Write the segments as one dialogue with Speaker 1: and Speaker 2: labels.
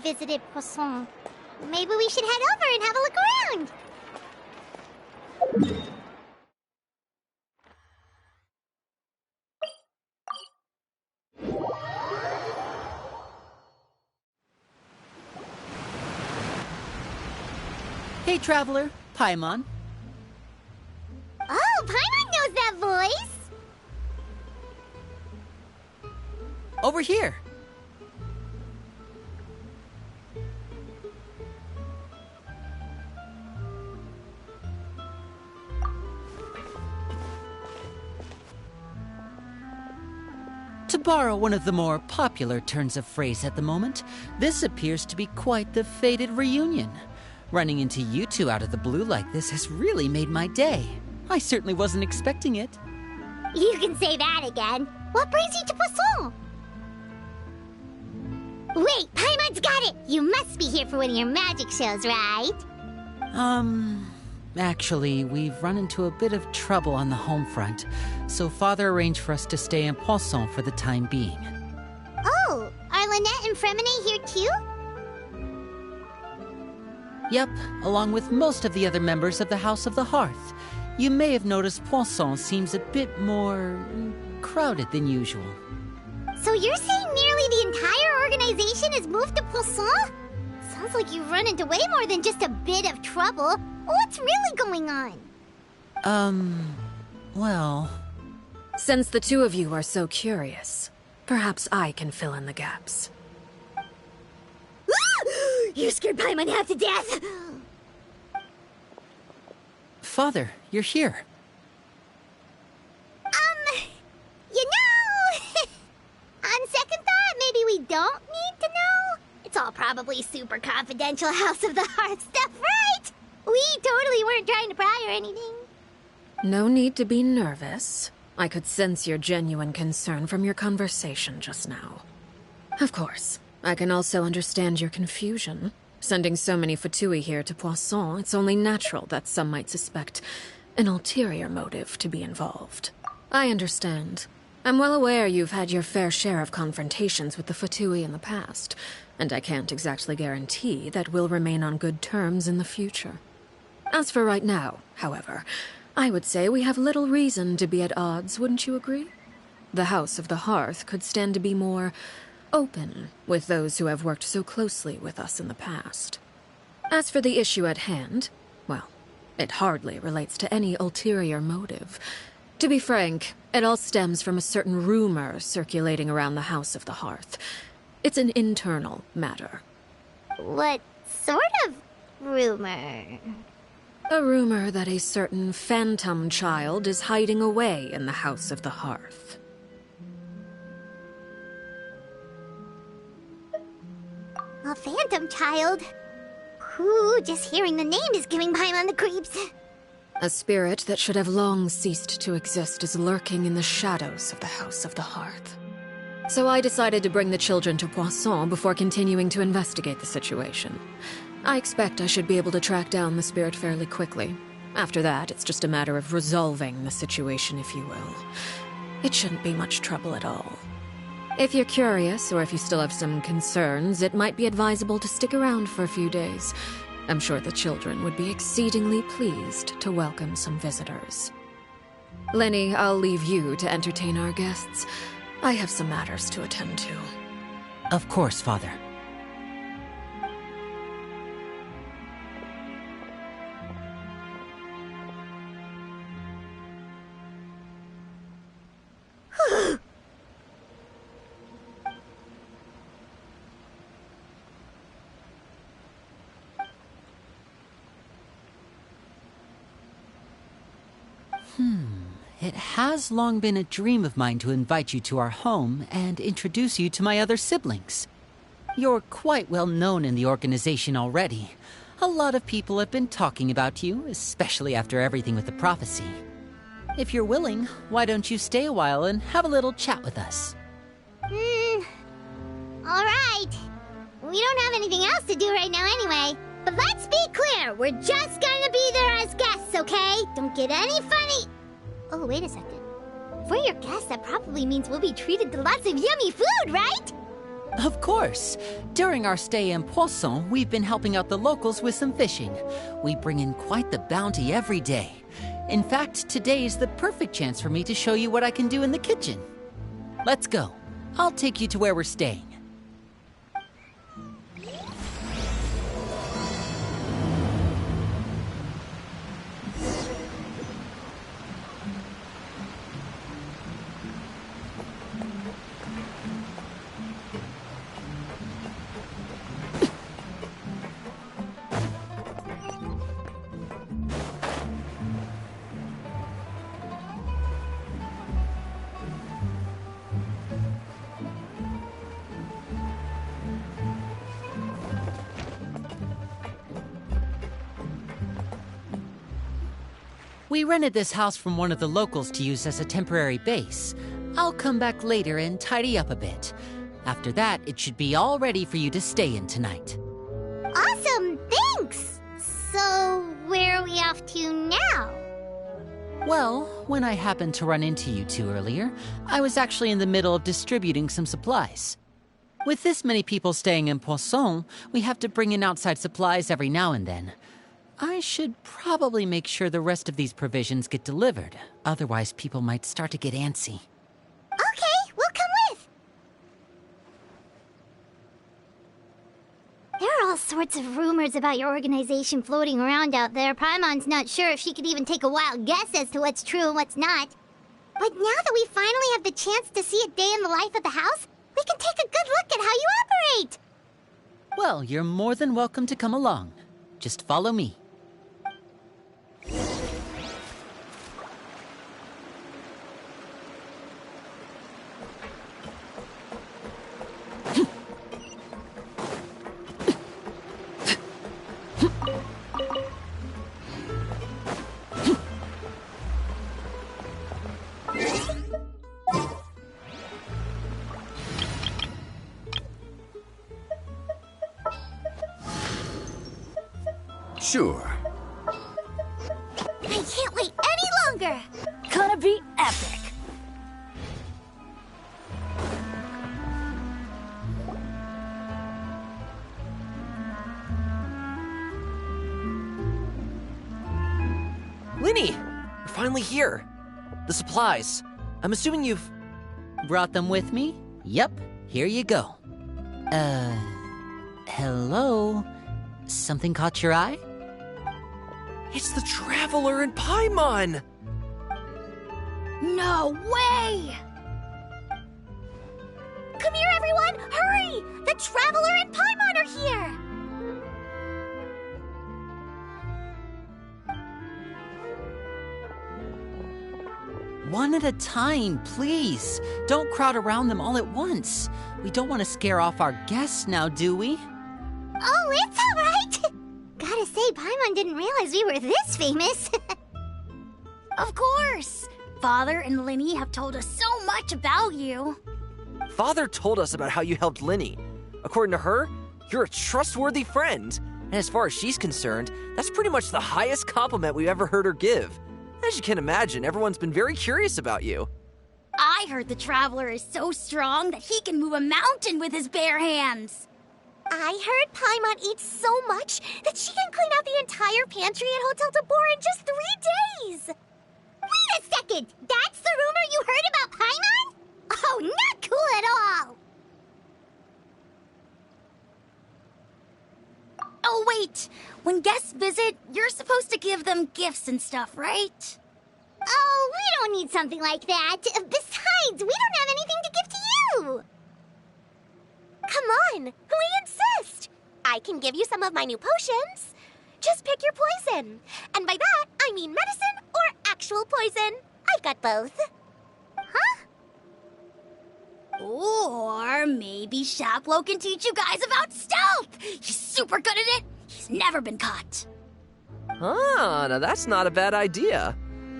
Speaker 1: visited Poisson. Maybe we should head over and have a look around.
Speaker 2: Hey, traveler. Paimon.
Speaker 1: Oh, Paimon knows that voice!
Speaker 2: Over here. To borrow one of the more popular turns of phrase at the moment, this appears to be quite the fated reunion. Running into you two out of the blue like this has really made my day. I certainly wasn't expecting it.
Speaker 1: You can say that again. What brings you to Poisson? Wait, Paimon's got it! You must be here for one of your magic shows, right?
Speaker 2: Actually, we've run into a bit of trouble on the home front, so Father arranged for us to stay in Poisson for the time being.
Speaker 1: Oh, are Lynette and Fremine here too?
Speaker 2: Yep, along with most of the other members of the House of the Hearth. You may have noticed Poisson seems a bit more crowded than usual.
Speaker 1: So you're saying nearly the entire organization has moved to Poisson? Sounds like you've run into way more than just a bit of trouble. What's really going on?
Speaker 2: Well...
Speaker 3: Since the two of you are so curious, perhaps I can fill in the gaps.
Speaker 1: You scared Paimon half to death!
Speaker 2: Father, you're here.
Speaker 1: You know... on second thought, maybe we don't need to know? It's all probably super confidential House of the Hearth stuff, right? We totally weren't trying to pry or anything.
Speaker 3: No need to be nervous. I could sense your genuine concern from your conversation just now. Of course, I can also understand your confusion. Sending so many Fatui here to Poisson, it's only natural that some might suspect an ulterior motive to be involved. I understand. I'm well aware you've had your fair share of confrontations with the Fatui in the past, and I can't exactly guarantee that we'll remain on good terms in the future. As for right now, however, I would say we have little reason to be at odds, wouldn't you agree? The House of the Hearth could stand to be more open with those who have worked so closely with us in the past. As for the issue at hand, well, it hardly relates to any ulterior motive. To be frank, it all stems from a certain rumor circulating around the House of the Hearth. It's an internal matter.
Speaker 1: What sort of rumor?
Speaker 3: A rumor that a certain phantom child is hiding away in the House of the Hearth.
Speaker 1: A phantom child? Ooh, just hearing the name is giving Paimon the creeps.
Speaker 3: A spirit that should have long ceased to exist is lurking in the shadows of the House of the Hearth. So I decided to bring the children to Poisson before continuing to investigate the situation. I expect I should be able to track down the spirit fairly quickly. After that, it's just a matter of resolving the situation, if you will. It shouldn't be much trouble at all. If you're curious, or if you still have some concerns, it might be advisable to stick around for a few days. I'm sure the children would be exceedingly pleased to welcome some visitors. Lenny, I'll leave you to entertain our guests. I have some matters to attend to.
Speaker 2: Of course, Father. It has long been a dream of mine to invite you to our home and introduce you to my other siblings. You're quite well known in the organization already. A lot of people have been talking about you, especially after everything with the prophecy. If you're willing, why don't you stay a while and have a little chat with us?
Speaker 1: Alright. We don't have anything else to do right now anyway. But let's be clear, we're just gonna be there as guests, okay? Don't get any funny... Oh, wait a second. For your guests, that probably means we'll be treated to lots of yummy food, right?
Speaker 2: Of course. During our stay in Poisson, we've been helping out the locals with some fishing. We bring in quite the bounty every day. In fact, today's the perfect chance for me to show you what I can do in the kitchen. Let's go. I'll take you to where we're staying. We rented this house from one of the locals to use as a temporary base. I'll come back later and tidy up a bit. After that, it should be all ready for you to stay in tonight.
Speaker 1: Awesome, thanks! So, where are we off to now?
Speaker 2: Well, when I happened to run into you two earlier, I was actually in the middle of distributing some supplies. With this many people staying in Poisson, we have to bring in outside supplies every now and then. I should probably make sure the rest of these provisions get delivered. Otherwise, people might start to get antsy.
Speaker 1: Okay, we'll come with. There are all sorts of rumors about your organization floating around out there. Paimon's not sure if she could even take a wild guess as to what's true and what's not. But now that we finally have the chance to see a day in the life of the house, we can take a good look at how you operate.
Speaker 2: Well, you're more than welcome to come along. Just follow me.
Speaker 4: Sure.
Speaker 1: I can't wait any longer.
Speaker 5: Gonna be epic.
Speaker 6: Linny! We're finally here. The supplies. I'm assuming you've...
Speaker 2: Brought them with me? Yep, here you go. Hello? Something caught your eye?
Speaker 6: It's the Traveler in Paimon!
Speaker 5: No way!
Speaker 1: Come here, everyone! Hurry! The Traveler and Paimon are here!
Speaker 2: One at a time, please. Don't crowd around them all at once. We don't want to scare off our guests now, do we?
Speaker 1: Oh, it's all right. Gotta say, Paimon didn't realize we were this famous.
Speaker 5: Of course! Father and Linny have told us so much about you.
Speaker 6: Father told us about how you helped Linny. According to her, you're a trustworthy friend. And as far as she's concerned, that's pretty much the highest compliment we've ever heard her give. As you can imagine, everyone's been very curious about you.
Speaker 5: I heard the Traveler is so strong that he can move a mountain with his bare hands.
Speaker 1: I heard Paimon eats so much that she can clean out the entire pantry at Hotel de Boer in just 3 days. Wait a second! That's the rumor you heard about Paimon? Oh, not cool at all!
Speaker 5: Oh, wait! When guests visit, you're supposed to give them gifts and stuff, right?
Speaker 1: Oh, we don't need something like that. Besides, we don't have anything to give to you. Come on, we insist. I can give you some of my new potions. Just pick your poison. And by that, I mean medicine or actual poison. I've got both. Huh?
Speaker 5: Or maybe Shaplo can teach you guys about stealth. He's super good at it. He's never been caught.
Speaker 6: Ah, now that's not a bad idea.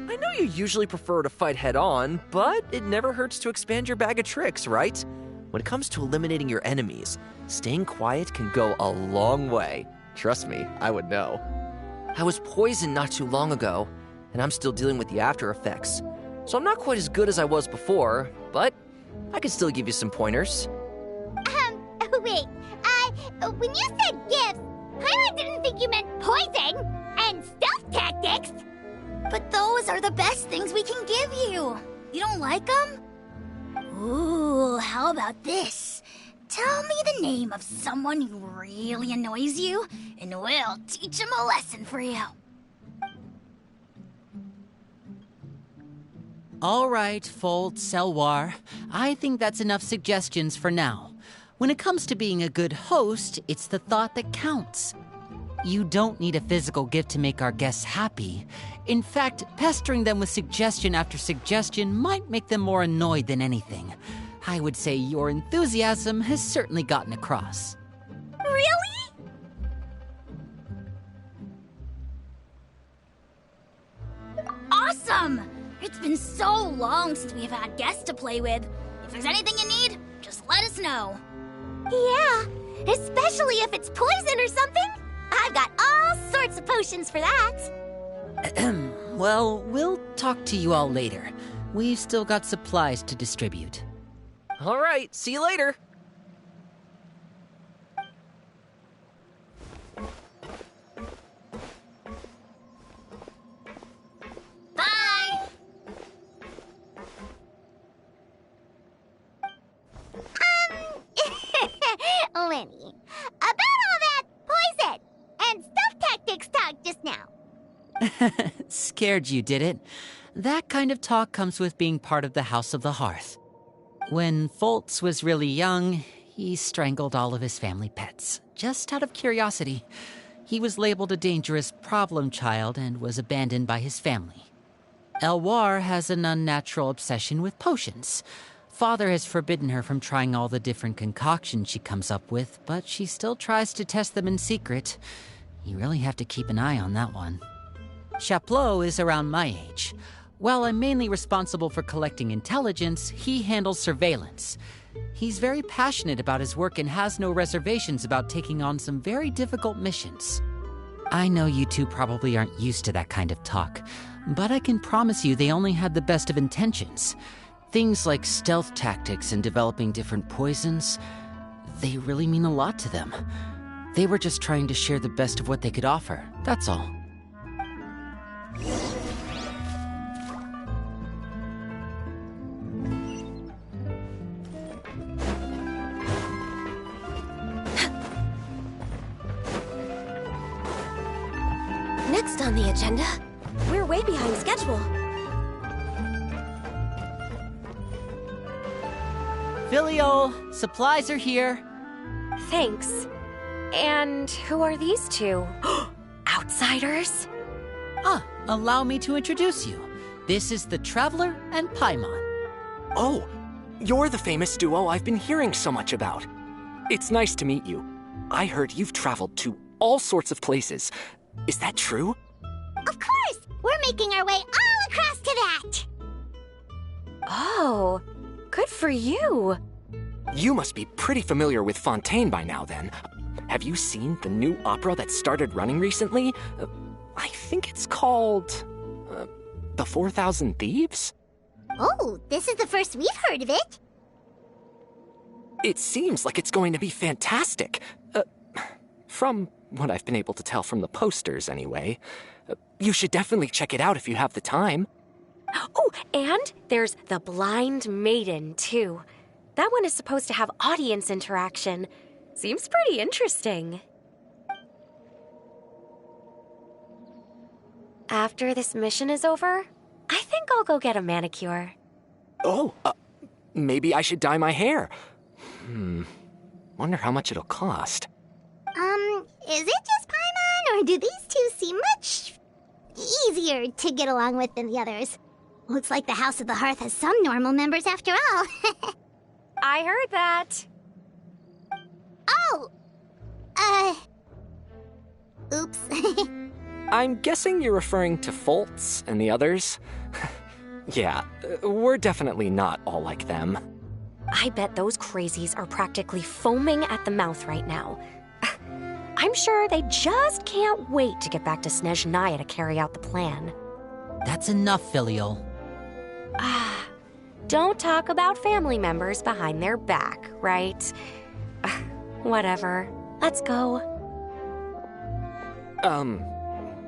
Speaker 6: I know you usually prefer to fight head-on, but it never hurts to expand your bag of tricks, right? When it comes to eliminating your enemies, staying quiet can go a long way. Trust me, I would know. I was poisoned not too long ago, and I'm still dealing with the after effects. So I'm not quite as good as I was before, but I can still give you some pointers.
Speaker 1: wait. When you said gifts, Paimon didn't think you meant poison and stealth tactics.
Speaker 5: But those are the best things we can give you. You don't like them? Ooh, how about this? Tell me the name of someone who really annoys you, and we'll teach him a lesson for you.
Speaker 2: All right, Fold, Selwar. I think that's enough suggestions for now. When it comes to being a good host, it's the thought that counts. You don't need a physical gift to make our guests happy. In fact, pestering them with suggestion after suggestion might make them more annoyed than anything. I would say your enthusiasm has certainly gotten across.
Speaker 5: Really? Awesome! It's been so long since we've had guests to play with. If there's anything you need, just let us know.
Speaker 1: Yeah, especially if it's poison or something. I've got all sorts of potions for that.
Speaker 2: Well, we'll talk to you all later. We've still got supplies to distribute.
Speaker 6: All right, see you later.
Speaker 5: Bye!
Speaker 1: Lenny, about all that poison and stealth tactics talk just now.
Speaker 2: Scared you, did it? That kind of talk comes with being part of the House of the Hearth. When Foltz was really young, he strangled all of his family pets, just out of curiosity. He was labeled a dangerous problem child and was abandoned by his family. Elwar has an unnatural obsession with potions. Father has forbidden her from trying all the different concoctions she comes up with, but she still tries to test them in secret. You really have to keep an eye on that one. Chaplot is around my age. While I'm mainly responsible for collecting intelligence, he handles surveillance. He's very passionate about his work and has no reservations about taking on some very difficult missions. I know you two probably aren't used to that kind of talk, but I can promise you they only had the best of intentions. Things like stealth tactics and developing different poisons, they really mean a lot to them. They were just trying to share the best of what they could offer, that's all.
Speaker 4: Next on the agenda, we're way behind schedule.
Speaker 2: Filial, supplies are here.
Speaker 4: Thanks. And who are these two? Outsiders?
Speaker 2: Allow me to introduce you. This is the Traveler and Paimon.
Speaker 7: Oh, you're the famous duo I've been hearing so much about. It's nice to meet you. I heard you've traveled to all sorts of places. Is that true?
Speaker 1: Of course! We're making our way all across to that!
Speaker 4: Oh, good for you.
Speaker 7: You must be pretty familiar with Fontaine by now, then. Have you seen the new opera that started running recently? I think it's called... The 4,000 Thieves?
Speaker 1: Oh, this is the first we've heard of it.
Speaker 7: It seems like it's going to be fantastic. From what I've been able to tell from the posters, anyway. You should definitely check it out if you have the time.
Speaker 4: Oh, and there's The Blind Maiden, too. That one is supposed to have audience interaction. Seems pretty interesting. After this mission is over, I think I'll go get a manicure.
Speaker 7: Oh, maybe I should dye my hair. Wonder how much it'll cost.
Speaker 1: Is it just Paimon, or do these two seem much easier to get along with than the others? Looks like the House of the Hearth has some normal members after all.
Speaker 4: I heard that.
Speaker 1: Oh! Oops.
Speaker 7: I'm guessing you're referring to Foltz and the others? Yeah, we're definitely not all like them.
Speaker 4: I bet those crazies are practically foaming at the mouth right now. I'm sure they just can't wait to get back to Snezhnaya to carry out the plan.
Speaker 2: That's enough, Filial.
Speaker 4: Don't talk about family members behind their back, right? Whatever. Let's go.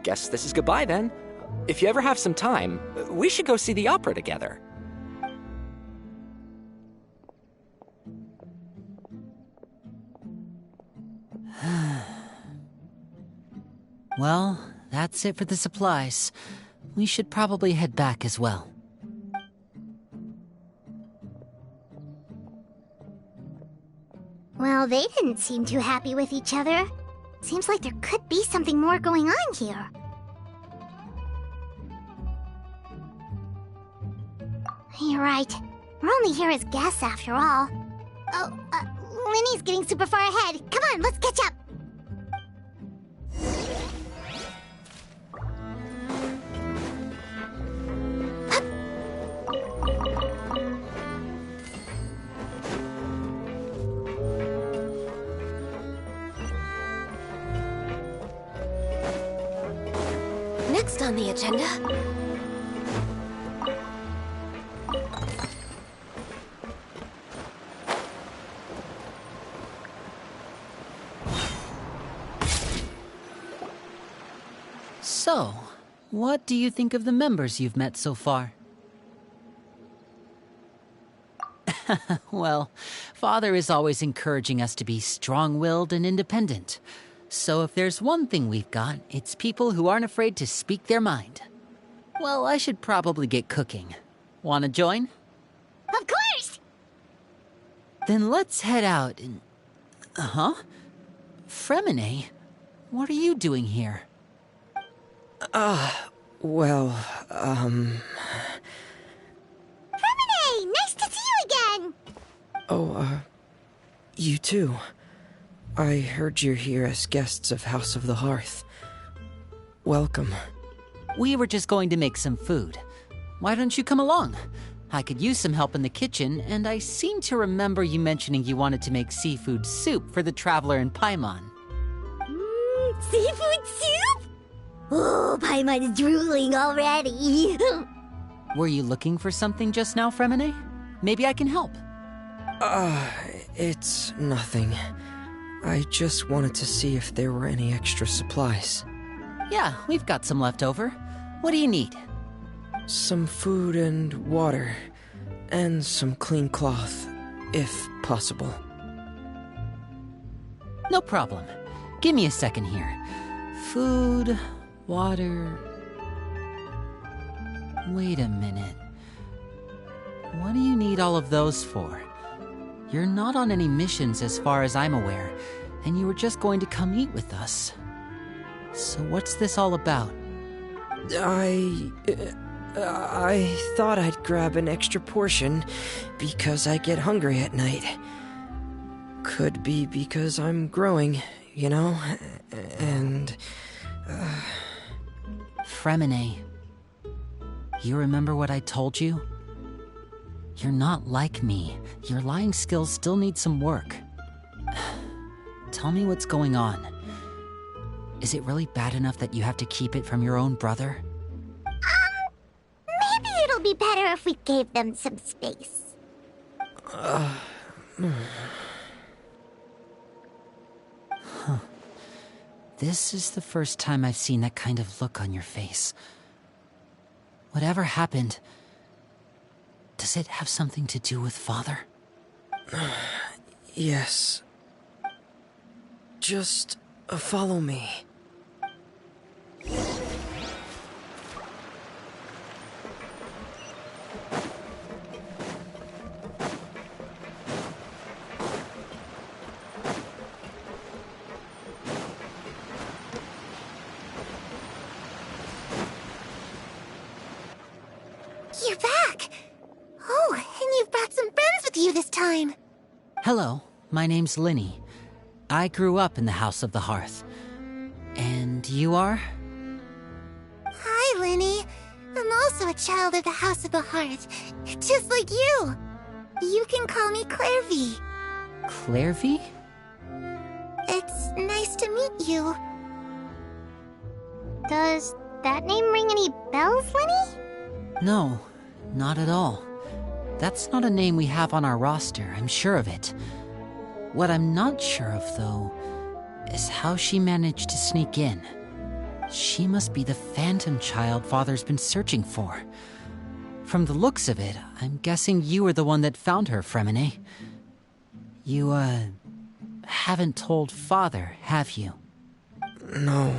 Speaker 7: Guess this is goodbye then. If you ever have some time, we should go see the opera together.
Speaker 2: Well, that's it for the supplies. We should probably head back as well.
Speaker 1: Well, they didn't seem too happy with each other. Seems like there could be something more going on here. You're right. We're only here as guests after all. Oh, Linny's getting super far ahead. Come on, let's catch up.
Speaker 4: Next on the agenda...
Speaker 2: So, what do you think of the members you've met so far? Well, Father is always encouraging us to be strong-willed and independent. So if there's one thing we've got, it's people who aren't afraid to speak their mind. Well, I should probably get cooking. Wanna join?
Speaker 1: Of course!
Speaker 2: Then let's head out and... Fremine? What are you doing here?
Speaker 8: Well,
Speaker 1: Fremine! Nice to see you again!
Speaker 8: Oh, you too. I heard you're here as guests of House of the Hearth. Welcome.
Speaker 2: We were just going to make some food. Why don't you come along? I could use some help in the kitchen, and I seem to remember you mentioning you wanted to make seafood soup for the traveler in Paimon.
Speaker 1: Seafood soup? Oh, Paimon's drooling already.
Speaker 2: Were you looking for something just now, Fremine? Maybe I can help.
Speaker 8: It's nothing. I just wanted to see if there were any extra supplies.
Speaker 2: Yeah, we've got some left over. What do you need?
Speaker 8: Some food and water, and some clean cloth, if possible.
Speaker 2: No problem. Give me a second here. Food, water... Wait a minute. What do you need all of those for? You're not on any missions as far as I'm aware, and you were just going to come eat with us. So what's this all about?
Speaker 8: I thought I'd grab an extra portion because I get hungry at night. Could be because I'm growing, you know, and...
Speaker 2: Fremine, you remember what I told you? You're not like me. Your lying skills still need some work. Tell me what's going on. Is it really bad enough that you have to keep it from your own brother?
Speaker 1: Maybe it'll be better if we gave them some space.
Speaker 2: This is the first time I've seen that kind of look on your face. Whatever happened, does it have something to do with Father?
Speaker 8: Yes. Just follow me.
Speaker 1: You're back! Oh, and you've brought some friends with you this time.
Speaker 2: Hello, my name's Linny. I grew up in the House of the Hearth. And you are?
Speaker 1: Hi, Linny. I'm also a child of the House of the Hearth, just like you. You can call me Clairvy.
Speaker 2: Clairvy?
Speaker 1: It's nice to meet you. Does that name ring any bells, Linny?
Speaker 2: No, not at all. That's not a name we have on our roster, I'm sure of it. What I'm not sure of, though, is how she managed to sneak in. She must be the phantom child Father's been searching for. From the looks of it, I'm guessing you were the one that found her, Fremine. You, haven't told Father, have you?
Speaker 8: No,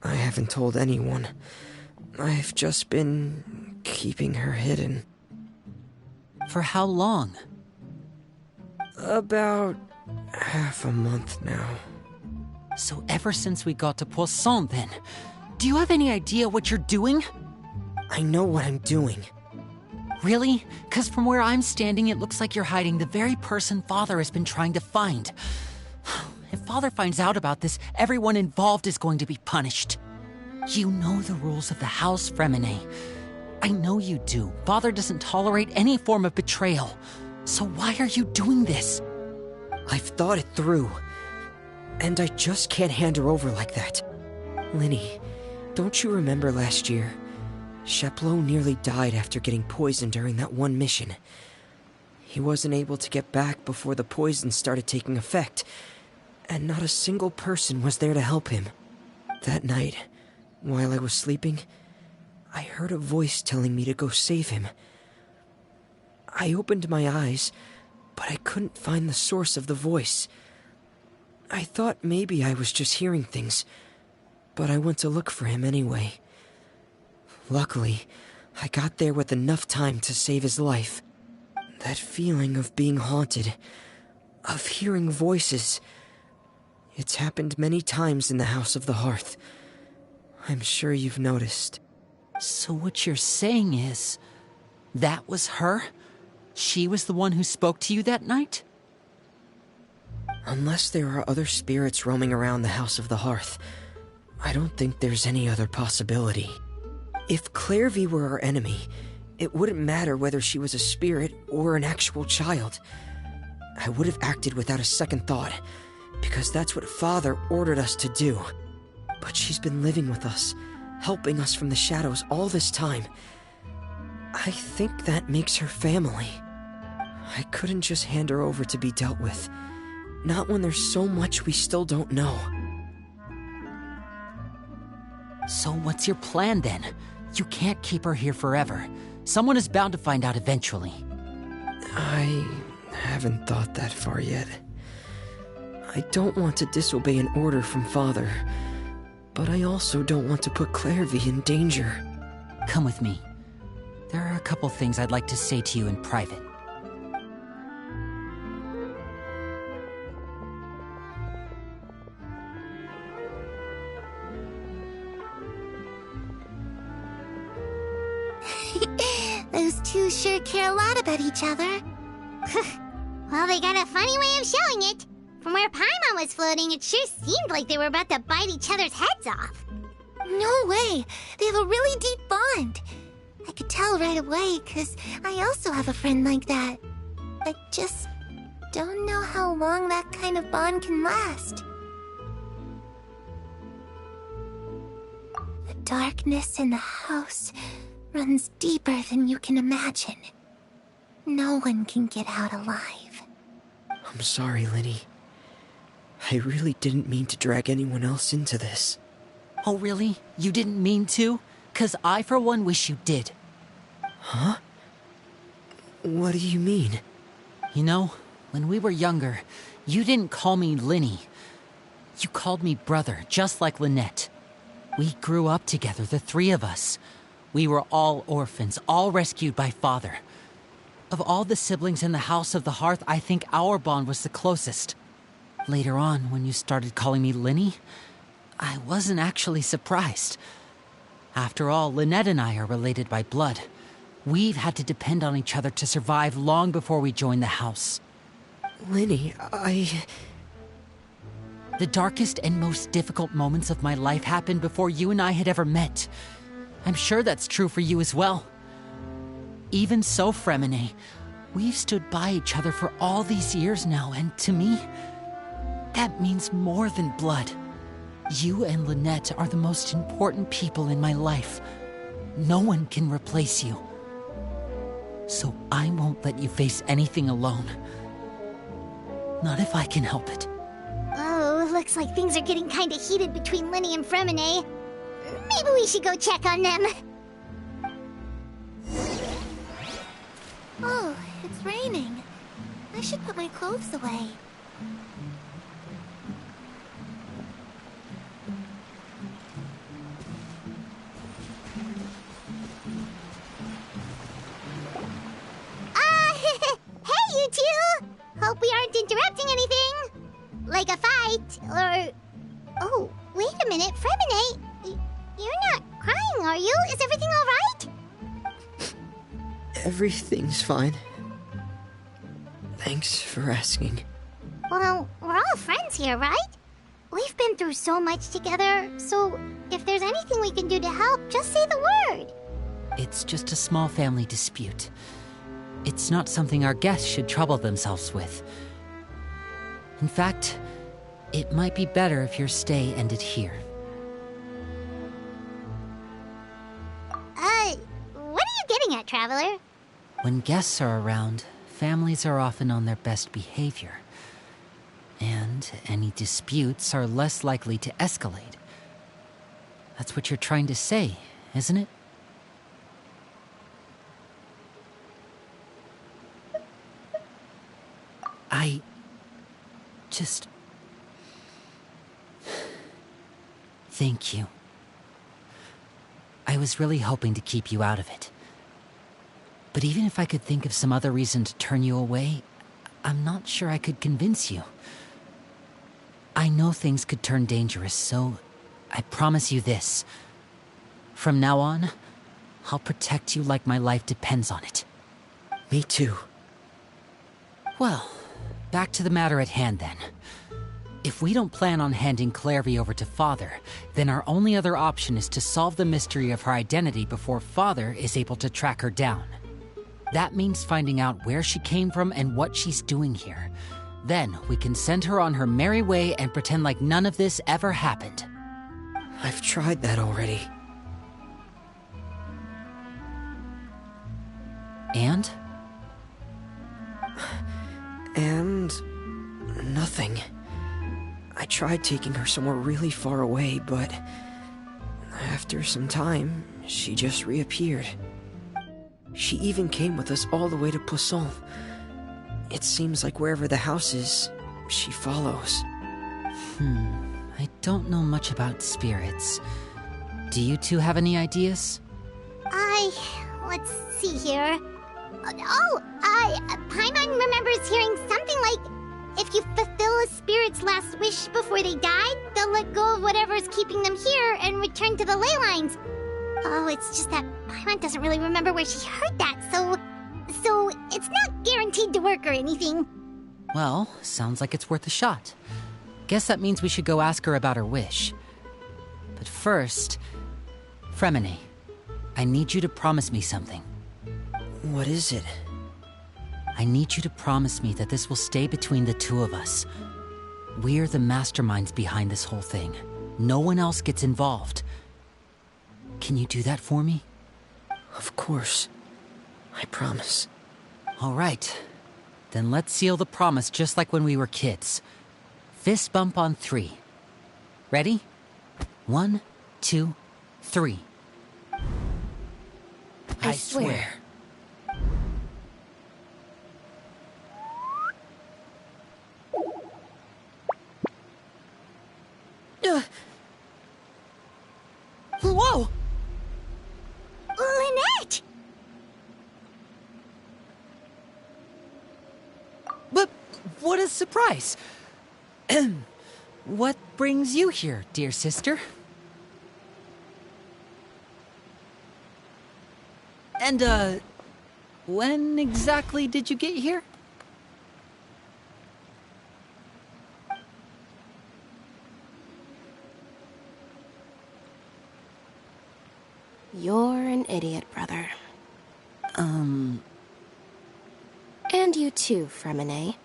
Speaker 8: I haven't told anyone. I've just been keeping her hidden.
Speaker 2: For how long?
Speaker 8: About half a month now.
Speaker 2: So ever since we got to Poisson, then. Do you have any idea what you're doing?
Speaker 8: I know what I'm doing.
Speaker 2: Really? 'Cause from where I'm standing, it looks like you're hiding the very person Father has been trying to find. If Father finds out about this, everyone involved is going to be punished. You know the rules of the house, Fremine. I know you do. Father doesn't tolerate any form of betrayal. So why are you doing this?
Speaker 8: I've thought it through. And I just can't hand her over like that. Linny, don't you remember last year? Sheplo nearly died after getting poisoned during that one mission. He wasn't able to get back before the poison started taking effect, and not a single person was there to help him. That night, while I was sleeping, I heard a voice telling me to go save him. I opened my eyes, but I couldn't find the source of the voice. I thought maybe I was just hearing things, but I went to look for him anyway. Luckily, I got there with enough time to save his life. That feeling of being haunted, of hearing voices, it's happened many times in the House of the Hearth. I'm sure you've noticed.
Speaker 2: So what you're saying is, that was her? She was the one who spoke to you that night?
Speaker 8: Unless there are other spirits roaming around the House of the Hearth, I don't think there's any other possibility. If Clairvy were our enemy, it wouldn't matter whether she was a spirit or an actual child. I would have acted without a second thought, because that's what Father ordered us to do. But she's been living with us, helping us from the shadows all this time. I think that makes her family. I couldn't just hand her over to be dealt with. Not when there's so much we still don't know.
Speaker 2: So what's your plan then? You can't keep her here forever. Someone is bound to find out eventually.
Speaker 8: I haven't thought that far yet. I don't want to disobey an order from Father, but I also don't want to put Clairvy in danger.
Speaker 2: Come with me. There are a couple things I'd like to say to you in private.
Speaker 1: Those two sure care a lot about each other. Well, they got a funny way of showing it. From where Paimon was floating, it sure seemed like they were about to bite each other's heads off.
Speaker 5: No way! They have a really deep bond. I could tell right away, 'cause I also have a friend like that. I just don't know how long that kind of bond can last. The darkness in the house runs deeper than you can imagine. No one can get out alive.
Speaker 8: I'm sorry, Linny. I really didn't mean to drag anyone else into this.
Speaker 2: Oh, really? You didn't mean to? 'Cause I, for one, wish you did.
Speaker 8: Huh? What do you mean?
Speaker 2: You know, when we were younger, you didn't call me Linny. You called me brother, just like Lynette. We grew up together, the three of us. We were all orphans, all rescued by Father. Of all the siblings in the House of the Hearth, I think our bond was the closest. Later on, when you started calling me Linny, I wasn't actually surprised. After all, Lynette and I are related by blood. We've had to depend on each other to survive long before we joined the house.
Speaker 8: Linny,
Speaker 2: The darkest and most difficult moments of my life happened before you and I had ever met. I'm sure that's true for you as well. Even so, Fremine, we've stood by each other for all these years now, and to me, that means more than blood. You and Lynette are the most important people in my life. No one can replace you. So I won't let you face anything alone. Not if I can help it.
Speaker 1: Oh, looks like things are getting kinda heated between Linny and Fremine. Maybe we should go check on them.
Speaker 5: Oh, it's raining. I should put my clothes away.
Speaker 1: Hey, you two! Hope we aren't interrupting anything. Like a fight, or... Oh, wait a minute, Fremine. You're not crying, are you? Is everything alright?
Speaker 8: Everything's fine. Thanks for asking.
Speaker 1: Well, we're all friends here, right? We've been through so much together, so if there's anything we can do to help, just say the word.
Speaker 2: It's just a small family dispute. It's not something our guests should trouble themselves with. In fact, it might be better if your stay ended here.
Speaker 1: What are you getting at, Traveler?
Speaker 2: When guests are around, families are often on their best behavior. And any disputes are less likely to escalate. That's what you're trying to say, isn't it? I just... Thank you. I was really hoping to keep you out of it. But even if I could think of some other reason to turn you away, I'm not sure I could convince you. I know things could turn dangerous, so I promise you this. From now on, I'll protect you like my life depends on it.
Speaker 8: Me too.
Speaker 2: Well, back to the matter at hand then. If we don't plan on handing Clairvy over to Father, then our only other option is to solve the mystery of her identity before Father is able to track her down. That means finding out where she came from and what she's doing here. Then we can send her on her merry way and pretend like none of this ever happened.
Speaker 8: I've tried that already.
Speaker 2: And?
Speaker 8: And... nothing. I tried taking her somewhere really far away, but... after some time, she just reappeared. She even came with us all the way to Poisson. It seems like wherever the house is, she follows.
Speaker 2: I don't know much about spirits. Do you two have any ideas?
Speaker 1: Let's see here. Paimon remembers hearing something like, if you fulfill a spirit's last wish before they died, they'll let go of whatever's keeping them here and return to the ley lines. Oh, it's just that Paimon doesn't really remember where she heard that, so it's not guaranteed to work or anything.
Speaker 2: Well, sounds like it's worth a shot. Guess that means we should go ask her about her wish. But first, Fremine, I need you to promise me something.
Speaker 8: What is it?
Speaker 2: I need you to promise me that this will stay between the two of us. We're the masterminds behind this whole thing. No one else gets involved. Can you do that for me?
Speaker 8: Of course. I promise.
Speaker 2: All right. Then let's seal the promise just like when we were kids. Fist bump on 3. Ready? 1, 2, 3.
Speaker 8: I swear.
Speaker 2: Whoa!
Speaker 1: Lynette!
Speaker 2: But what a surprise! What brings you here, dear sister? And, when exactly did you get here?
Speaker 9: You're an idiot, brother. And you too, Fremine.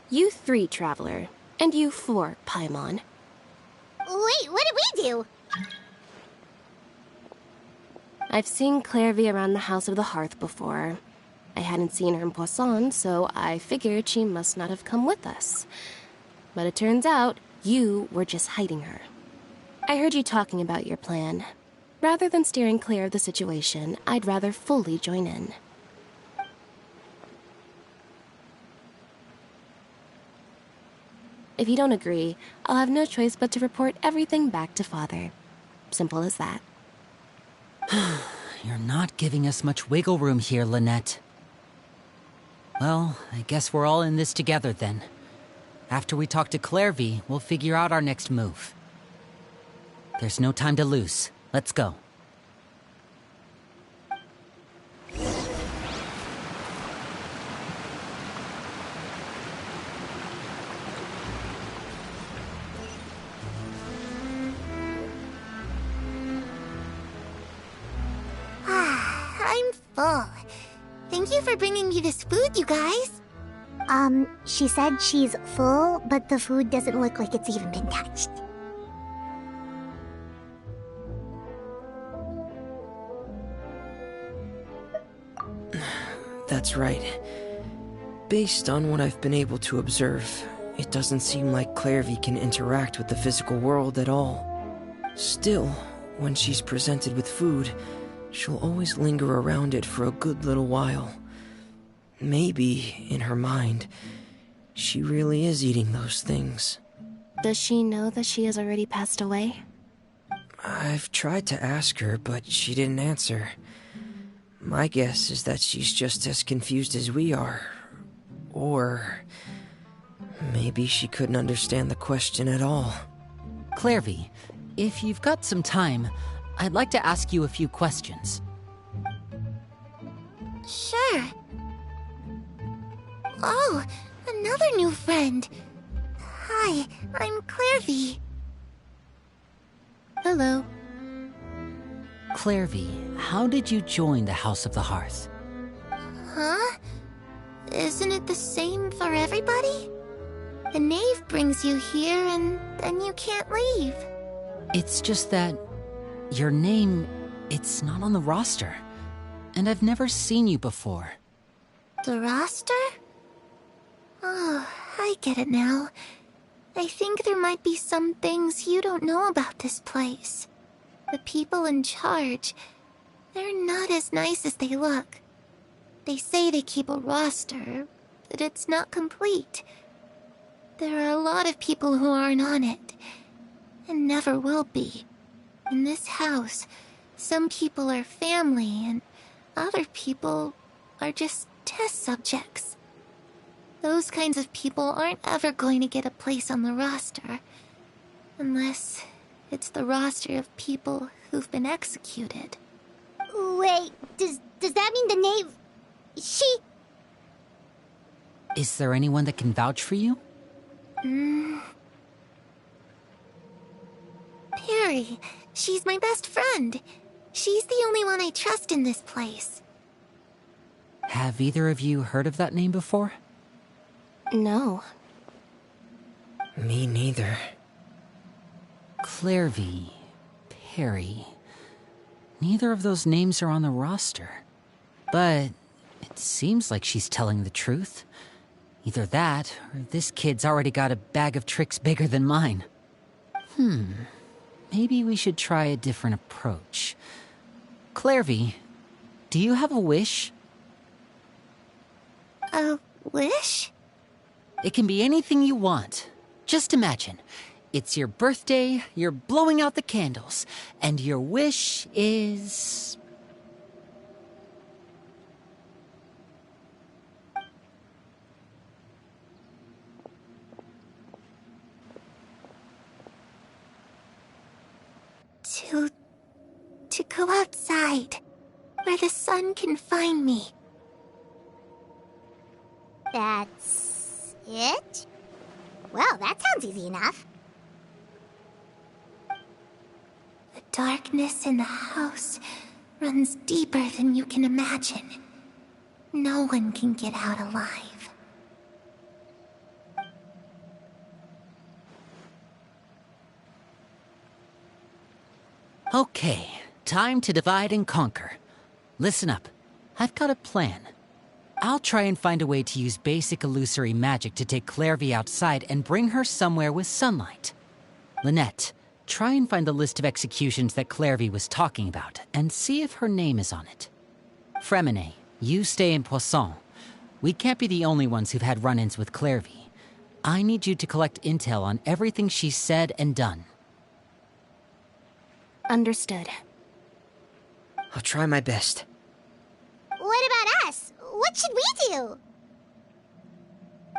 Speaker 9: You 3, Traveler. And you 4, Paimon.
Speaker 1: Wait, what did we do?
Speaker 9: I've seen Clairvy around the House of the Hearth before. I hadn't seen her in Poisson, so I figured she must not have come with us. But it turns out you were just hiding her. I heard you talking about your plan. Rather than steering clear of the situation, I'd rather fully join in. If you don't agree, I'll have no choice but to report everything back to Father. Simple as that.
Speaker 2: You're not giving us much wiggle room here, Lynette. Well, I guess we're all in this together then. After we talk to Clairvy, we'll figure out our next move. There's no time to lose. Let's go.
Speaker 1: I'm full. Thank you for bringing me this food, you guys. She said she's full, but the food doesn't look like it's even been touched.
Speaker 8: That's right. Based on what I've been able to observe, it doesn't seem like Clairvy can interact with the physical world at all. Still, when she's presented with food, she'll always linger around it for a good little while. Maybe, in her mind, she really is eating those things.
Speaker 9: Does she know that she has already passed away?
Speaker 8: I've tried to ask her, but she didn't answer. My guess is that she's just as confused as we are. Or maybe she couldn't understand the question at all.
Speaker 2: Clairvy, if you've got some time, I'd like to ask you a few questions.
Speaker 1: Sure. Oh, another new friend. Hi, I'm Clairvy.
Speaker 9: Hello.
Speaker 2: Clairvy, how did you join the House of the Hearth?
Speaker 1: Huh? Isn't it the same for everybody? The Knave brings you here and then you can't leave.
Speaker 2: It's just that your name, it's not on the roster. And I've never seen you before.
Speaker 1: The roster? Oh, I get it now. I think there might be some things you don't know about this place. The people in charge, they're not as nice as they look. They say they keep a roster, but it's not complete. There are a lot of people who aren't on it, and never will be. In this house, some people are family, and other people are just test subjects. Those kinds of people aren't ever going to get a place on the roster, unless it's the roster of people who've been executed. Wait, does that mean the Knave... She...
Speaker 2: Is there anyone that can vouch for you?
Speaker 1: Perry. She's my best friend. She's the only one I trust in this place.
Speaker 2: Have either of you heard of that name before?
Speaker 9: No.
Speaker 8: Me neither.
Speaker 2: Clairvy, Perry. Neither of those names are on the roster. But it seems like she's telling the truth. Either that, or this kid's already got a bag of tricks bigger than mine. Maybe we should try a different approach. Clairvy, do you have a wish?
Speaker 1: A wish?
Speaker 2: It can be anything you want. Just imagine. It's your birthday, you're blowing out the candles, and your wish is...
Speaker 1: To go outside, where the sun can find me. That's it? Well, that sounds easy enough. The darkness in the house runs deeper than you can imagine. No one can get out alive.
Speaker 2: Okay, Time to divide and conquer. Listen up. I've got a plan. I'll try and find a way to use basic illusory magic to take Clairvy outside and bring her somewhere with sunlight. Lynette, try and find the list of executions that Clairvy was talking about and see if her name is on it. Fremine, you stay in Poisson. We can't be the only ones who've had run-ins with Clairvy. I need you to collect intel on everything she's said and done.
Speaker 9: Understood.
Speaker 8: I'll try my best.
Speaker 1: What about us? What should we do?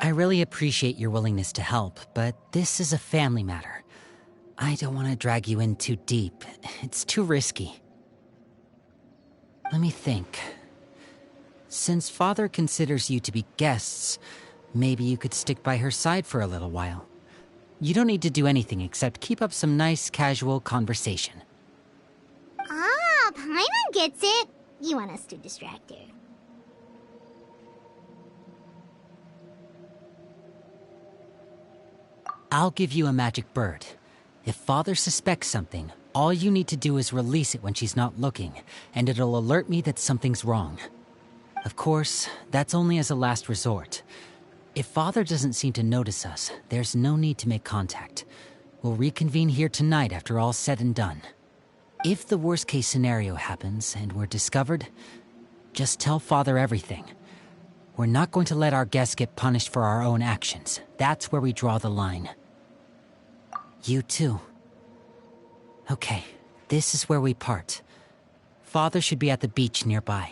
Speaker 2: I really appreciate your willingness to help, but this is a family matter. I don't want to drag you in too deep. It's too risky. Let me think. Since Father considers you to be guests, maybe you could stick by her side for a little while. You don't need to do anything except keep up some nice, casual conversation.
Speaker 1: Ah, Paimon gets it. You want us to distract her.
Speaker 2: I'll give you a magic bird. If Father suspects something, all you need to do is release it when she's not looking, and it'll alert me that something's wrong. Of course, that's only as a last resort. If Father doesn't seem to notice us, there's no need to make contact. We'll reconvene here tonight after all's said and done. If the worst-case scenario happens and we're discovered, just tell Father everything. We're not going to let our guests get punished for our own actions. That's where we draw the line. You too. Okay, this is where we part. Father should be at the beach nearby.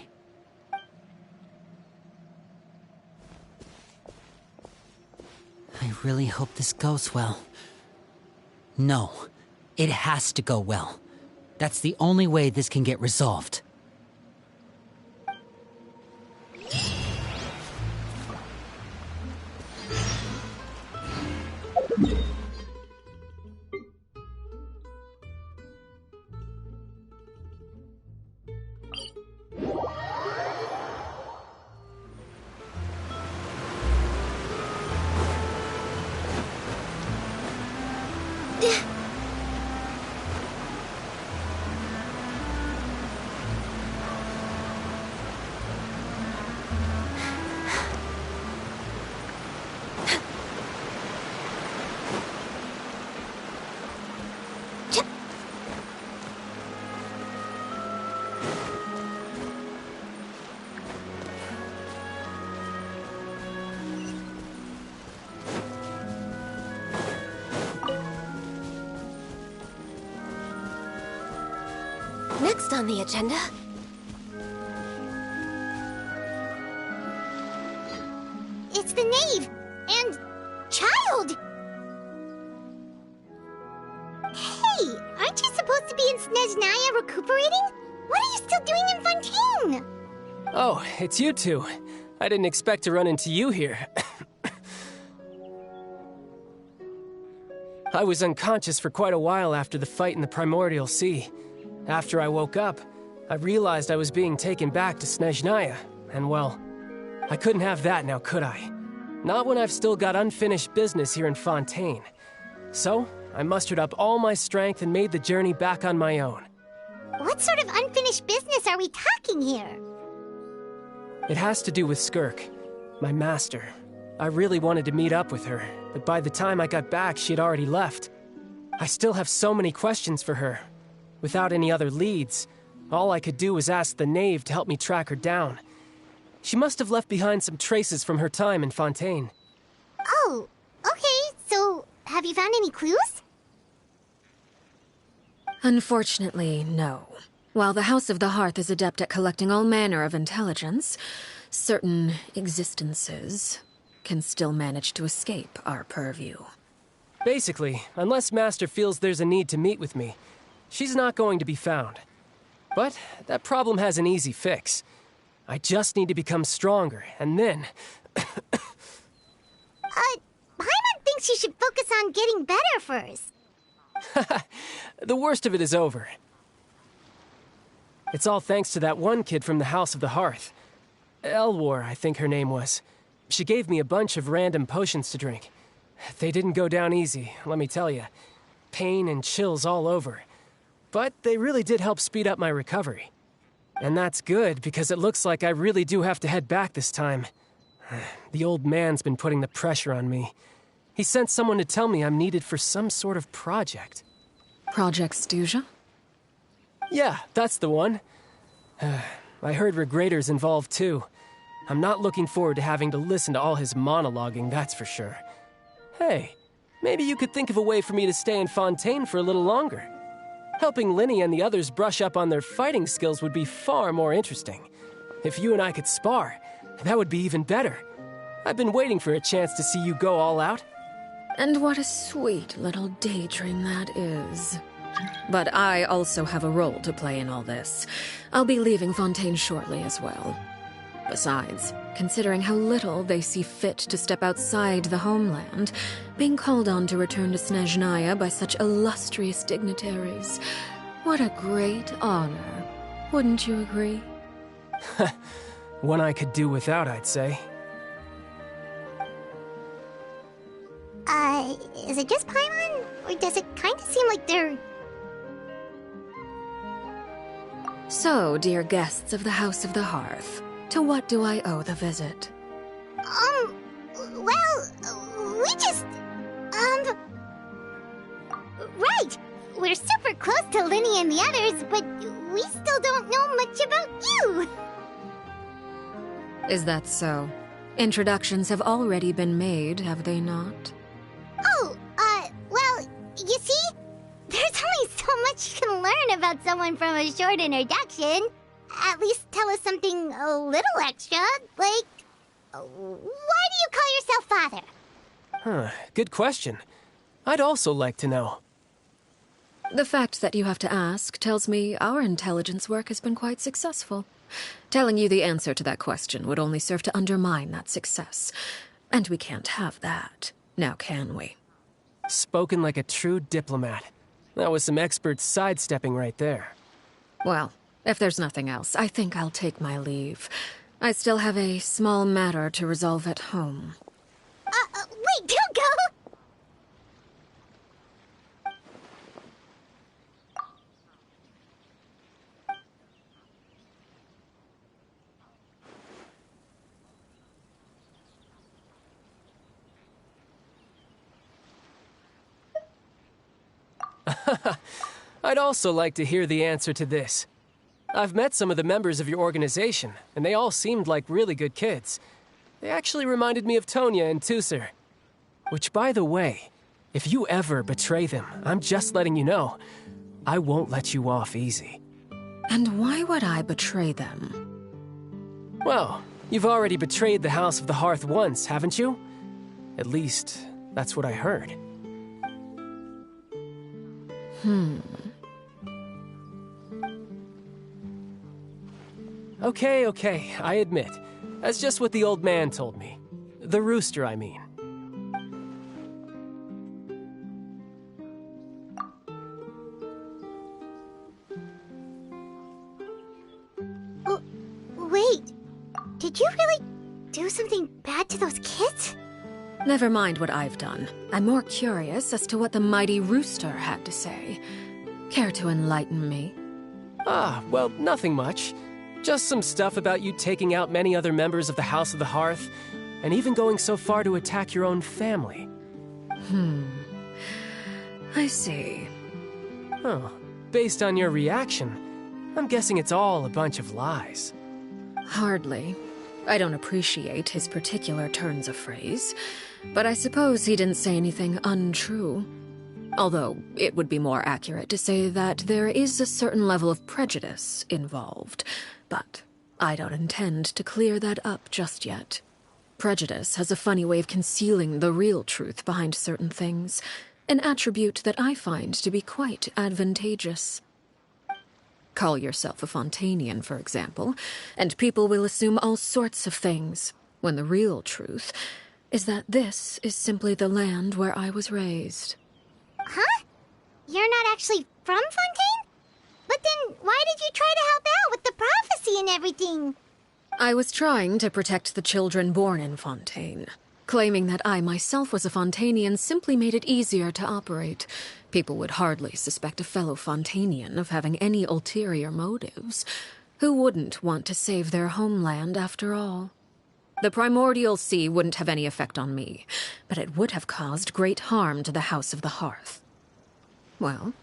Speaker 2: I really hope this goes well. No, it has to go well. That's the only way this can get resolved.
Speaker 9: Next on the agenda...
Speaker 1: It's the Knave! And... Child! Hey, aren't you supposed to be in Snezhnaya recuperating? What are you still doing in Fontaine?
Speaker 10: Oh, it's you two. I didn't expect to run into you here. I was unconscious for quite a while after the fight in the Primordial Sea. After I woke up, I realized I was being taken back to Snezhnaya, and well, I couldn't have that now, could I? Not when I've still got unfinished business here in Fontaine. So, I mustered up all my strength and made the journey back on my own.
Speaker 1: What sort of unfinished business are we talking here?
Speaker 10: It has to do with Skirk, my master. I really wanted to meet up with her, but by the time I got back, she had already left. I still have so many questions for her. Without any other leads, all I could do was ask the Knave to help me track her down. She must have left behind some traces from her time in Fontaine.
Speaker 1: Oh, okay, so have you found any clues?
Speaker 3: Unfortunately, no. While the House of the Hearth is adept at collecting all manner of intelligence, certain existences can still manage to escape our purview.
Speaker 10: Basically, unless Master feels there's a need to meet with me, she's not going to be found. But that problem has an easy fix. I just need to become stronger, and then...
Speaker 1: Paimon thinks you should focus on getting better first.
Speaker 10: The worst of it is over. It's all thanks to that one kid from the House of the Hearth. Elwar, I think her name was. She gave me a bunch of random potions to drink. They didn't go down easy, let me tell you. Pain and chills all over. but they really did help speed up my recovery. And that's good, because it looks like I really do have to head back this time. The old man's been putting the pressure on me. He sent someone to tell me I'm needed for some sort of project.
Speaker 3: Project Stuja?
Speaker 10: Yeah, that's the one. I heard Regrator's involved too. I'm not looking forward to having to listen to all his monologuing, that's for sure. Hey, maybe you could think of a way for me to stay in Fontaine for a little longer. Helping Linny and the others brush up on their fighting skills would be far more interesting. If you and I could spar, that would be even better. I've been waiting for a chance to see you go all out.
Speaker 3: And what a sweet little daydream that is. But I also have a role to play in all this. I'll be leaving Fontaine shortly as well. Besides, considering how little they see fit to step outside the homeland, being called on to return to Snezhnaya by such illustrious dignitaries, what a great honor. Wouldn't you agree?
Speaker 10: One I could do without, I'd say.
Speaker 1: Is it just Paimon? Or does it kind of seem like they're...
Speaker 3: So, dear guests of the House of the Hearth, to what do I owe the visit?
Speaker 1: Well, we just... Right! We're super close to Linny and the others, but we still don't know much about you!
Speaker 3: Is that so? Introductions have already been made, have they not?
Speaker 1: Oh, well, you see? There's only so much you can learn about someone from a short introduction. At least tell us something a little extra, like... Why do you call yourself father?
Speaker 10: Good question. I'd also like to know.
Speaker 3: The fact that you have to ask tells me our intelligence work has been quite successful. Telling you the answer to that question would only serve to undermine that success. And we can't have that, now can we?
Speaker 10: Spoken like a true diplomat. That was some expert sidestepping right there.
Speaker 3: Well, if there's nothing else, I think I'll take my leave. I still have a small matter to resolve at home.
Speaker 1: Wait, don't go!
Speaker 10: I'd also like to hear the answer to this. I've met some of the members of your organization, and they all seemed like really good kids. They actually reminded me of Tonya and Tusser. Which, by the way, if you ever betray them, I'm just letting you know, I won't let you off easy.
Speaker 3: And why would I betray them?
Speaker 10: Well, you've already betrayed the House of the Hearth once, haven't you? At least, that's what I heard. Okay, I admit. That's just what the old man told me. The rooster, I mean.
Speaker 1: Wait, did you really do something bad to those kids?
Speaker 3: Never mind what I've done. I'm more curious as to what the mighty rooster had to say. Care to enlighten me?
Speaker 10: Well, nothing much. Just some stuff about you taking out many other members of the House of the Hearth, and even going so far to attack your own family.
Speaker 3: I see.
Speaker 10: Oh, based on your reaction, I'm guessing it's all a bunch of lies.
Speaker 3: Hardly. I don't appreciate his particular turns of phrase, but I suppose he didn't say anything untrue. Although, it would be more accurate to say that there is a certain level of prejudice involved, but I don't intend to clear that up just yet. Prejudice has a funny way of concealing the real truth behind certain things, an attribute that I find to be quite advantageous. Call yourself a Fontanian, for example, and people will assume all sorts of things, when the real truth is that this is simply the land where I was raised.
Speaker 1: Huh? You're not actually from Fontaine? But then why did you try to help out with the prophecy and everything?
Speaker 3: I was trying to protect the children born in Fontaine. Claiming that I myself was a Fontanian simply made it easier to operate. People would hardly suspect a fellow Fontanian of having any ulterior motives. Who wouldn't want to save their homeland after all? The primordial sea wouldn't have any effect on me, but it would have caused great harm to the House of the Hearth. Well,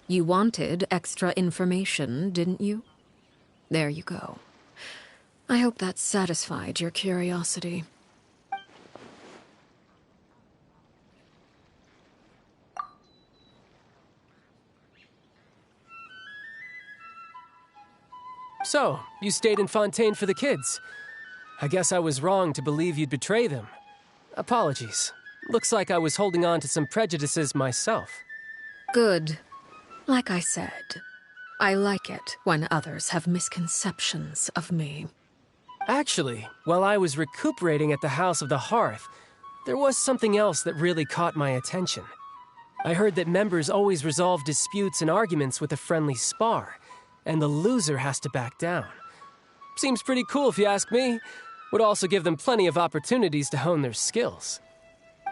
Speaker 3: you wanted extra information, didn't you? There you go. I hope that satisfied your curiosity.
Speaker 10: So, you stayed in Fontaine for the kids. I guess I was wrong to believe you'd betray them. Apologies. Looks like I was holding on to some prejudices myself.
Speaker 3: Good. Like I said, I like it when others have misconceptions of me.
Speaker 10: Actually, while I was recuperating at the House of the Hearth, there was something else that really caught my attention. I heard that members always resolve disputes and arguments with a friendly spar, and the loser has to back down. Seems pretty cool if you ask me. Would also give them plenty of opportunities to hone their skills.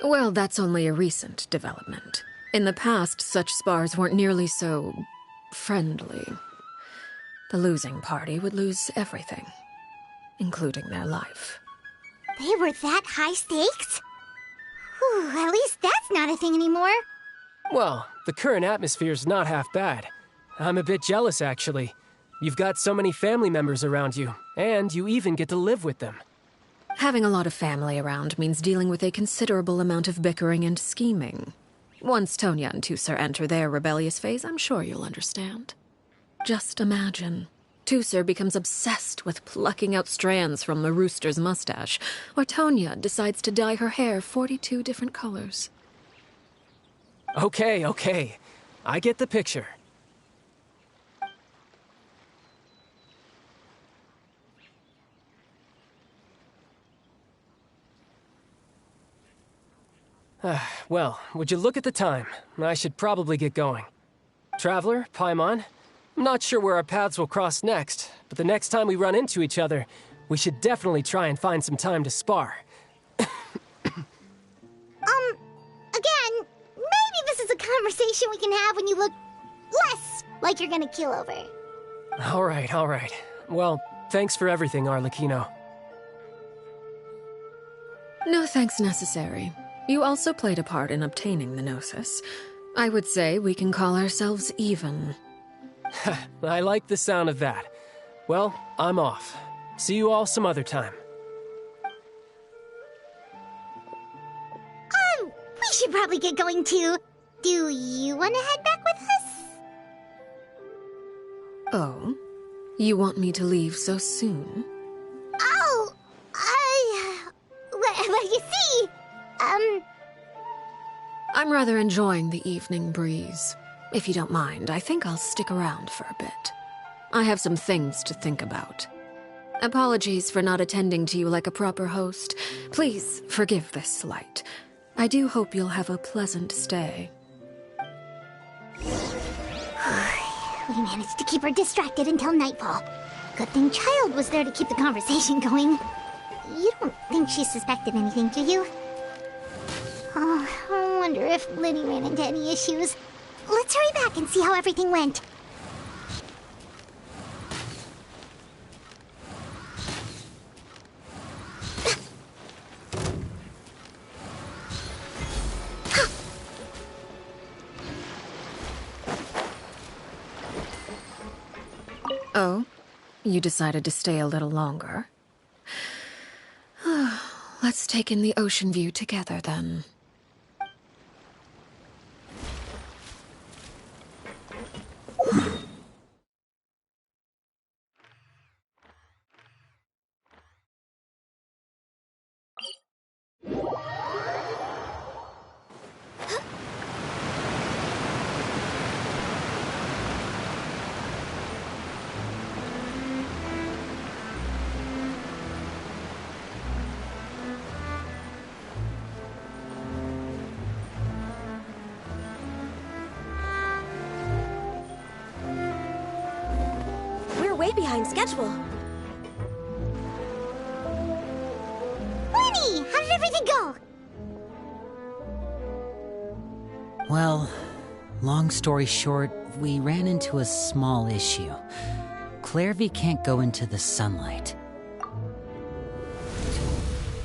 Speaker 3: Well, that's only a recent development. In the past, such spars weren't nearly so friendly. The losing party would lose everything, including their life.
Speaker 1: They were that high stakes? Whew, at least that's not a thing anymore.
Speaker 10: Well, the current atmosphere's not half bad. I'm a bit jealous, actually. You've got so many family members around you, and you even get to live with them.
Speaker 3: Having a lot of family around means dealing with a considerable amount of bickering and scheming. Once Tonya and Tusser enter their rebellious phase, I'm sure you'll understand. Just imagine. Tusser becomes obsessed with plucking out strands from the rooster's mustache, or Tonya decides to dye her hair 42 different colors.
Speaker 10: Okay. I get the picture. Well, would you look at the time? I should probably get going. Traveler, Paimon, I'm not sure where our paths will cross next, but the next time we run into each other, we should definitely try and find some time to spar.
Speaker 1: Again, maybe this is a conversation we can have when you look less like you're gonna kill over.
Speaker 10: All right. Well, thanks for everything, Arlecchino.
Speaker 3: No thanks necessary. You also played a part in obtaining the Gnosis. I would say we can call ourselves even.
Speaker 10: I like the sound of that. Well, I'm off. See you all some other time.
Speaker 1: We should probably get going too. Do you want to head back with us?
Speaker 3: Oh? You want me to leave so soon?
Speaker 1: Oh, well, you see,
Speaker 3: I'm rather enjoying the evening breeze. If you don't mind, I think I'll stick around for a bit. I have some things to think about. Apologies for not attending to you like a proper host. Please forgive this slight. I do hope you'll have a pleasant stay.
Speaker 1: We managed to keep her distracted until nightfall. Good thing Child was there to keep the conversation going. You don't think she suspected anything, do you? Oh, I wonder if Liddy ran into any issues. Let's hurry back and see how everything went.
Speaker 3: Oh? You decided to stay a little longer? Let's take in the ocean view together, then.
Speaker 4: Way behind schedule.
Speaker 1: Lenny, how did everything go?
Speaker 2: Well, Long story short, we ran into a small issue. Clairvy can't go into the sunlight.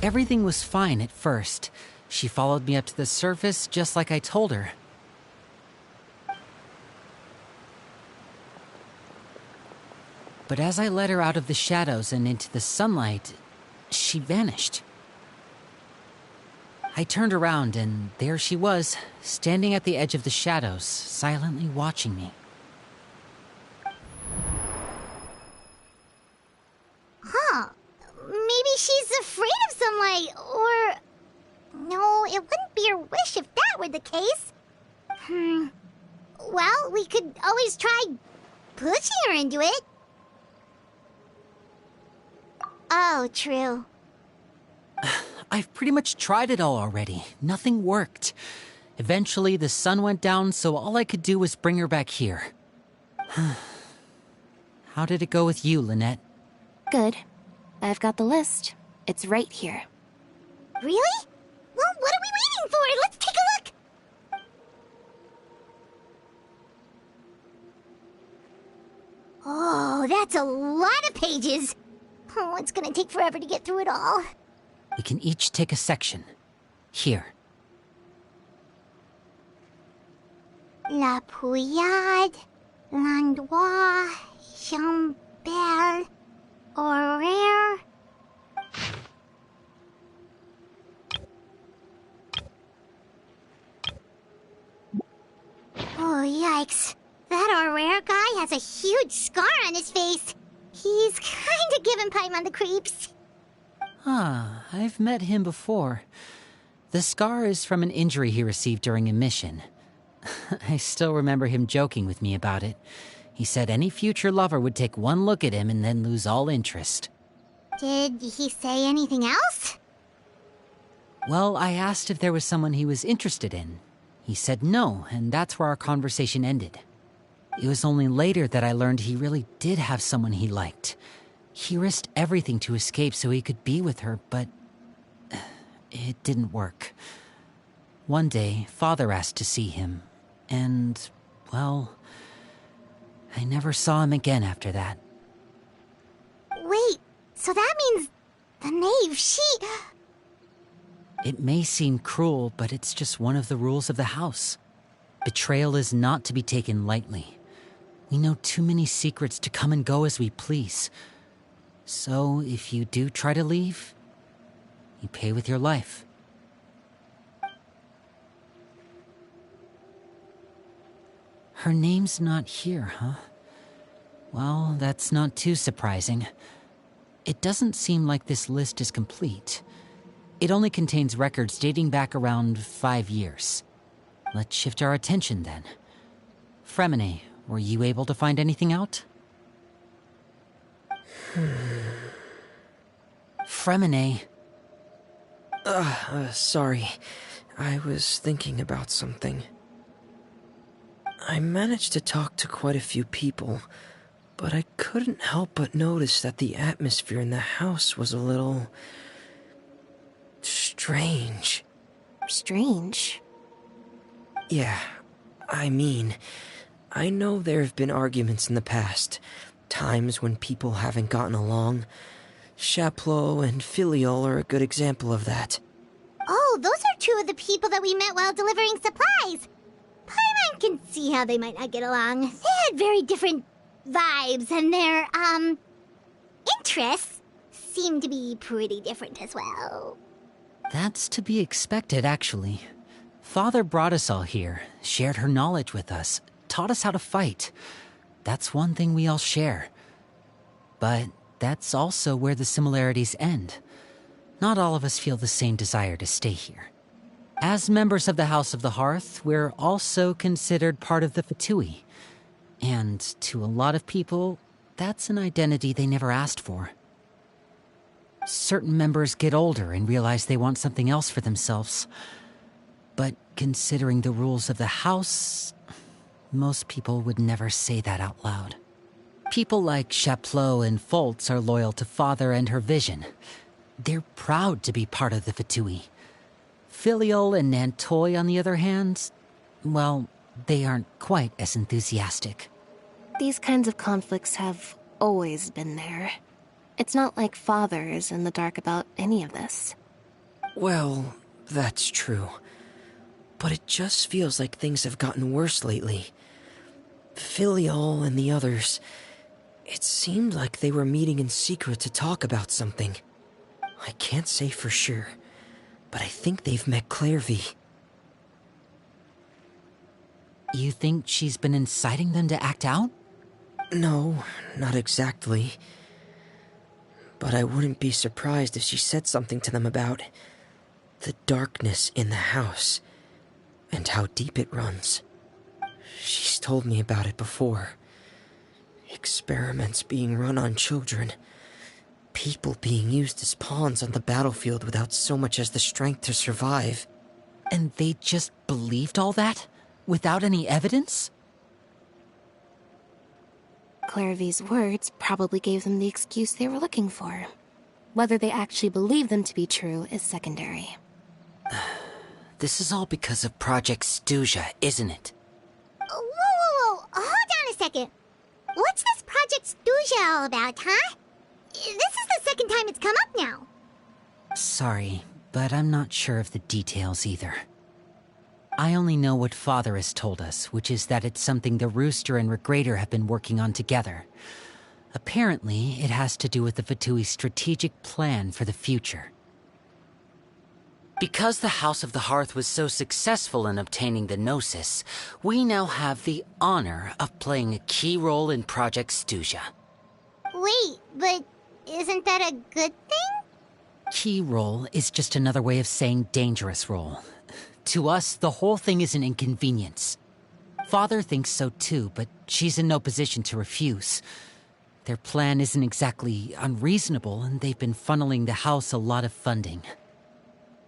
Speaker 2: Everything was fine at first. She followed me up to the surface just like I told her. But as I led her out of the shadows and into the sunlight, she vanished. I turned around and there she was, standing at the edge of the shadows, silently watching me.
Speaker 1: Huh. Maybe she's afraid of sunlight, or... No, it wouldn't be her wish if that were the case. Well, we could always try pushing her into it. Oh, true.
Speaker 2: I've pretty much tried it all already. Nothing worked. Eventually, the sun went down, so all I could do was bring her back here. How did it go with you, Lynette?
Speaker 9: Good. I've got the list. It's right here.
Speaker 1: Really? Well, what are we waiting for? Let's take a look! Oh, that's a lot of pages. Oh, it's gonna take forever to get through it all.
Speaker 2: We can each take a section. Here.
Speaker 1: La Pouillade, Landois, Chambert, Horaire. Oh, yikes. That Horaire guy has a huge scar on his face. He's kinda giving Paimon the creeps.
Speaker 2: I've met him before. The scar is from an injury he received during a mission. I still remember him joking with me about it. He said any future lover would take one look at him and then lose all interest.
Speaker 1: Did he say anything else?
Speaker 2: Well, I asked if there was someone he was interested in. He said no, and that's where our conversation ended. It was only later that I learned he really did have someone he liked. He risked everything to escape so he could be with her, but it didn't work. One day, Father asked to see him, and, well, I never saw him again after that.
Speaker 1: Wait, so that means the Knave, she...
Speaker 2: It may seem cruel, but it's just one of the rules of the house. Betrayal is not to be taken lightly. We know too many secrets to come and go as we please. So, if you do try to leave, you pay with your life. Her name's not here, huh? Well, that's not too surprising. It doesn't seem like this list is complete. It only contains records dating back around 5 years. Let's shift our attention then. Fremine, were you able to find anything out? Fremine.
Speaker 8: Sorry. I was thinking about something. I managed to talk to quite a few people, but I couldn't help but notice that the atmosphere in the house was a little... strange.
Speaker 9: Strange?
Speaker 8: Yeah, I mean, I know there have been arguments in the past, times when people haven't gotten along. Chaplot and Filiol are a good example of that.
Speaker 1: Oh, those are two of the people that we met while delivering supplies. Paimon can see how they might not get along. They had very different vibes, and their, interests seem to be pretty different as well.
Speaker 2: That's to be expected, actually. Father brought us all here, shared her knowledge with us, taught us how to fight. That's one thing we all share. But that's also where the similarities end. Not all of us feel the same desire to stay here. As members of the House of the Hearth, we're also considered part of the Fatui. And to a lot of people, that's an identity they never asked for. Certain members get older and realize they want something else for themselves. But considering the rules of the house, most people would never say that out loud. People like Chaplot and Foltz are loyal to Father and her vision. They're proud to be part of the Fatui. Filiol and Nantoy, on the other hand, well, they aren't quite as enthusiastic.
Speaker 9: These kinds of conflicts have always been there. It's not like Father is in the dark about any of this.
Speaker 8: Well, that's true. But it just feels like things have gotten worse lately. Filial and the others, it seemed like they were meeting in secret to talk about something. I can't say for sure, but I think they've met Clairvy.
Speaker 2: You think she's been inciting them to act out?
Speaker 8: No, not exactly. But I wouldn't be surprised if she said something to them about the darkness in the house and how deep it runs. She's told me about it before. Experiments being run on children. People being used as pawns on the battlefield without so much as the strength to survive.
Speaker 2: And they just believed all that? Without any evidence?
Speaker 9: Clairvy's words probably gave them the excuse they were looking for. Whether they actually believe them to be true is secondary.
Speaker 2: This is all because of Project Stuja, isn't it?
Speaker 1: Whoa. Hold on a second. What's this Project Stuja all about, huh? This is the second time it's come up now.
Speaker 2: Sorry, but I'm not sure of the details either. I only know what Father has told us, which is that it's something the Rooster and Regrator have been working on together. Apparently, it has to do with the Fatui's strategic plan for the future. Because the House of the Hearth was so successful in obtaining the Gnosis, we now have the honor of playing a key role in Project Stuja.
Speaker 1: Wait, but isn't that a good thing?
Speaker 2: Key role is just another way of saying dangerous role. To us, the whole thing is an inconvenience. Father thinks so too, but she's in no position to refuse. Their plan isn't exactly unreasonable, and they've been funneling the house a lot of funding.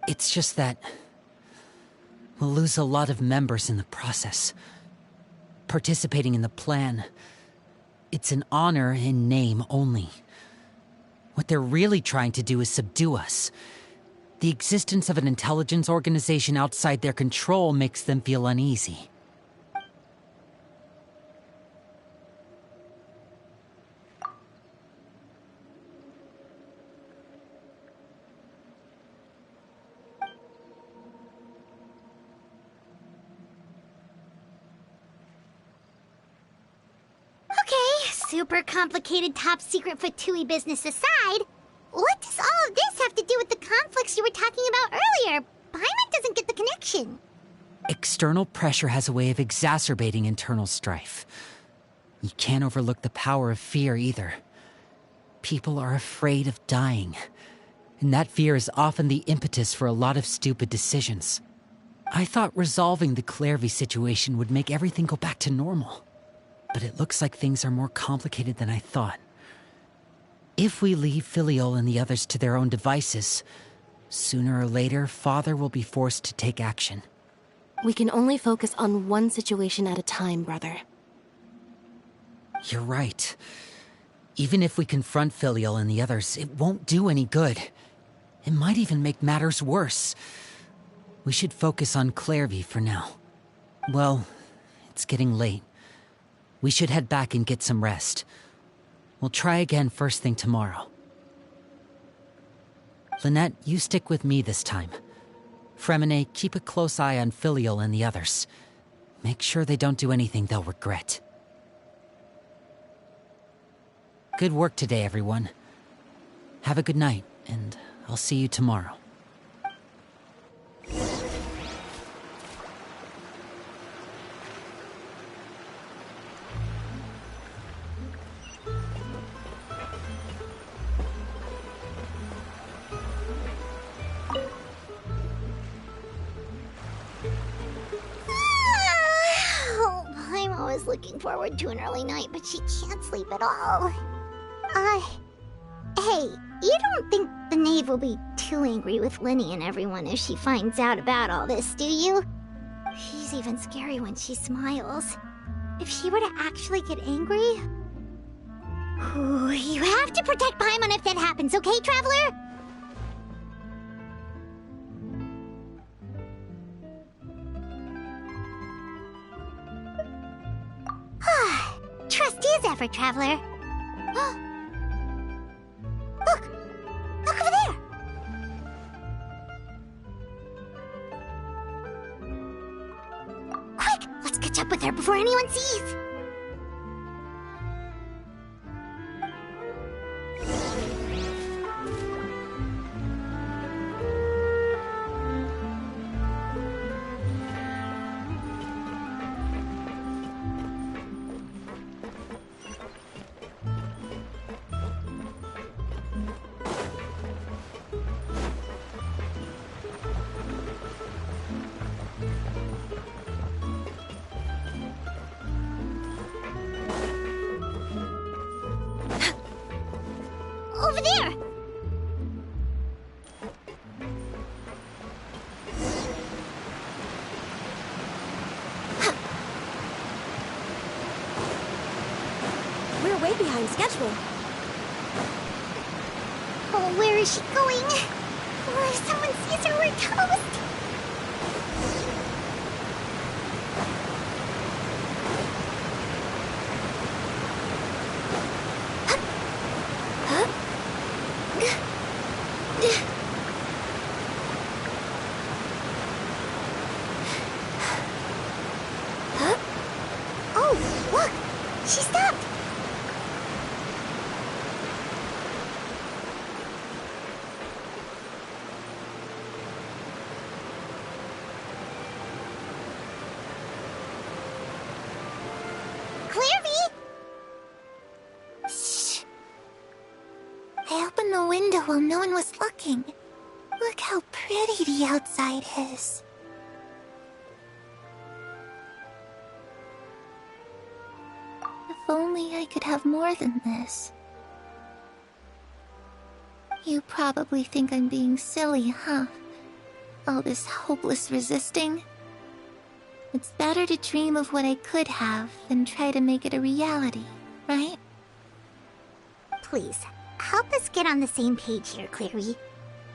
Speaker 2: It's just that we'll lose a lot of members in the process. Participating in the plan, it's an honor in name only. What they're really trying to do is subdue us. The existence of an intelligence organization outside their control makes them feel uneasy.
Speaker 1: Super complicated top secret Fatui business aside, what does all of this have to do with the conflicts you were talking about earlier? Paimon doesn't get the connection.
Speaker 2: External pressure has a way of exacerbating internal strife. You can't overlook the power of fear either. People are afraid of dying, and that fear is often the impetus for a lot of stupid decisions. I thought resolving the Clairvy situation would make everything go back to normal. But it looks like things are more complicated than I thought. If we leave Filial and the others to their own devices, sooner or later, Father will be forced to take action.
Speaker 9: We can only focus on one situation at a time, brother.
Speaker 2: You're right. Even if we confront Filial and the others, it won't do any good. It might even make matters worse. We should focus on Clairvy for now. Well, it's getting late. We should head back and get some rest. We'll try again first thing tomorrow. Lynette, you stick with me this time. Fremine, keep a close eye on Filial and the others. Make sure they don't do anything they'll regret. Good work today, everyone. Have a good night, and I'll see you tomorrow.
Speaker 1: Looking forward to an early night, but she can't sleep at all. Hey, you don't think the Knave will be too angry with Linny and everyone if she finds out about all this, do you? She's even scary when she smiles. If she were to actually get angry... Ooh, you have to protect Paimon if that happens, okay, Traveler? best is ever, Traveler. Look! Look over there! Quick! Let's catch up with her before anyone sees! Over there!
Speaker 4: We're way behind schedule.
Speaker 1: Oh, where is she going? Oh, if someone sees her, we're toast! Oh, look! She stopped! Clairvy! Shh. I opened the window while no one was looking. Look how pretty the outside is. If only I could have more than this. You probably think I'm being silly, huh? All this hopeless resisting. It's better to dream of what I could have than try to make it a reality, right? Please, help us get on the same page here, Clary.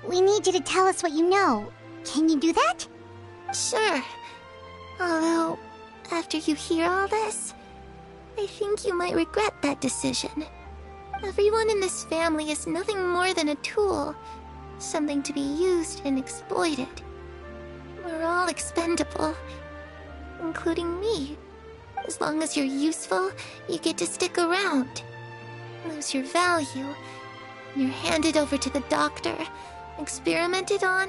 Speaker 1: We need you to tell us what you know. Can you do that? Sure. Although, after you hear all this, I think you might regret that decision. Everyone in this family is nothing more than a tool. Something to be used and exploited. We're all expendable. Including me. As long as you're useful, you get to stick around. Lose your value. You're handed over to the doctor, experimented on,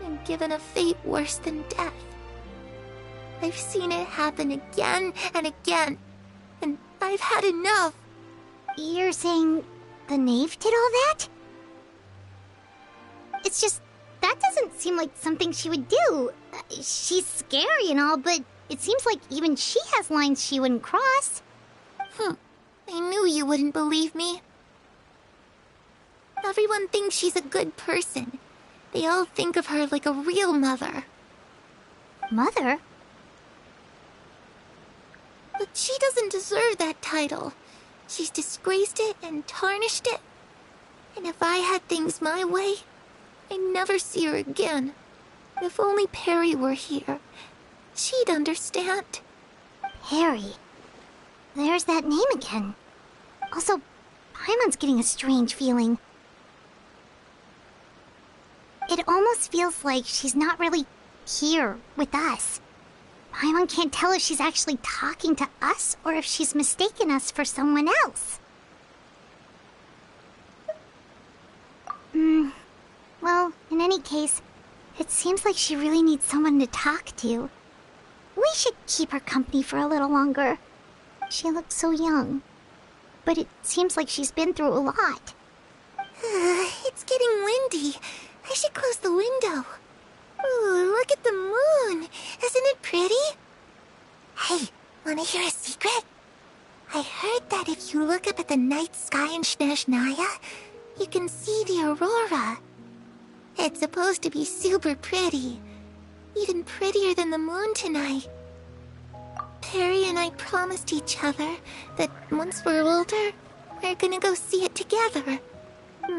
Speaker 1: and given a fate worse than death. I've seen it happen again and again, and I've had enough. You're saying the Knave did all that? It's just, that doesn't seem like something she would do. She's scary and all, but it seems like even she has lines she wouldn't cross. I knew you wouldn't believe me. Everyone thinks she's a good person. They all think of her like a real mother. Mother? But she doesn't deserve that title. She's disgraced it and tarnished it. And if I had things my way, I'd never see her again. If only Perry were here, she'd understand. Perry? There's that name again. Also, Paimon's getting a strange feeling. It almost feels like she's not really here with us. Paimon can't tell if she's actually talking to us or if she's mistaken us for someone else. Well, in any case, it seems like she really needs someone to talk to. We should keep her company for a little longer. She looks so young. But it seems like she's been through a lot. It's getting windy. I should close the window. Ooh, look at the moon. Isn't it pretty? Hey, wanna hear a secret? I heard that if you look up at the night sky in Snezhnaya, you can see the aurora. It's supposed to be super pretty. Even prettier than the moon tonight. Perry and I promised each other that once we're older, we're gonna go see it together.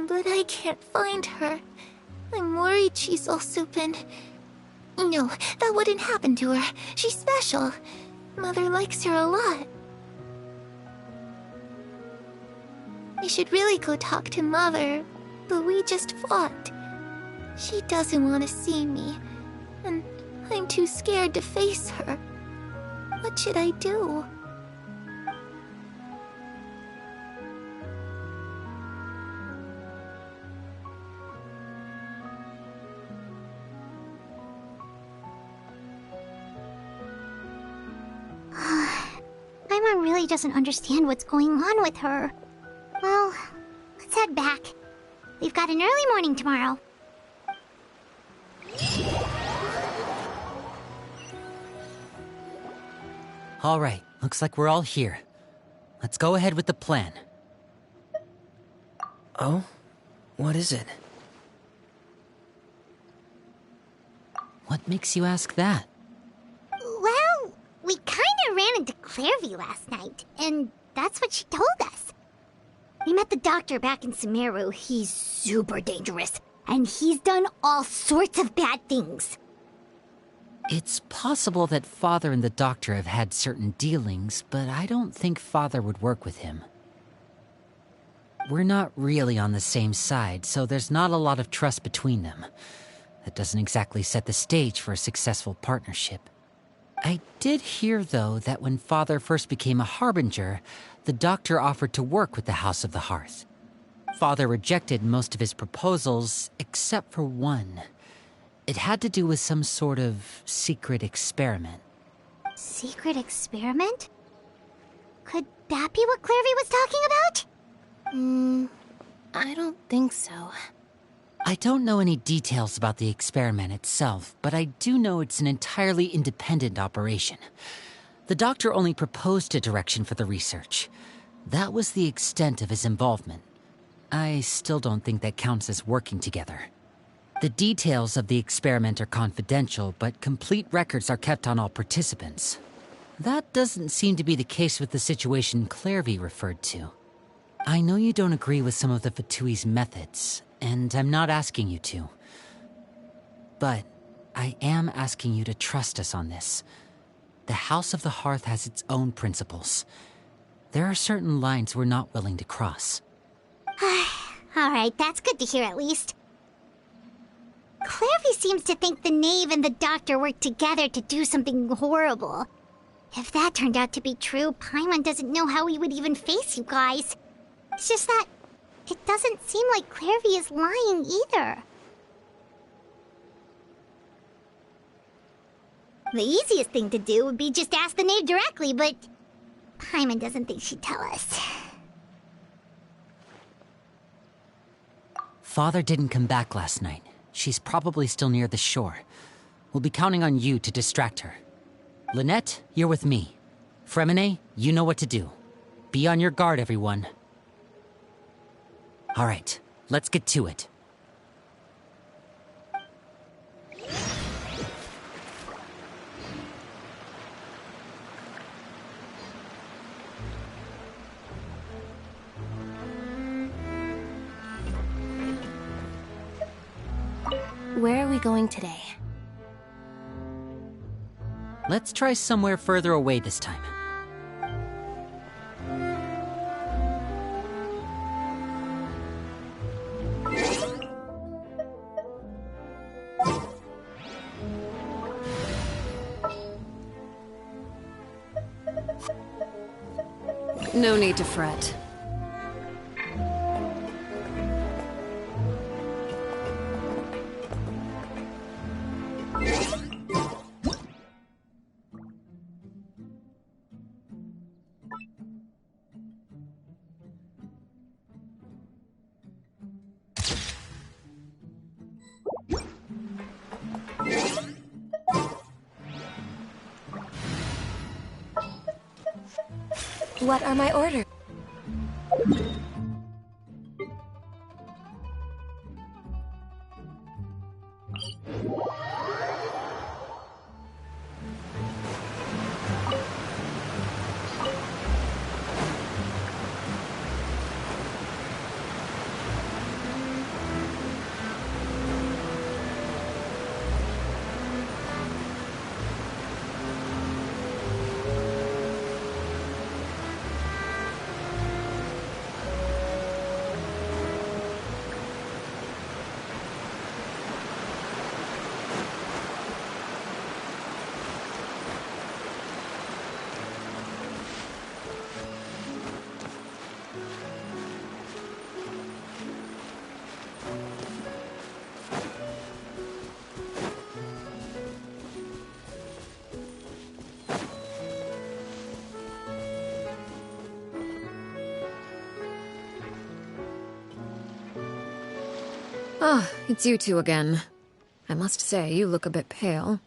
Speaker 1: But I can't find her. I'm worried she's also been... No, that wouldn't happen to her. She's special. Mother likes her a lot.
Speaker 11: I should really go talk to Mother, but we just fought. She doesn't want to see me, and I'm too scared to face her. What should I do?
Speaker 1: Paimon really doesn't understand what's going on with her. Well, let's head back. We've got an early morning tomorrow.
Speaker 2: All right, looks like we're all here. Let's go ahead with the plan.
Speaker 8: Oh? What is it?
Speaker 2: What makes you ask that?
Speaker 1: Well, we kinda ran into Clairvy last night, and that's what she told us. We met the doctor back in Sumeru. He's super dangerous, and he's done all sorts of bad things.
Speaker 2: It's possible that Father and the Doctor have had certain dealings, but I don't think Father would work with him. We're not really on the same side, so there's not a lot of trust between them. That doesn't exactly set the stage for a successful partnership. I did hear, though, that when Father first became a Harbinger, the Doctor offered to work with the House of the Hearth. Father rejected most of his proposals, except for one. It had to do with some sort of secret experiment.
Speaker 1: Secret experiment? Could that be what Clairvy was talking about?
Speaker 9: I don't think so.
Speaker 2: I don't know any details about the experiment itself, but I do know it's an entirely independent operation. The Doctor only proposed a direction for the research. That was the extent of his involvement. I still don't think that counts as working together. The details of the experiment are confidential, but complete records are kept on all participants. That doesn't seem to be the case with the situation Clairvy referred to. I know you don't agree with some of the Fatui's methods, and I'm not asking you to. But I am asking you to trust us on this. The House of the Hearth has its own principles. There are certain lines we're not willing to cross.
Speaker 1: Alright, that's good to hear at least. Clairvy seems to think the Knave and the Doctor worked together to do something horrible. If that turned out to be true, Paimon doesn't know how he would even face you guys. It's just that it doesn't seem like Clairvy is lying either. The easiest thing to do would be just ask the Knave directly, but Paimon doesn't think she'd tell us.
Speaker 2: Father didn't come back last night. She's probably still near the shore. We'll be counting on you to distract her. Lynette, you're with me. Fremine, you know what to do. Be on your guard, everyone. All right, let's get to it.
Speaker 9: Where are we going today?
Speaker 2: Let's try somewhere further away this time.
Speaker 3: No need to fret.
Speaker 11: What are my orders?
Speaker 3: Ah, it's you two again. I must say, you look a bit pale.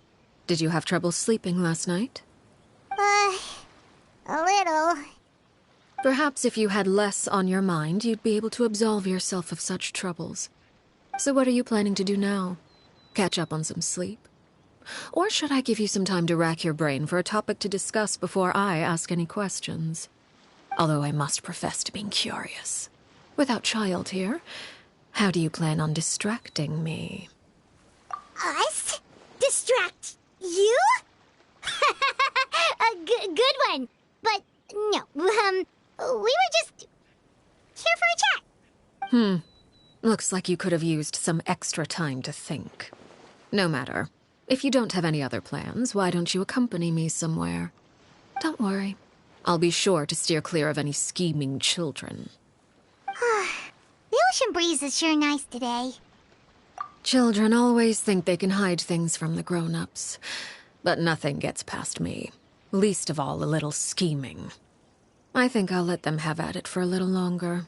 Speaker 3: Did you have trouble sleeping last night?
Speaker 1: A little.
Speaker 3: Perhaps if you had less on your mind, you'd be able to absolve yourself of such troubles. So what are you planning to do now? Catch up on some sleep? Or should I give you some time to rack your brain for a topic to discuss before I ask any questions? Although I must profess to being curious. Without child here, how do you plan on distracting me?
Speaker 1: Us? Distract you? Good one. But no, we were just here for a chat.
Speaker 3: Looks like you could have used some extra time to think. No matter. If you don't have any other plans, why don't you accompany me somewhere? Don't worry. I'll be sure to steer clear of any scheming children.
Speaker 1: The ocean breeze is sure nice today.
Speaker 3: Children always think they can hide things from the grown-ups. But nothing gets past me. Least of all a little scheming. I think I'll let them have at it for a little longer.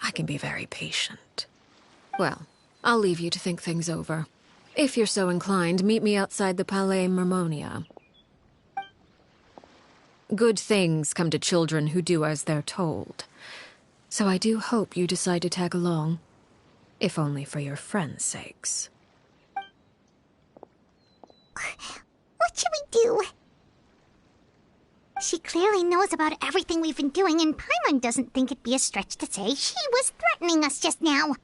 Speaker 3: I can be very patient. Well, I'll leave you to think things over. If you're so inclined, meet me outside the Palais Mermonia. Good things come to children who do as they're told. So I do hope you decide to tag along. If only for your friends' sakes.
Speaker 1: What should we do? She clearly knows about everything we've been doing, and Paimon doesn't think it'd be a stretch to say she was threatening us just now.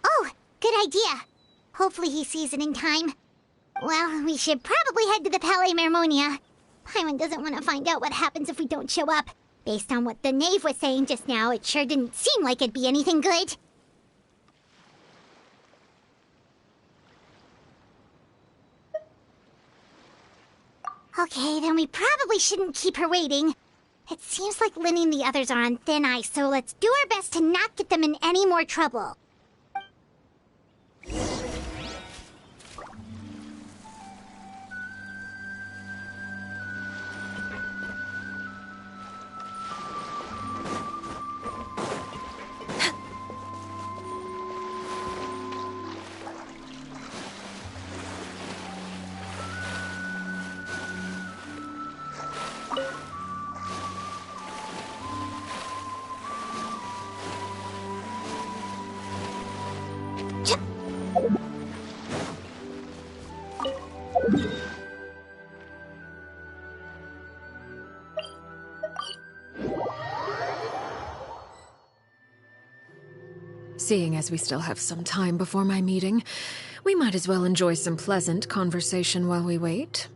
Speaker 1: Oh, good idea. Hopefully he sees it in time. Well, we should probably head to the Palais Mermonia. Paimon doesn't want to find out what happens if we don't show up. Based on what the Knave was saying just now, it sure didn't seem like it'd be anything good. Okay, then we probably shouldn't keep her waiting. It seems like Linny and the others are on thin ice, so let's do our best to not get them in any more trouble.
Speaker 3: Seeing as we still have some time before my meeting, we might as well enjoy some pleasant conversation while we wait.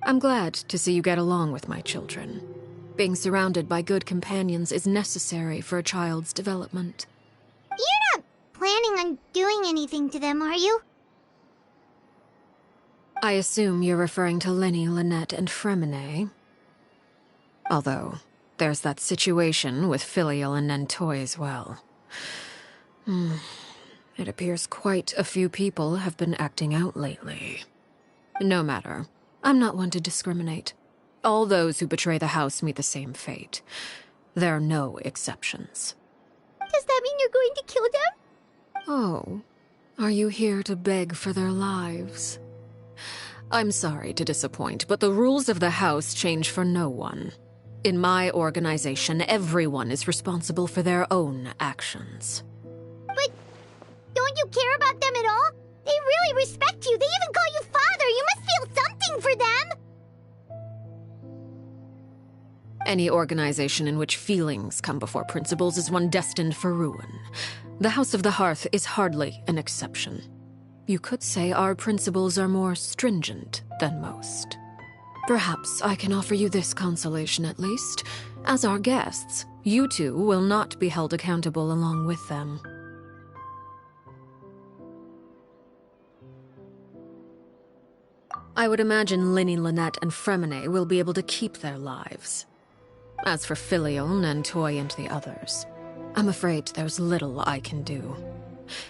Speaker 3: I'm glad to see you get along with my children. Being surrounded by good companions is necessary for a child's development.
Speaker 1: You're not planning on doing anything to them, are you?
Speaker 3: I assume you're referring to Lenny, Lynette, and Fremine. Although, there's that situation with Filial and Nentoy as well. It appears quite a few people have been acting out lately. No matter. I'm not one to discriminate. All those who betray the house meet the same fate. There are no exceptions.
Speaker 1: Does that mean you're going to kill them?
Speaker 3: Oh, are you here to beg for their lives? I'm sorry to disappoint, but the rules of the house change for no one. In my organization, everyone is responsible for their own actions.
Speaker 1: But don't you care about them at all? They really respect you. They even call you father. You must feel something for them.
Speaker 3: Any organization in which feelings come before principles is one destined for ruin. The House of the Hearth is hardly an exception. You could say our principles are more stringent than most. Perhaps I can offer you this consolation at least. As our guests, you two will not be held accountable along with them. I would imagine Linny, Lynette, and Fremine will be able to keep their lives. As for Filial, Nentoy, and the others, I'm afraid there's little I can do.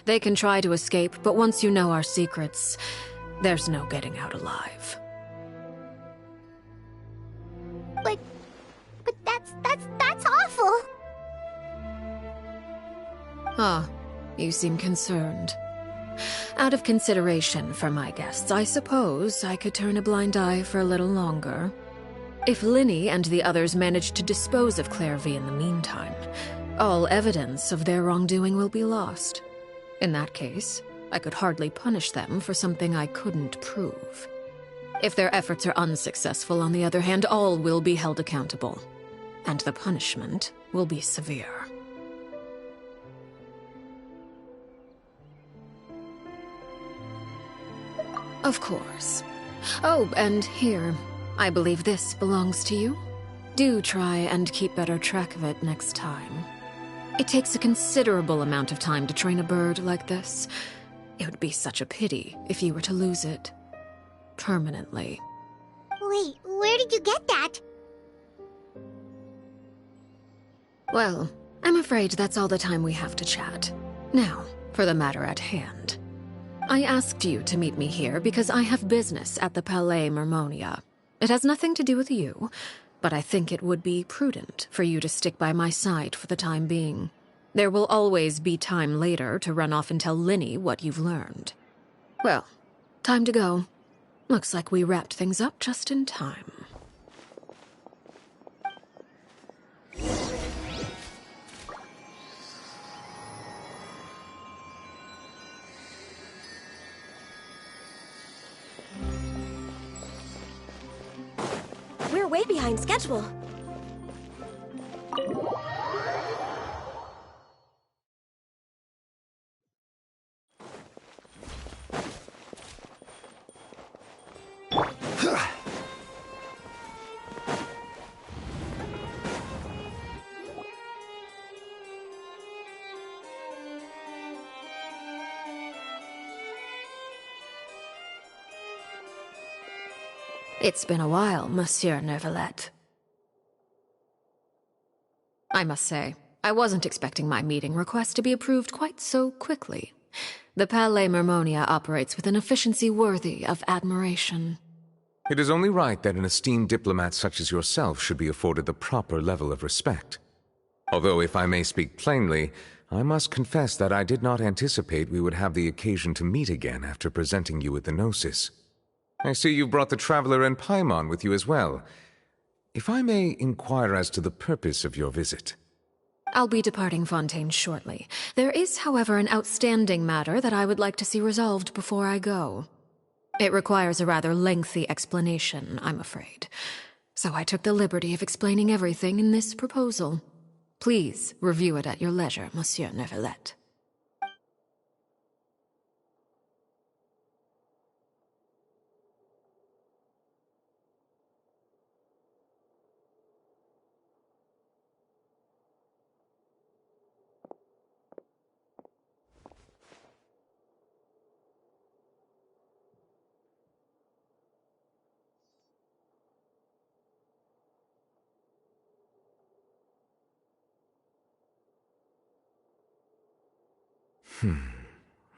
Speaker 3: They can try to escape, but once you know our secrets, there's no getting out alive.
Speaker 1: But That's awful.
Speaker 3: Ah, you seem concerned. Out of consideration for my guests, I suppose I could turn a blind eye for a little longer. If Linny and the others manage to dispose of Clairvy in the meantime, all evidence of their wrongdoing will be lost. In that case, I could hardly punish them for something I couldn't prove. If their efforts are unsuccessful, on the other hand, all will be held accountable. And the punishment will be severe. Of course. Oh, and here. I believe this belongs to you. Do try and keep better track of it next time. It takes a considerable amount of time to train a bird like this. It would be such a pity if you were to lose it. Permanently.
Speaker 1: Wait, where did you get that?
Speaker 3: Well, I'm afraid that's all the time we have to chat. Now, for the matter at hand. I asked you to meet me here because I have business at the Palais Mermonia. It has nothing to do with you, but I think it would be prudent for you to stick by my side for the time being. There will always be time later to run off and tell Linny what you've learned. Well, time to go. Looks like we wrapped things up just in time.
Speaker 4: We're way behind schedule.
Speaker 3: It's been a while, Monsieur Neuvillette. I must say, I wasn't expecting my meeting request to be approved quite so quickly. The Palais Mermonia operates with an efficiency worthy of admiration.
Speaker 12: It is only right that an esteemed diplomat such as yourself should be afforded the proper level of respect. Although, if I may speak plainly, I must confess that I did not anticipate we would have the occasion to meet again after presenting you with the Gnosis. I see you've brought the Traveler and Paimon with you as well. If I may inquire as to the purpose of your visit.
Speaker 3: I'll be departing Fontaine shortly. There is, however, an outstanding matter that I would like to see resolved before I go. It requires a rather lengthy explanation, I'm afraid. So I took the liberty of explaining everything in this proposal. Please review it at your leisure, Monsieur Neuvillette.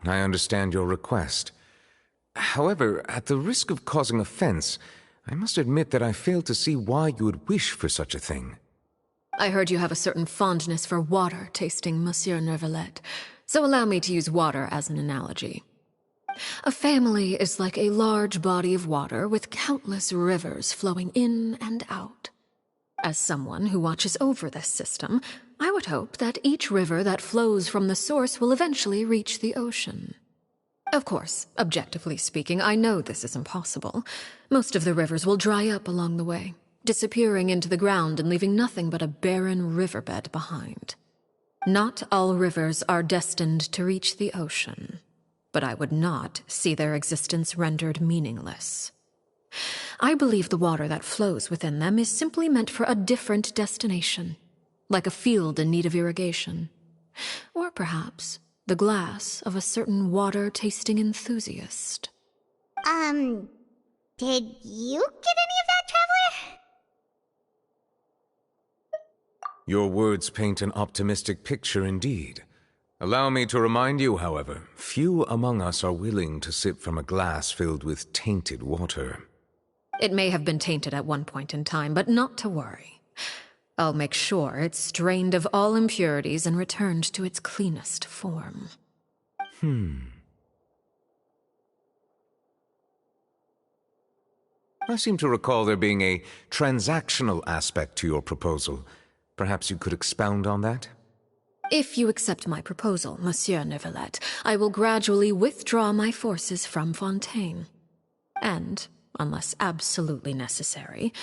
Speaker 12: I understand your request. However, at the risk of causing offense, I must admit that I fail to see why you would wish for such a thing.
Speaker 3: I heard you have a certain fondness for water tasting, Monsieur Neuvillette, so allow me to use water as an analogy. A family is like a large body of water with countless rivers flowing in and out. As someone who watches over this system, I would hope that each river that flows from the source will eventually reach the ocean. Of course, objectively speaking, I know this is impossible. Most of the rivers will dry up along the way, disappearing into the ground and leaving nothing but a barren riverbed behind. Not all rivers are destined to reach the ocean, but I would not see their existence rendered meaningless. I believe the water that flows within them is simply meant for a different destination, like a field in need of irrigation. Or perhaps the glass of a certain water-tasting enthusiast.
Speaker 1: Did you get any of that, Traveler?
Speaker 12: Your words paint an optimistic picture indeed. Allow me to remind you, however, few among us are willing to sip from a glass filled with tainted water.
Speaker 3: It may have been tainted at one point in time, but not to worry. I'll make sure it's strained of all impurities and returned to its cleanest form.
Speaker 12: I seem to recall there being a transactional aspect to your proposal. Perhaps you could expound on that?
Speaker 3: If you accept my proposal, Monsieur Neuvillette, I will gradually withdraw my forces from Fontaine. And, unless absolutely necessary,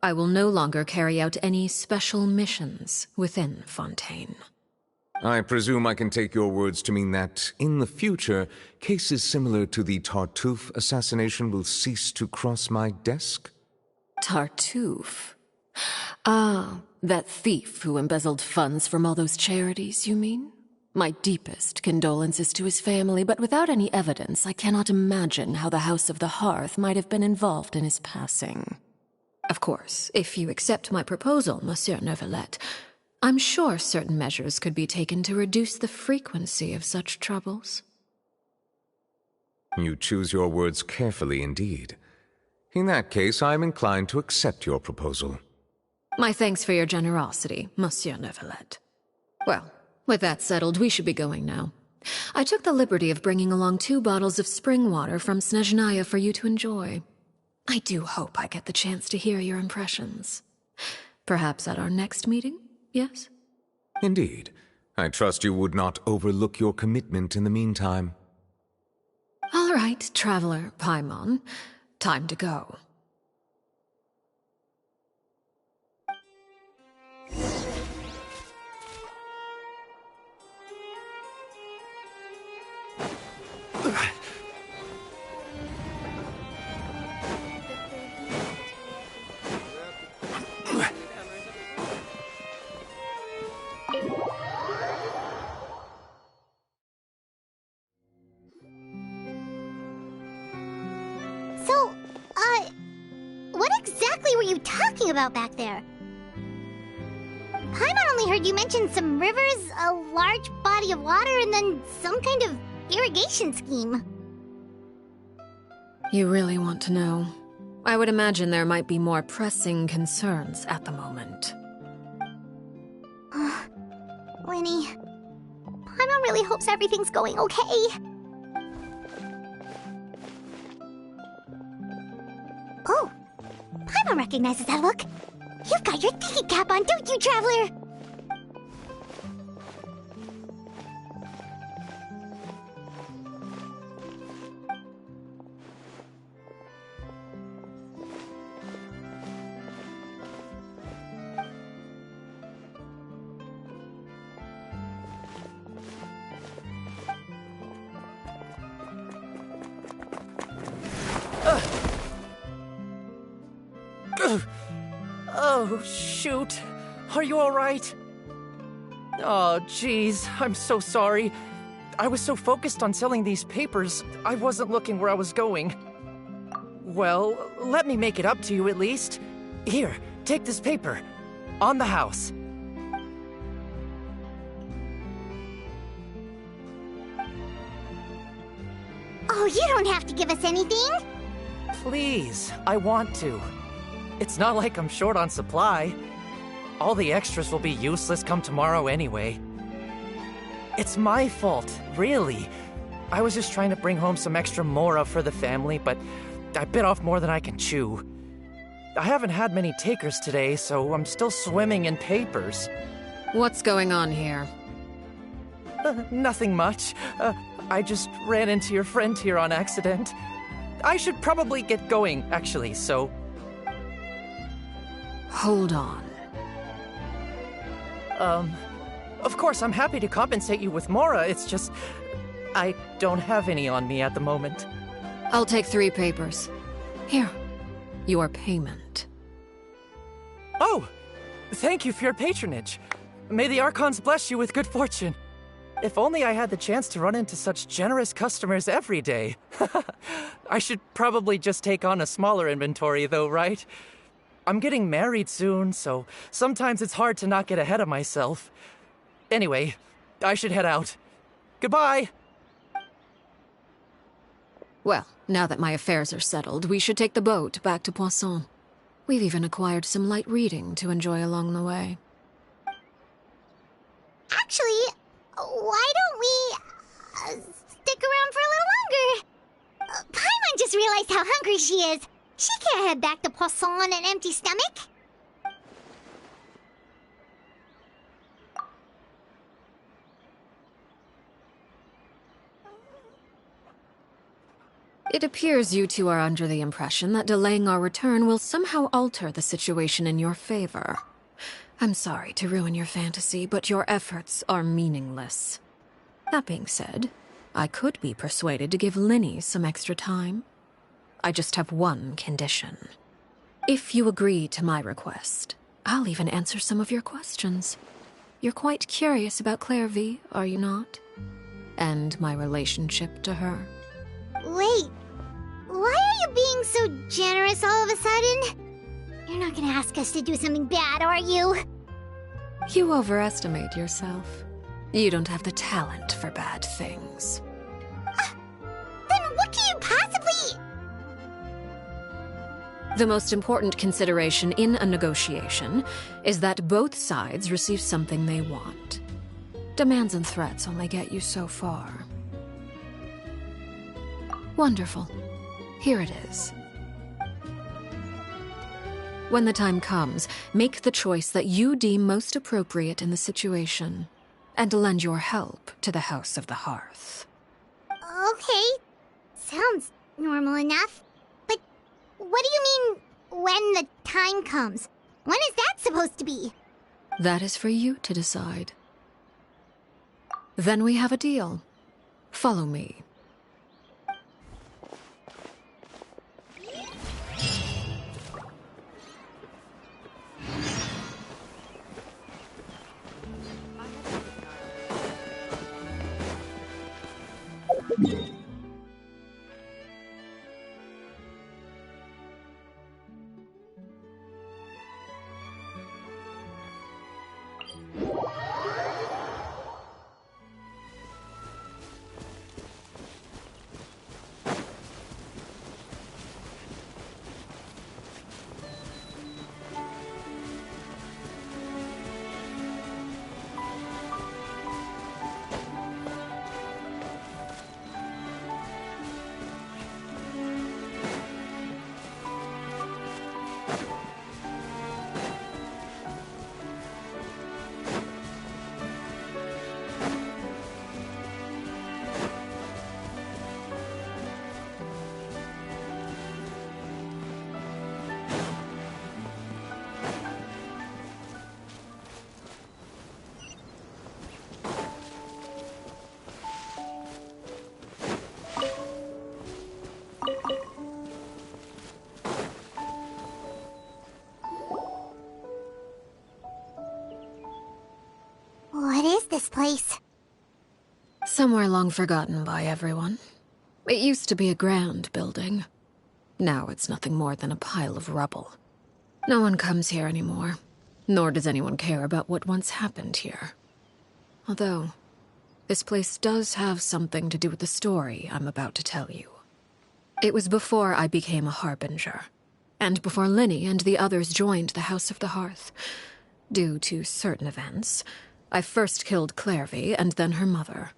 Speaker 3: I will no longer carry out any special missions within Fontaine.
Speaker 12: I presume I can take your words to mean that, in the future, cases similar to the Tartuffe assassination will cease to cross my desk?
Speaker 3: Tartuffe? Ah, that thief who embezzled funds from all those charities, you mean? My deepest condolences to his family, but without any evidence, I cannot imagine how the House of the Hearth might have been involved in his passing. Of course, if you accept my proposal, Monsieur Neuvillette, I'm sure certain measures could be taken to reduce the frequency of such troubles.
Speaker 12: You choose your words carefully indeed. In that case, I am inclined to accept your proposal.
Speaker 3: My thanks for your generosity, Monsieur Neuvillette. Well, with that settled, we should be going now. I took the liberty of bringing along 2 bottles of spring water from Snezhnaya for you to enjoy. I do hope I get the chance to hear your impressions. Perhaps at our next meeting? Yes?
Speaker 12: Indeed. I trust you would not overlook your commitment in the meantime.
Speaker 3: All right, Traveler Paimon. Time to go.
Speaker 1: What exactly were you talking about back there? Paimon only heard you mention some rivers, a large body of water, and then some kind of irrigation scheme.
Speaker 3: You really want to know? I would imagine there might be more pressing concerns at the moment.
Speaker 1: Winnie, Paimon really hopes everything's going okay. Oh, Paimon recognizes that look. You've got your thinking cap on, don't you, Traveler?
Speaker 6: Oh, shoot. Are you alright? Oh, jeez. I'm so sorry. I was so focused on selling these papers, I wasn't looking where I was going. Well, let me make it up to you at least. Here, take this paper. On the house.
Speaker 1: Oh, you don't have to give us anything.
Speaker 6: Please, I want to. It's not like I'm short on supply. All the extras will be useless come tomorrow anyway. It's my fault, really. I was just trying to bring home some extra mora for the family, but I bit off more than I can chew. I haven't had many takers today, so I'm still swimming in papers.
Speaker 3: What's going on here?
Speaker 6: Nothing much. I just ran into your friend here on accident. I should probably get going, actually, so...
Speaker 3: Hold on.
Speaker 6: Of course, I'm happy to compensate you with mora, it's just... I don't have any on me at the moment.
Speaker 3: I'll take 3 papers. Here. Your payment.
Speaker 6: Oh! Thank you for your patronage. May the Archons bless you with good fortune. If only I had the chance to run into such generous customers every day. I should probably just take on a smaller inventory though, right? I'm getting married soon, so sometimes it's hard to not get ahead of myself. Anyway, I should head out. Goodbye!
Speaker 3: Well, now that my affairs are settled, we should take the boat back to Poisson. We've even acquired some light reading to enjoy along the way.
Speaker 1: Actually, why don't we stick around for a little longer? Paimon just realized how hungry she is. She can't head back to Poisson on an empty stomach.
Speaker 3: It appears you two are under the impression that delaying our return will somehow alter the situation in your favor. I'm sorry to ruin your fantasy, but your efforts are meaningless. That being said, I could be persuaded to give Linny some extra time. I just have one condition. If you agree to my request, I'll even answer some of your questions. You're quite curious about Clairvy, are you not? And my relationship to her.
Speaker 1: Wait, why are you being so generous all of a sudden? You're not gonna ask us to do something bad, are you?
Speaker 3: You overestimate yourself. You don't have the talent for bad things.
Speaker 1: Then what can you possibly...
Speaker 3: The most important consideration in a negotiation is that both sides receive something they want. Demands and threats only get you so far. Wonderful. Here it is. When the time comes, make the choice that you deem most appropriate in the situation, and lend your help to the House of the Hearth.
Speaker 1: Okay, sounds normal enough. But what do you mean, when the time comes? When is that supposed to be?
Speaker 3: That is for you to decide. Then we have a deal. Follow me.
Speaker 1: What is this place?
Speaker 3: Somewhere long forgotten by everyone. It used to be a grand building. Now it's nothing more than a pile of rubble. No one comes here anymore, nor does anyone care about what once happened here. Although, this place does have something to do with the story I'm about to tell you. It was before I became a Harbinger, and before Linny and the others joined the House of the Hearth. Due to certain events, I first killed Clairvy and then her mother.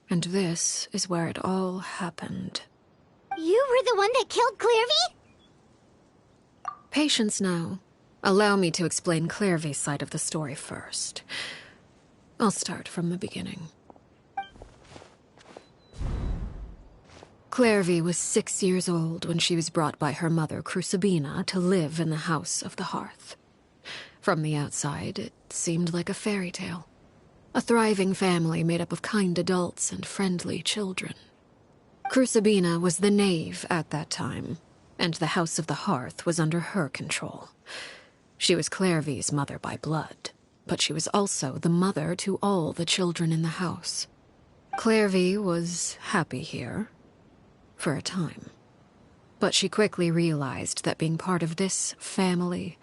Speaker 3: And this is where it all happened.
Speaker 1: You were the one that killed Clairvy?
Speaker 3: Patience now. Allow me to explain Clairvy's side of the story first. I'll start from the beginning. Clairvy was 6 years old when she was brought by her mother, Crucibina, to live in the House of the Hearth. From the outside, it seemed like a fairy tale. A thriving family made up of kind adults and friendly children. Crucibina was the Knave at that time, and the House of the Hearth was under her control. She was Clairvy's mother by blood, but she was also the mother to all the children in the house. Clairvy was happy here, for a time. But she quickly realized that being part of this family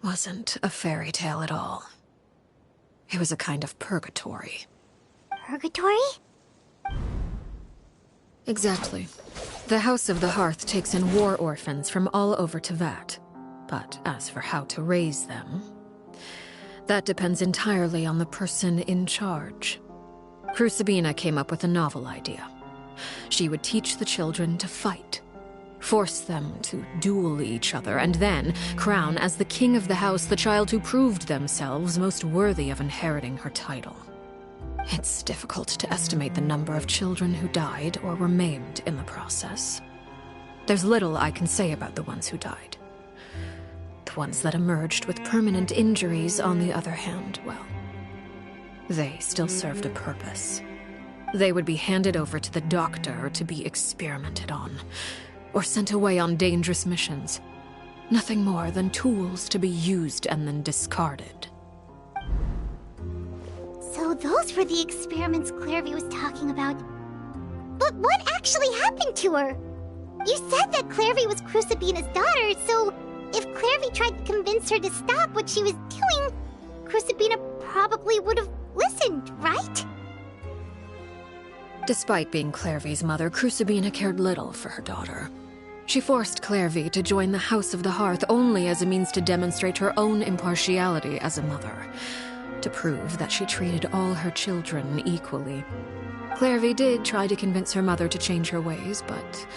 Speaker 3: wasn't a fairy tale at all. It was a kind of purgatory.
Speaker 1: Purgatory?
Speaker 3: Exactly. The House of the Hearth takes in war orphans from all over Tevat, But as for how to raise them, that depends entirely on the person in charge. Crucibina came up with a novel idea. She would teach the children to fight, force them to duel each other, and then crown as the king of the house the child who proved themselves most worthy of inheriting her title. It's difficult to estimate the number of children who died or were maimed in the process. There's little I can say about the ones who died. The ones that emerged with permanent injuries, on the other hand, well, they still served a purpose. They would be handed over to the doctor to be experimented on, or sent away on dangerous missions. Nothing more than tools to be used and then discarded.
Speaker 1: So those were the experiments Clarevy was talking about. But what actually happened to her? You said that Clarevy was Crucibina's daughter, so if Clarevy tried to convince her to stop what she was doing, Crucibina probably would have listened, right?
Speaker 3: Despite being Clarevy's mother, Crucibina cared little for her daughter. She forced Clarevy to join the House of the Hearth only as a means to demonstrate her own impartiality as a mother, to prove that she treated all her children equally. Clarevy did try to convince her mother to change her ways, but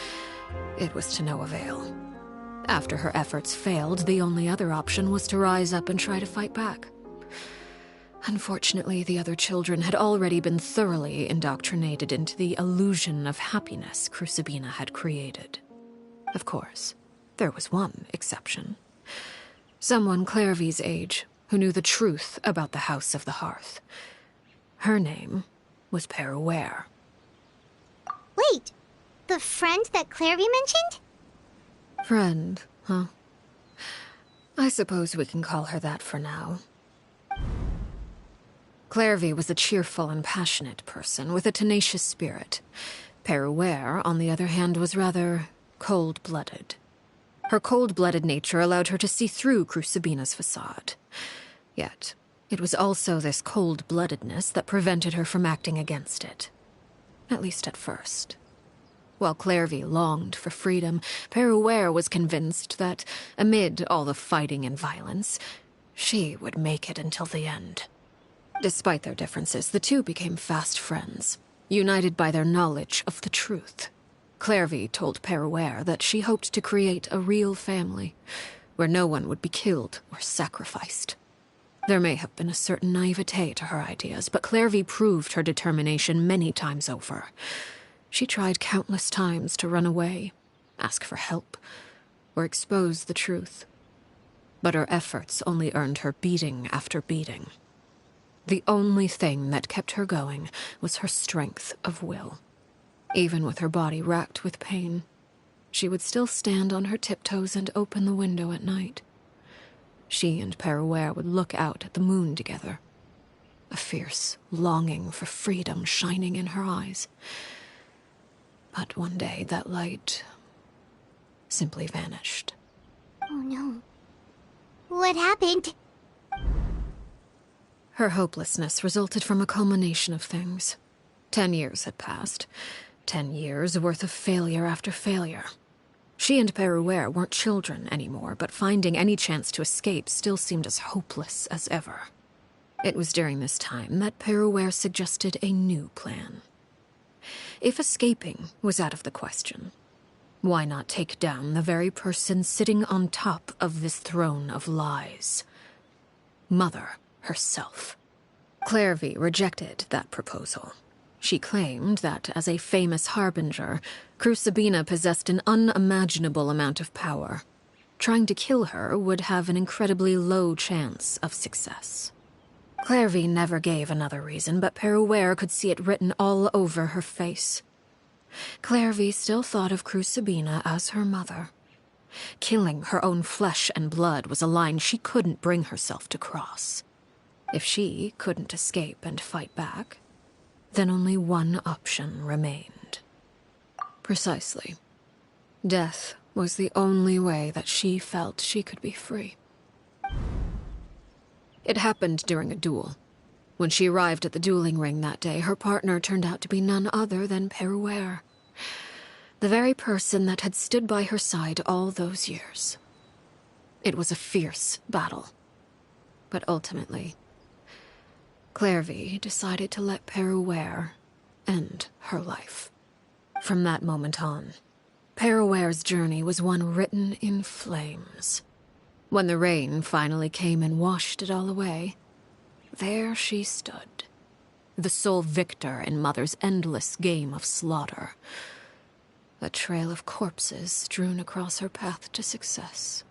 Speaker 3: it was to no avail. After her efforts failed, the only other option was to rise up and try to fight back. Unfortunately, the other children had already been thoroughly indoctrinated into the illusion of happiness Crucibina had created. Of course, there was one exception. Someone Clarevy's age who knew the truth about the House of the Hearth. Her name was Peruere.
Speaker 1: Wait, the friend that Clarevy mentioned?
Speaker 3: Friend, huh? I suppose we can call her that for now. Clarevy was a cheerful and passionate person with a tenacious spirit. Peruere, on the other hand, was rather cold-blooded. Her cold-blooded nature allowed her to see through Crucibina's facade. Yet, it was also this cold-bloodedness that prevented her from acting against it. At least at first. While Clarevy longed for freedom, Peruere was convinced that, amid all the fighting and violence, she would make it until the end. Despite their differences, the two became fast friends, united by their knowledge of the truth. Clarevy told Peruere that she hoped to create a real family, where no one would be killed or sacrificed. There may have been a certain naivete to her ideas, but Clarevy proved her determination many times over. She tried countless times to run away, ask for help, or expose the truth. But her efforts only earned her beating after beating. The only thing that kept her going was her strength of will. Even with her body racked with pain, she would still stand on her tiptoes and open the window at night. She and Peruere would look out at the moon together, a fierce longing for freedom shining in her eyes. But one day that light simply vanished.
Speaker 1: Oh no. What happened?
Speaker 3: Her hopelessness resulted from a culmination of things. 10 years had passed. 10 years worth of failure after failure. She and Peruere weren't children anymore, but finding any chance to escape still seemed as hopeless as ever. It was during this time that Peruere suggested a new plan. If escaping was out of the question, why not take down the very person sitting on top of this throne of lies? Mother herself. Clarevy rejected that proposal. She claimed that, as a famous harbinger, Crucibina possessed an unimaginable amount of power. Trying to kill her would have an incredibly low chance of success. Clarevy never gave another reason, but Peruere could see it written all over her face. Clarevy still thought of Crucibina as her mother. Killing her own flesh and blood was a line she couldn't bring herself to cross. If she couldn't escape and fight back, then only one option remained. Precisely. Death was the only way that she felt she could be free. It happened during a duel. When she arrived at the dueling ring that day, her partner turned out to be none other than Peruere, the very person that had stood by her side all those years. It was a fierce battle. But ultimately, Clairvy decided to let Peruere end her life. From that moment on, Peruere's journey was one written in flames. When the rain finally came and washed it all away, there she stood, the sole victor in Mother's endless game of slaughter. A trail of corpses strewn across her path to success.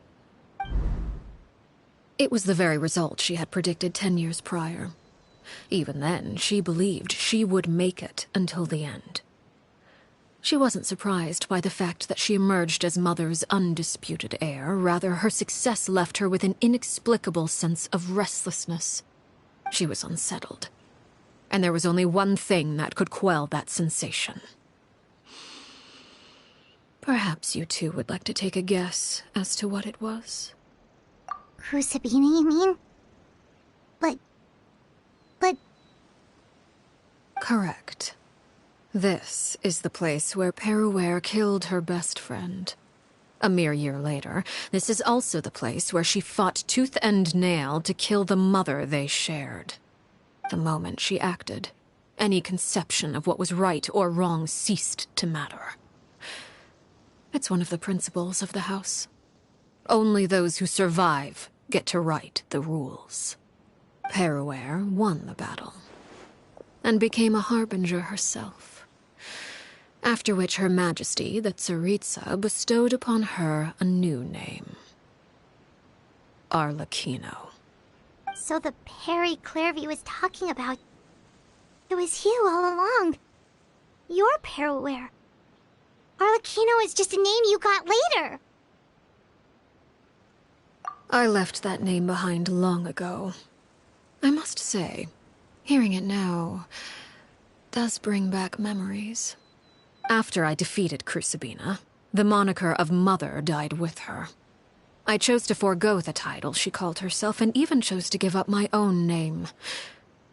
Speaker 3: It was the very result she had predicted 10 years prior. Even then, she believed she would make it until the end. She wasn't surprised by the fact that she emerged as Mother's undisputed heir. Rather, her success left her with an inexplicable sense of restlessness. She was unsettled. And there was only one thing that could quell that sensation. Perhaps you two would like to take a guess as to what it was?
Speaker 1: Crucibina, you mean? But...
Speaker 3: Correct. This is the place where Peruere killed her best friend. A mere year later, this is also the place where she fought tooth and nail to kill the mother they shared. The moment she acted, any conception of what was right or wrong ceased to matter. It's one of the principles of the house. Only those who survive get to write the rules. Peruere won the battle, and became a harbinger herself. After which Her Majesty, the Tsaritsa, bestowed upon her a new name. Arlecchino.
Speaker 1: So the Perry Clairvy was talking about... It was you all along. You're Peruere. Arlecchino is just a name you got later.
Speaker 3: I left that name behind long ago. I must say, hearing it now does bring back memories. After I defeated Crucibina, the moniker of Mother died with her. I chose to forego the title she called herself, and even chose to give up my own name.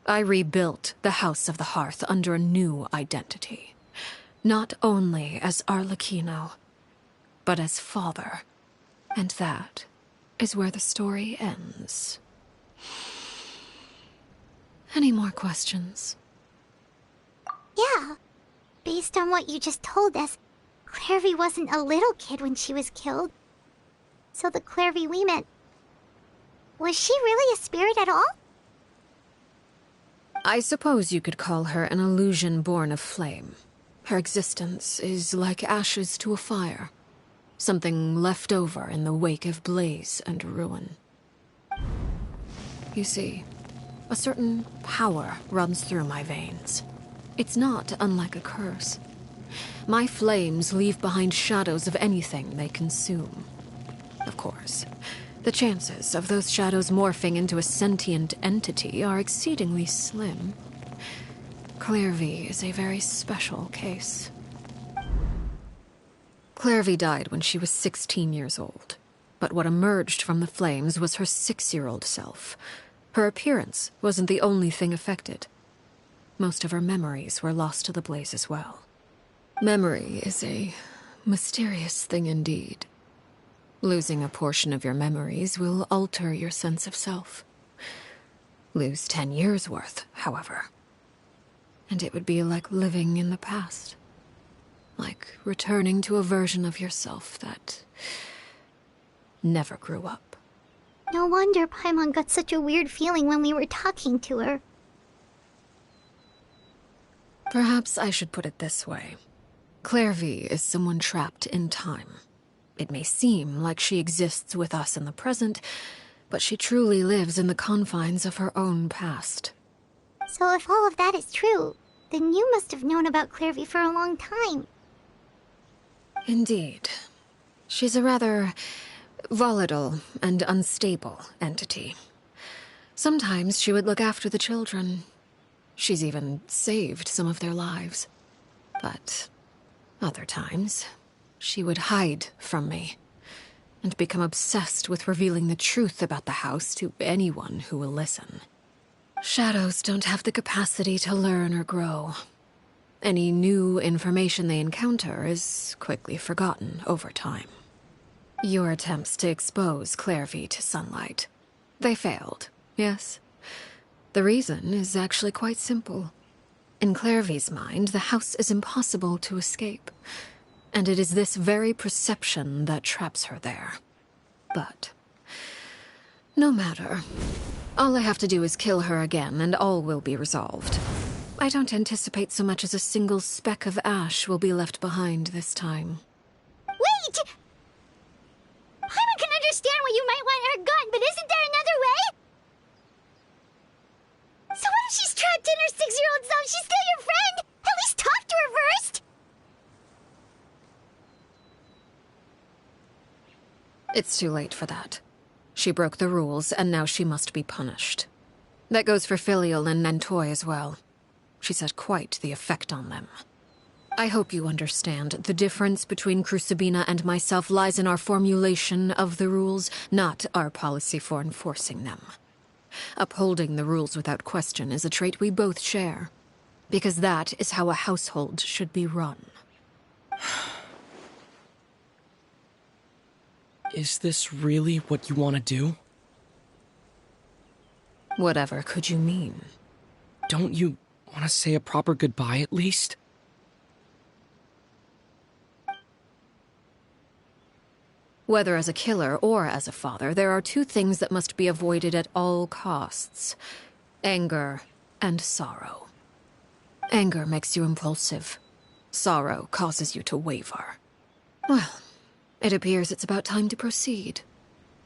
Speaker 3: I rebuilt the House of the Hearth under a new identity. Not only as Arlecchino, but as father. And that is where the story ends. Any more questions?
Speaker 1: Yeah. Based on what you just told us, Clairvy wasn't a little kid when she was killed. So the Clairvy we met... Was she really a spirit at all?
Speaker 3: I suppose you could call her an illusion born of flame. Her existence is like ashes to a fire. Something left over in the wake of blaze and ruin. You see, a certain power runs through my veins. It's not unlike a curse. My flames leave behind shadows of anything they consume. Of course, the chances of those shadows morphing into a sentient entity are exceedingly slim. Clairvy is a very special case. Clairvy died when she was 16 years old, but what emerged from the flames was her 6-year-old self. Her appearance wasn't the only thing affected. Most of her memories were lost to the blaze as well. Memory is a mysterious thing indeed. Losing a portion of your memories will alter your sense of self. Lose 10 years' worth, however, and it would be like living in the past. Like returning to a version of yourself that never grew up.
Speaker 1: No wonder Paimon got such a weird feeling when we were talking to her.
Speaker 3: Perhaps I should put it this way. Clairvy is someone trapped in time. It may seem like she exists with us in the present, but she truly lives in the confines of her own past.
Speaker 1: So if all of that is true, then you must have known about Clairvy for a long time.
Speaker 3: Indeed. She's a rather volatile and unstable entity. Sometimes she would look after the children. She's even saved some of their lives. But other times, she would hide from me and become obsessed with revealing the truth about the house to anyone who will listen. Shadows don't have the capacity to learn or grow. Any new information they encounter is quickly forgotten over time. Your attempts to expose Clairvy to sunlight. They failed, yes? The reason is actually quite simple. In Clairvy's mind, the house is impossible to escape, and it is this very perception that traps her there. But no matter. All I have to do is kill her again, and all will be resolved. I don't anticipate so much as a single speck of ash will be left behind this time.
Speaker 1: Wait! Paimon can understand why you might want her gone, but isn't there another way? So what if she's trapped in her 6-year-old self? She's still your friend! At least talk to her first!
Speaker 3: It's too late for that. She broke the rules, and now she must be punished. That goes for Filial and Nantoy as well. She's had quite the effect on them. I hope you understand. The difference between Crucibina and myself lies in our formulation of the rules, not our policy for enforcing them. Upholding the rules without question is a trait we both share, because that is how a household should be run.
Speaker 7: Is this really what you want to do?
Speaker 3: Whatever could you mean?
Speaker 7: Don't you want to say a proper goodbye at least?
Speaker 3: Whether as a killer or as a father, there are two things that must be avoided at all costs: anger and sorrow. Anger makes you impulsive. Sorrow causes you to waver. Well, it appears it's about time to proceed.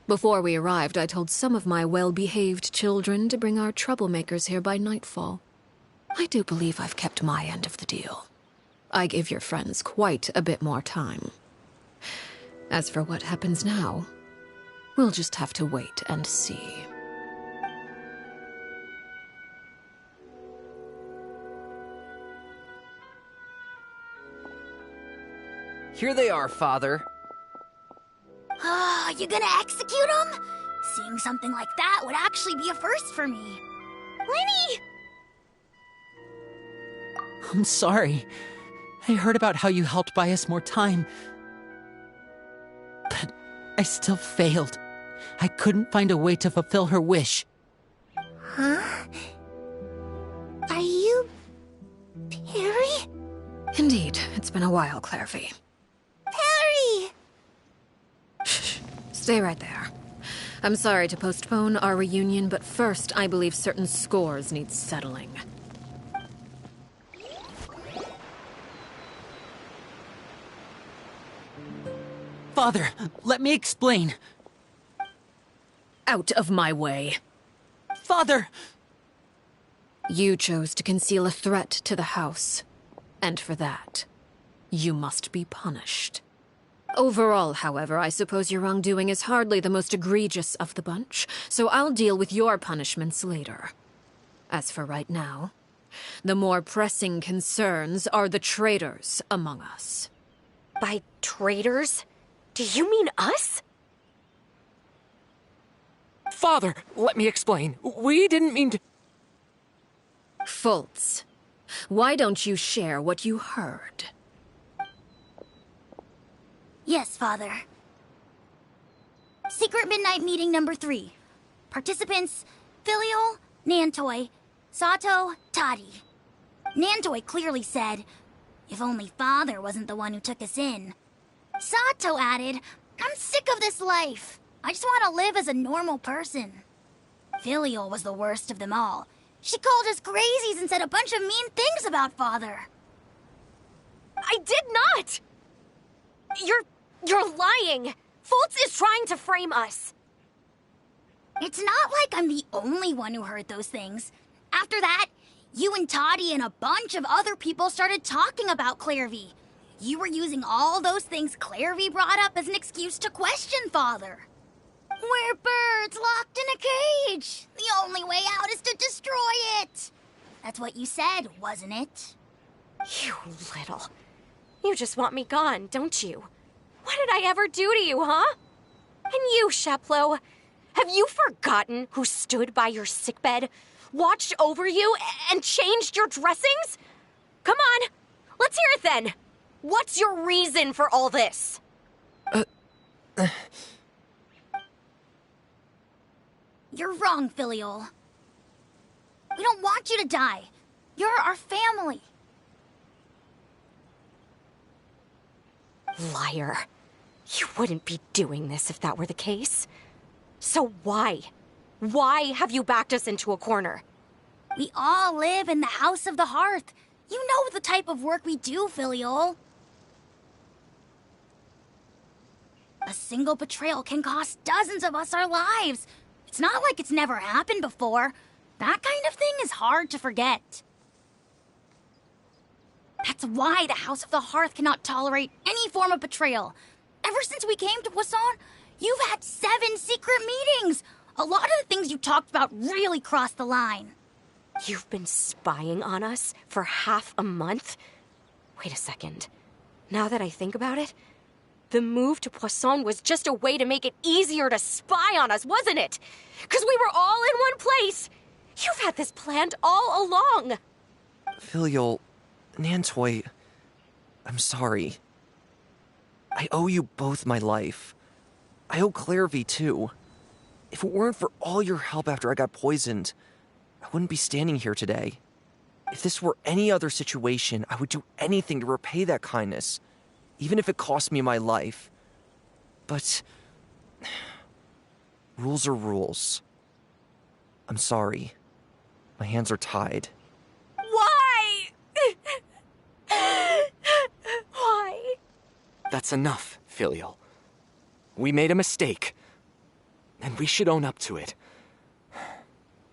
Speaker 3: Before we arrived, I told some of my well-behaved children to bring our troublemakers here by nightfall. I do believe I've kept my end of the deal. I give your friends quite a bit more time. As for what happens now, we'll just have to wait and see.
Speaker 6: Here they are, Father.
Speaker 5: You gonna execute him? Seeing something like that would actually be a first for me.
Speaker 1: Lenny!
Speaker 2: I'm sorry. I heard about how you helped buy us more time. But I still failed. I couldn't find a way to fulfill her wish.
Speaker 11: Huh? Are you... Perry?
Speaker 3: Indeed, it's been a while, Clairvy.
Speaker 11: Perry!
Speaker 3: Shh. Stay right there. I'm sorry to postpone our reunion, but first I believe certain scores need settling.
Speaker 2: Father, let me explain.
Speaker 3: Out of my way.
Speaker 2: Father!
Speaker 3: You chose to conceal a threat to the house, and for that, you must be punished. Overall, however, I suppose your wrongdoing is hardly the most egregious of the bunch, so I'll deal with your punishments later. As for right now, the more pressing concerns are the traitors among us.
Speaker 4: By traitors? Do you mean us?
Speaker 7: Father, let me explain. We didn't mean to...
Speaker 3: Fultz, why don't you share what you heard?
Speaker 5: Yes, Father. Secret Midnight Meeting number 3. Participants: Filial, Nantoy, Sato, Toddy. Nantoy clearly said, "If only Father wasn't the one who took us in." Sato added, "I'm sick of this life. I just want to live as a normal person." Filial was the worst of them all. She called us crazies and said a bunch of mean things about Father.
Speaker 4: I did not! You're lying! Fultz is trying to frame us.
Speaker 5: It's not like I'm the only one who heard those things. After that, you and Toddy and a bunch of other people started talking about Clairvy. You were using all those things Clairvy brought up as an excuse to question Father. We're birds locked in a cage. The only way out is to destroy it. That's what you said, wasn't it?
Speaker 4: You little... You just want me gone, don't you? What did I ever do to you, huh? And you, Sheplo, have you forgotten who stood by your sickbed, watched over you, and changed your dressings? Come on, let's hear it then. What's your reason for all this?
Speaker 5: You're wrong, Filial. We don't want you to die. You're our family.
Speaker 4: Liar. You wouldn't be doing this if that were the case. So why? Why have you backed us into a corner?
Speaker 5: We all live in the House of the Hearth. You know the type of work we do, Filial. A single betrayal can cost dozens of us our lives. It's not like it's never happened before. That kind of thing is hard to forget. That's why the House of the Hearth cannot tolerate any form of betrayal. Ever since we came to Poisson, you've had 7 secret meetings. A lot of the things you talked about really crossed the line.
Speaker 4: You've been spying on us for half a month? Wait a second. Now that I think about it, the move to Poisson was just a way to make it easier to spy on us, wasn't it? Because we were all in one place. You've had this planned all along.
Speaker 6: Filial, Nantoy, I'm sorry. I owe you both my life. I owe Clairvy too. If it weren't for all your help after I got poisoned, I wouldn't be standing here today. If this were any other situation, I would do anything to repay that kindness, even if it cost me my life. But rules are rules. I'm sorry. My hands are tied.
Speaker 4: Why? Why?
Speaker 7: That's enough, Filial. We made a mistake, and we should own up to it.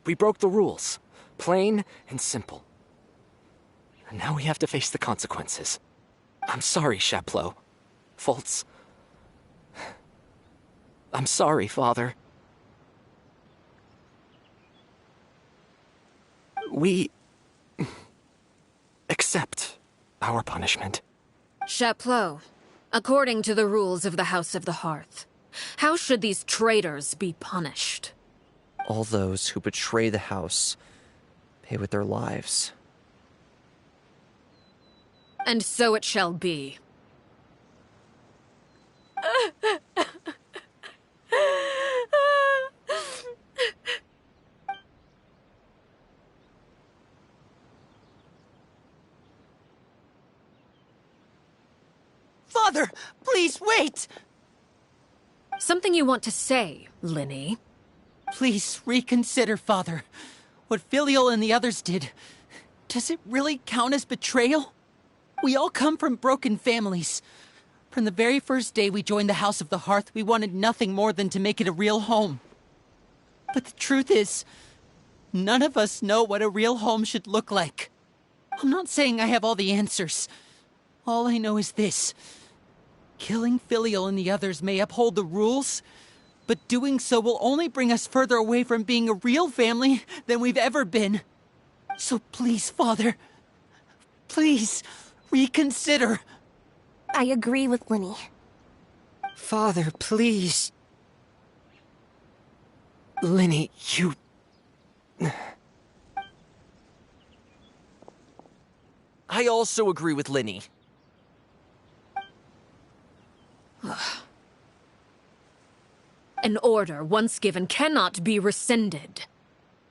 Speaker 7: We broke the rules, plain and simple. And now we have to face the consequences. I'm sorry, Chaplot. Foltz. I'm sorry, Father. We accept our punishment.
Speaker 3: Chaplot, according to the rules of the House of the Hearth, how should these traitors be punished?
Speaker 6: All those who betray the house pay with their lives.
Speaker 3: And so it shall be.
Speaker 2: Father, please wait!
Speaker 3: Something you want to say, Linny?
Speaker 2: Please reconsider, Father. What Filial and the others did, does it really count as betrayal? We all come from broken families. From the very first day we joined the House of the Hearth, we wanted nothing more than to make it a real home. But the truth is, none of us know what a real home should look like. I'm not saying I have all the answers. All I know is this. Killing Filial and the others may uphold the rules, but doing so will only bring us further away from being a real family than we've ever been. So please, Father, please reconsider.
Speaker 11: I agree with Linny.
Speaker 8: Father, please.
Speaker 7: Linny, you...
Speaker 6: I also agree with Linny.
Speaker 3: An order once given cannot be rescinded.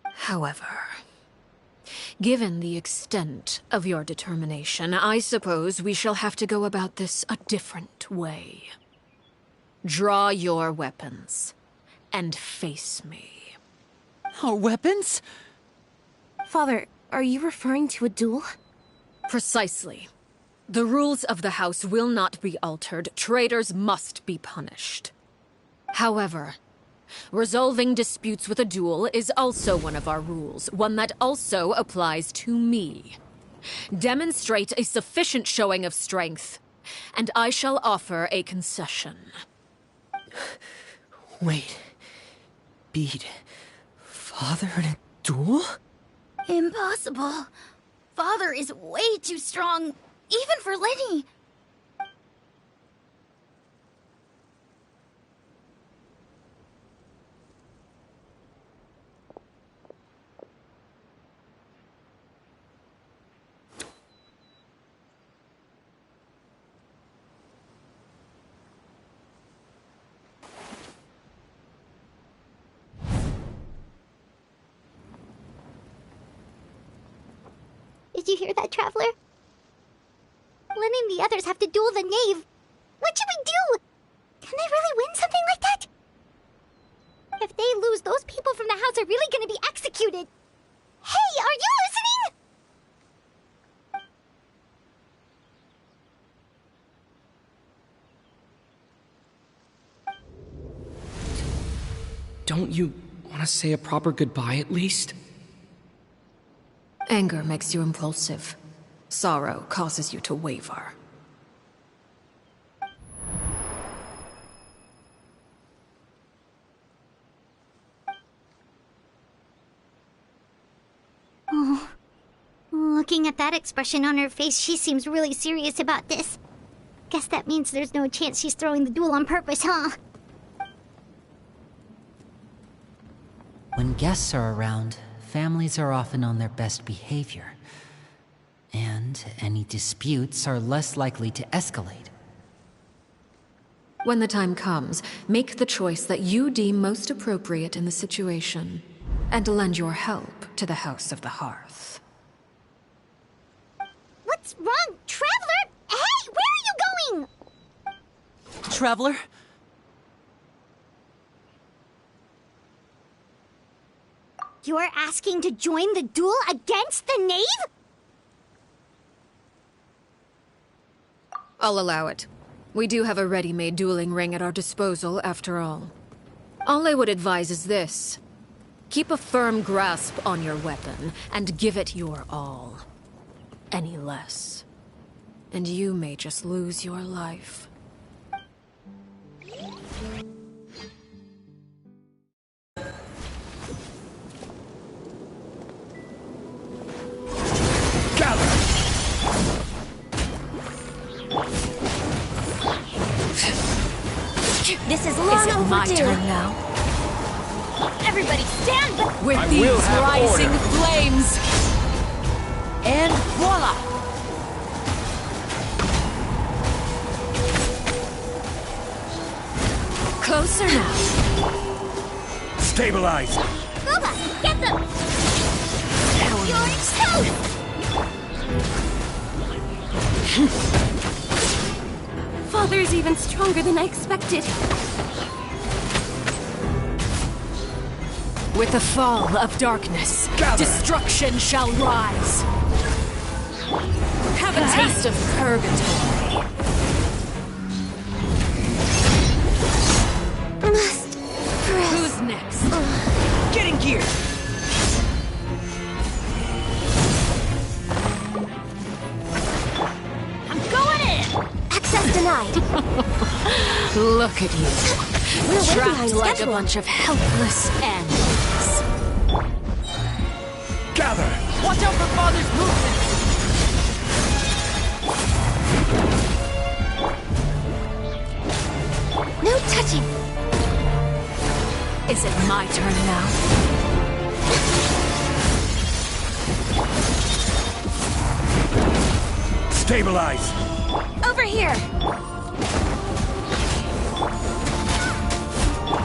Speaker 3: However, given the extent of your determination, I suppose we shall have to go about this a different way. Draw your weapons and face me.
Speaker 2: Our weapons?
Speaker 11: Father, are you referring to a duel?
Speaker 3: Precisely. The rules of the house will not be altered. Traitors must be punished. However, resolving disputes with a duel is also one of our rules, one that also applies to me. Demonstrate a sufficient showing of strength, and I shall offer a concession.
Speaker 8: Wait. Beat Father in a duel?
Speaker 5: Impossible. Father is way too strong, even for Linny.
Speaker 1: Did you hear that, Traveler? Letting the others have to duel the Knave. What should we do? Can they really win something like that? If they lose, those people from the house are really gonna be executed. Hey, are you listening?
Speaker 7: Don't you want to say a proper goodbye at least?
Speaker 3: Anger makes you impulsive. Sorrow causes you to waver.
Speaker 1: Oh. Looking at that expression on her face, she seems really serious about this. Guess that means there's no chance she's throwing the duel on purpose, huh?
Speaker 2: When guests are around, families are often on their best behavior. And any disputes are less likely to escalate.
Speaker 3: When the time comes, make the choice that you deem most appropriate in the situation, and lend your help to the House of the Hearth.
Speaker 1: What's wrong, Traveler? Hey, where are you going?
Speaker 2: Traveler?
Speaker 1: You're asking to join the duel against the Knave?
Speaker 3: I'll allow it. We do have a ready-made dueling ring at our disposal, after all. All I would advise is this. Keep a firm grasp on your weapon, and give it your all. Any less, and you may just lose your life.
Speaker 5: This is long overdue.
Speaker 3: My turn now.
Speaker 5: Everybody stand back!
Speaker 3: With these rising flames!
Speaker 2: And voila!
Speaker 3: Closer now.
Speaker 13: Stabilize!
Speaker 1: Booba, get them! You're toast!
Speaker 5: Father's even stronger than I expected.
Speaker 3: With the fall of darkness, destruction shall rise. Have a taste of purgatory.
Speaker 11: Must press.
Speaker 3: Who's next?
Speaker 2: Getting gear!
Speaker 5: I'm going in! Access denied.
Speaker 3: Look at you.
Speaker 5: We're way
Speaker 3: Trapped
Speaker 5: behind
Speaker 3: like
Speaker 5: schedule.
Speaker 3: a bunch of helpless animals.
Speaker 13: Gather!
Speaker 2: Watch out for Father's movement!
Speaker 5: No touching.
Speaker 3: Is it my turn now?
Speaker 13: Stabilize!
Speaker 5: Over here.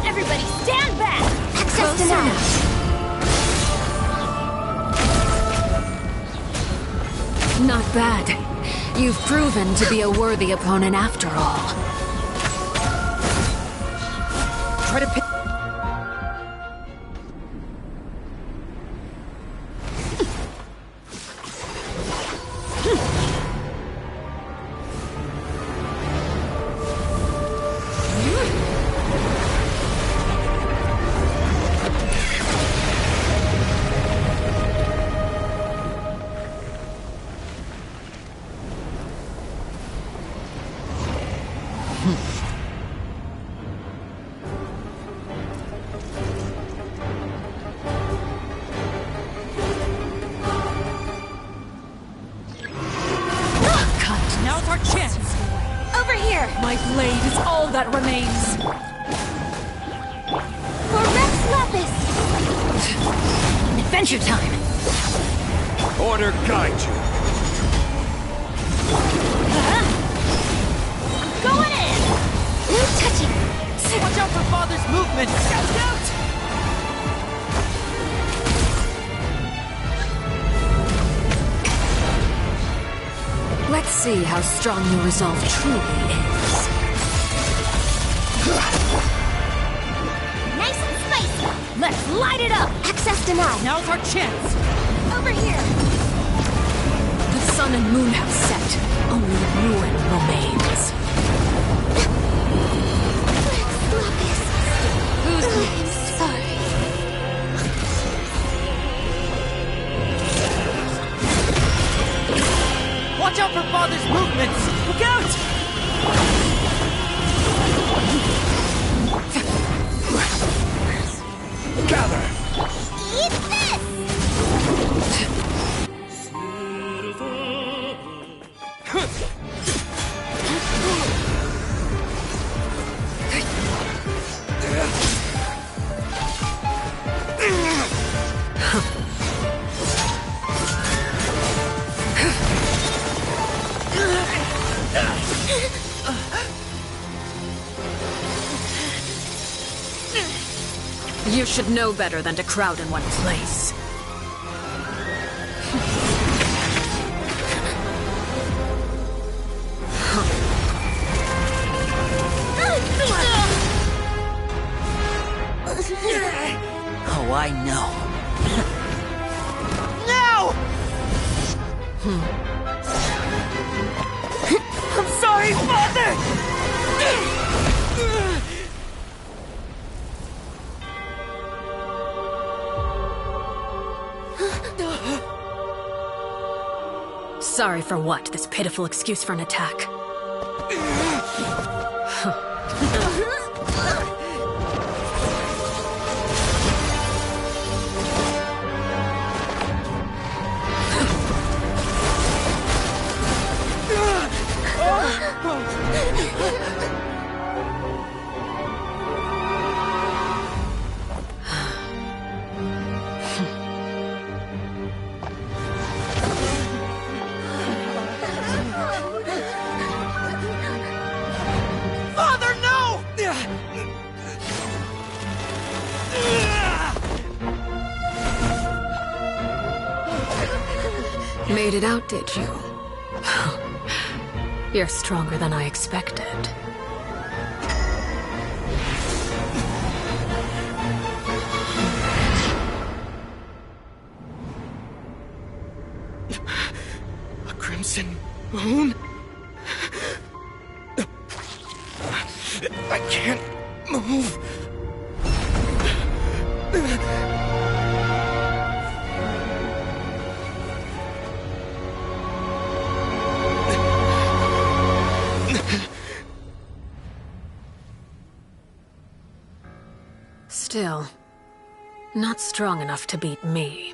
Speaker 5: Everybody stand back. Access denied.
Speaker 3: Not bad. You've proven to be a worthy opponent after all.
Speaker 2: Try to pick. Now's our chance!
Speaker 5: Over here.
Speaker 3: My blade is all that remains.
Speaker 5: For Rex Lapis.
Speaker 3: Adventure time.
Speaker 13: Order guide you.
Speaker 5: Going in. No touching.
Speaker 2: Watch out for Father's movement! Scout out!
Speaker 3: see how strong your resolve truly is.
Speaker 5: Nice and spicy! Let's light it up!
Speaker 9: Access denied.
Speaker 2: Now's our chance!
Speaker 5: Over here!
Speaker 3: The sun and moon have set. Only ruin remains. Who's next?
Speaker 11: Sorry.
Speaker 2: Watch out for Father's movements! Look out!
Speaker 13: Gather!
Speaker 1: Eat this!
Speaker 3: You should know better than to crowd in one place.
Speaker 2: Oh, I know.
Speaker 6: I'm sorry, Father!
Speaker 3: Sorry for what? This pitiful excuse for an attack.
Speaker 6: Father, no!
Speaker 3: Made it out, did you? You're stronger than I expected.
Speaker 7: A crimson moon? I can't move.
Speaker 3: Still, not strong enough to beat me.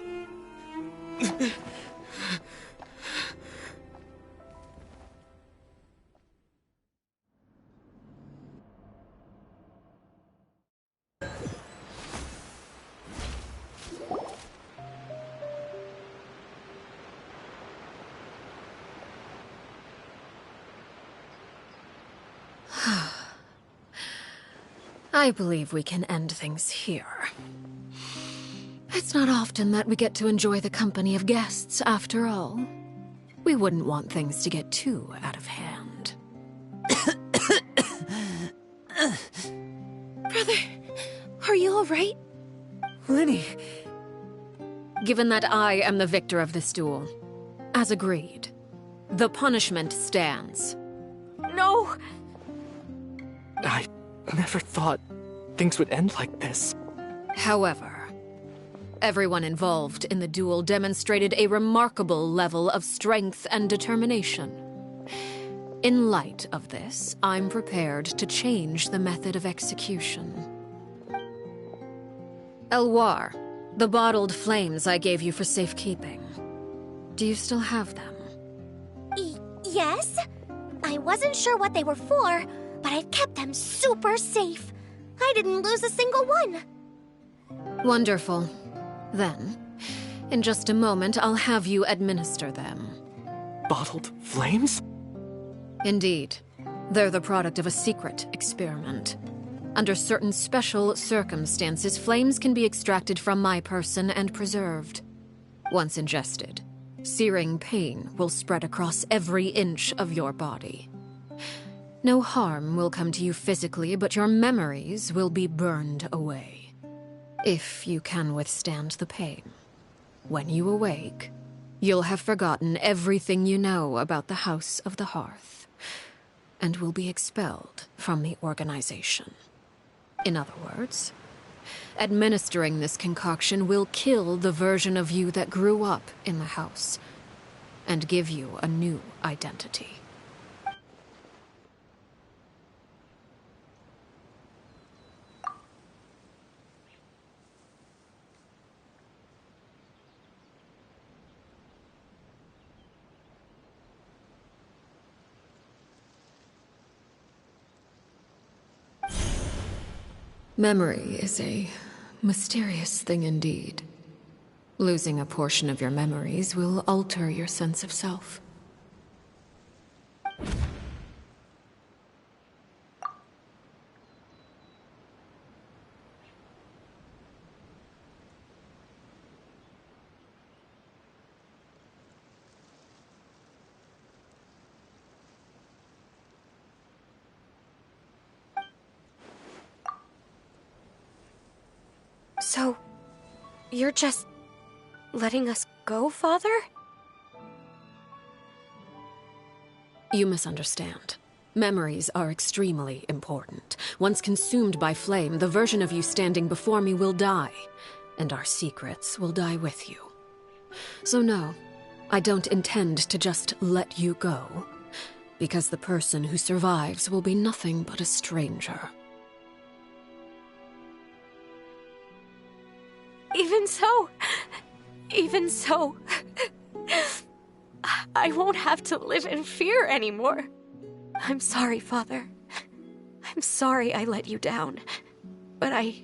Speaker 3: I believe we can end things here. It's not often that we get to enjoy the company of guests, after all. We wouldn't want things to get too out of hand.
Speaker 11: Brother, are you alright?
Speaker 3: Lenny. Given that I am the victor of this duel, as agreed, the punishment stands.
Speaker 4: No!
Speaker 7: I never thought things would end like this.
Speaker 3: However, everyone involved in the duel demonstrated a remarkable level of strength and determination. In light of this, I'm prepared to change the method of execution. Elwar, the bottled flames I gave you for safekeeping. Do you still have them?
Speaker 1: Yes? I wasn't sure what they were for, but I've kept them super safe. I didn't lose a single one.
Speaker 3: Wonderful. Then, in just a moment, I'll have you administer them.
Speaker 7: Bottled flames?
Speaker 3: Indeed. They're the product of a secret experiment. Under certain special circumstances, flames can be extracted from my person and preserved. Once ingested, Searing pain will spread across every inch of your body. No harm will come to you physically, but your memories will be burned away. If you can withstand the pain. When you awake, you'll have forgotten everything you know about the House of the Hearth, and will be expelled from the organization. In other words, administering this concoction will kill the version of you that grew up in the house, and give you a new identity. Memory is a mysterious thing indeed. Losing a portion of your memories will alter your sense of self.
Speaker 4: So, you're just letting us go, Father?
Speaker 3: You misunderstand. Memories are extremely important. Once consumed by flame, the version of you standing before me will die, and our secrets will die with you. So no, I don't intend to just let you go, because the person who survives will be nothing but a stranger.
Speaker 4: Even so, I won't have to live in fear anymore. I'm sorry, Father. I'm sorry I let you down. But I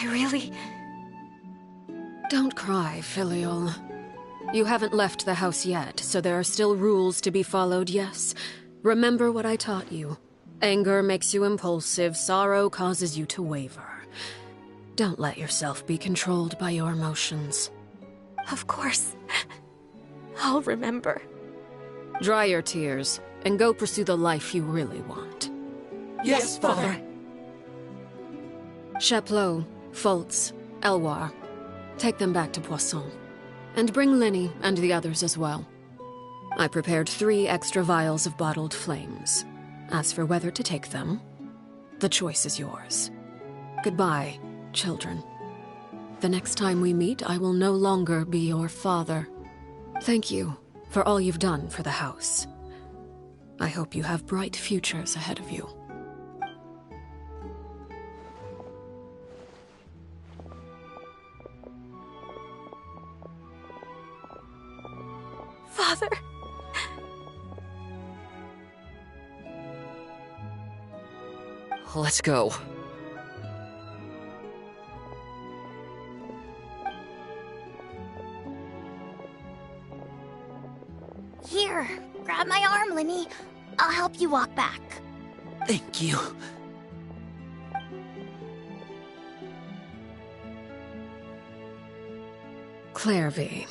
Speaker 4: really...
Speaker 3: Don't cry, Filial. You haven't left the house yet, so there are still rules to be followed, yes. Remember what I taught you. Anger makes you impulsive, sorrow causes you to waver. Don't let yourself be controlled by your emotions.
Speaker 4: Of course. I'll remember.
Speaker 3: Dry your tears, and go pursue the life you really want.
Speaker 13: Yes, Father.
Speaker 3: Chaplot, Foltz, Elwar. Take them back to Poisson. And bring Linny and the others as well. I prepared 3 extra vials of bottled flames. As for whether to take them, the choice is yours. Goodbye, children. The next time we meet, I will no longer be your father. Thank you for all you've done for the house. I hope you have bright futures ahead of you.
Speaker 4: Father.
Speaker 6: Let's go.
Speaker 5: Here, grab my arm, Linny. I'll help you walk back.
Speaker 2: Thank you.
Speaker 3: Clairvy.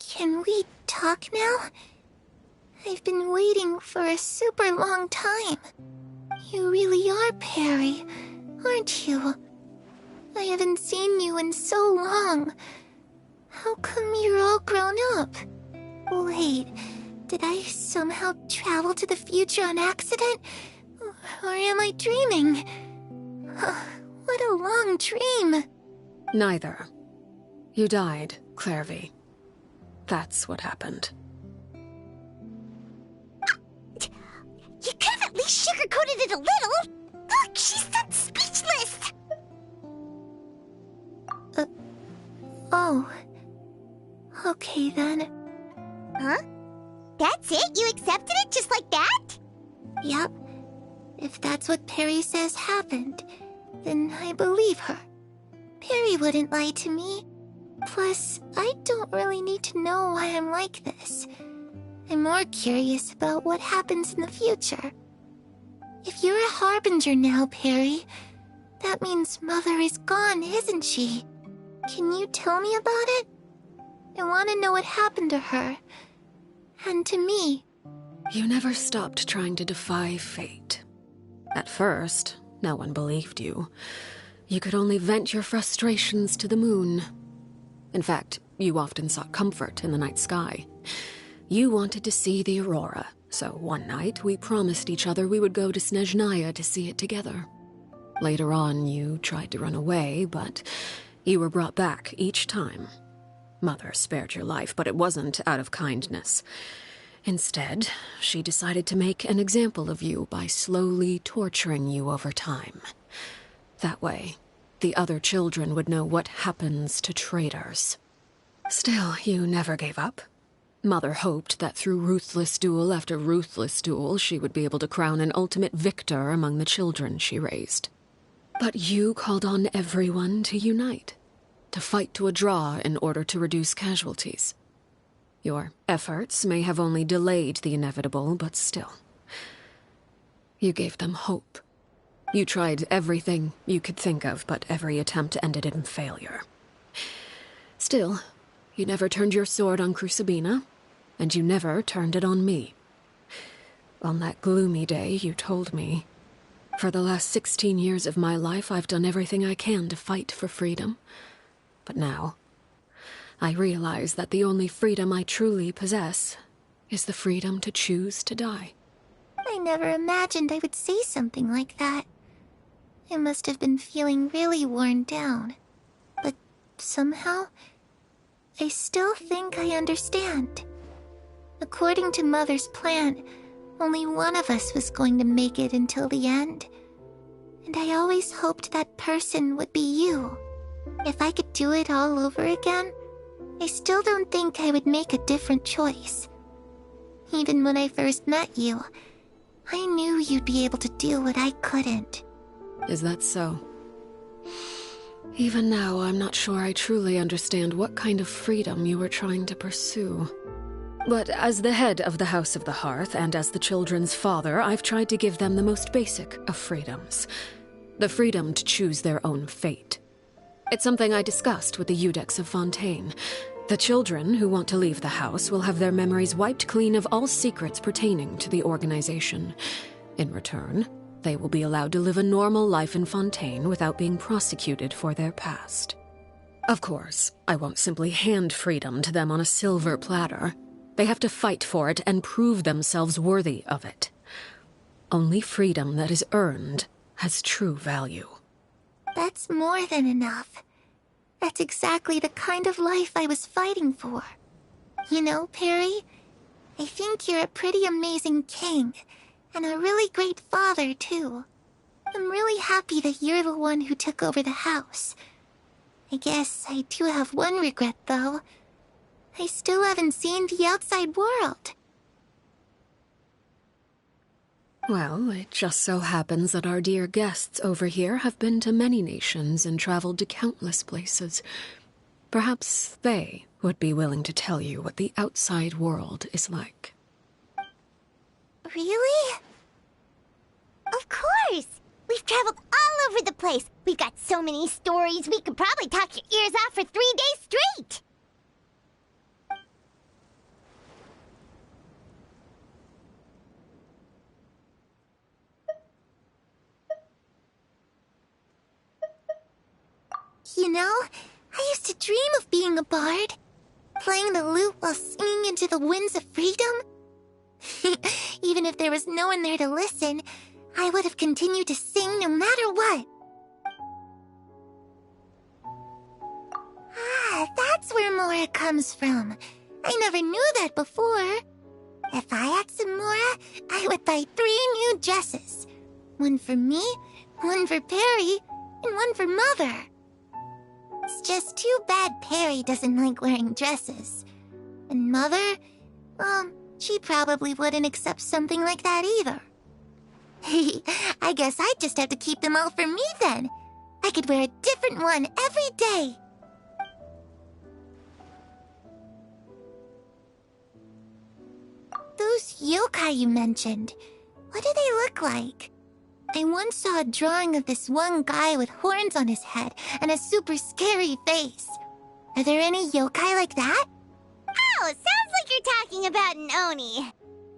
Speaker 11: Can we talk now? I've been waiting for a super long time. You really are Perry, aren't you? I haven't seen you in so long. How come you're all grown up? Wait, did I somehow travel to the future on accident? Or am I dreaming? What a long dream.
Speaker 3: Neither. You died, Clairvy. That's what happened.
Speaker 1: You could have at least sugarcoated it a little. Look, she's done speechless.
Speaker 11: Oh. Okay then.
Speaker 1: Huh? That's it? You accepted it just like that?
Speaker 11: Yep. If that's what Perry says happened, then I believe her. Perry wouldn't lie to me. Plus, I don't really need to know why I'm like this. I'm more curious about what happens in the future. If you're a harbinger now, Perry, that means Mother is gone, isn't she? Can you tell me about it? I want to know what happened to her. And to me.
Speaker 3: You never stopped trying to defy fate. At first, no one believed you. You could only vent your frustrations to the moon. In fact, you often sought comfort in the night sky. You wanted to see the aurora, so one night we promised each other we would go to Snezhnaya to see it together. Later on, you tried to run away, but you were brought back each time. Mother spared your life, but it wasn't out of kindness. Instead, she decided to make an example of you by slowly torturing you over time. That way, the other children would know what happens to traitors. Still, you never gave up. Mother hoped that through ruthless duel after ruthless duel, she would be able to crown an ultimate victor among the children she raised. But you called on everyone to unite, to fight to a draw in order to reduce casualties. Your efforts may have only delayed the inevitable, but still. You gave them hope. You tried everything you could think of, but every attempt ended in failure. Still, you never turned your sword on Crucibina, and you never turned it on me. On that gloomy day, you told me, "For the last 16 years of my life, I've done everything I can to fight for freedom. But now, I realize that the only freedom I truly possess is the freedom to choose to die."
Speaker 11: I never imagined I would say something like that. I must have been feeling really worn down. But somehow, I still think I understand. According to Mother's plan, only one of us was going to make it until the end. And I always hoped that person would be you. If I could do it all over again, I still don't think I would make a different choice. Even when I first met you, I knew you'd be able to do what I couldn't.
Speaker 3: Is that so? Even now, I'm not sure I truly understand what kind of freedom you were trying to pursue. But as the head of the House of the Hearth, and as the children's father, I've tried to give them the most basic of freedoms. The freedom to choose their own fate. It's something I discussed with the Iudex of Fontaine. The children who want to leave the house will have their memories wiped clean of all secrets pertaining to the organization. In return, they will be allowed to live a normal life in Fontaine without being prosecuted for their past. Of course, I won't simply hand freedom to them on a silver platter. They have to fight for it and prove themselves worthy of it. Only freedom that is earned has true value.
Speaker 11: That's more than enough. That's exactly the kind of life I was fighting for. You know, Perry, I think you're a pretty amazing king, and a really great father, too. I'm really happy that you're the one who took over the house. I guess I do have one regret, though. I still haven't seen the outside world.
Speaker 3: Well, it just so happens that our dear guests over here have been to many nations and traveled to countless places. Perhaps they would be willing to tell you what the outside world is like.
Speaker 1: Really? Of course! We've traveled all over the place. We've got so many stories, we could probably talk your ears off for 3 days straight!
Speaker 11: You know, I used to dream of being a bard. Playing the lute while singing into the winds of freedom. Even if there was no one there to listen, I would have continued to sing no matter what. Ah, that's where Mora comes from. I never knew that before. If I had some Mora, I would buy 3 new dresses. One for me, one for Perry, and one for Mother. It's just too bad Perry doesn't like wearing dresses. And Mother, she probably wouldn't accept something like that either. I guess I'd just have to keep them all for me then. I could wear a different one every day. Those yokai you mentioned, what do they look like? I once saw a drawing of this one guy with horns on his head and a super scary face. Are there any yokai like that?
Speaker 1: Oh, sounds like you're talking about an Oni.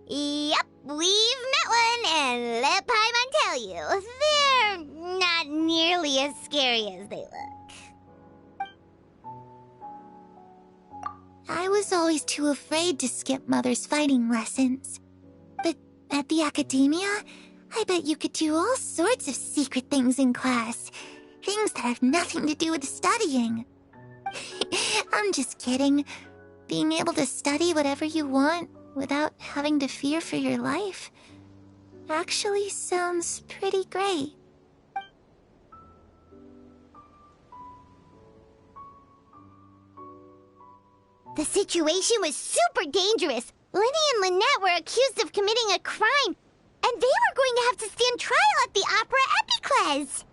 Speaker 1: Yep, we've met one, and let Paimon tell you, they're not nearly as scary as they look.
Speaker 11: I was always too afraid to skip Mother's fighting lessons. But at the academia, I bet you could do all sorts of secret things in class. Things that have nothing to do with studying. I'm just kidding. Being able to study whatever you want without having to fear for your life actually sounds pretty great.
Speaker 1: The situation was super dangerous. Lenny and Lynette were accused of committing a crime, and they were going to have to stand trial at the Opera Epicles.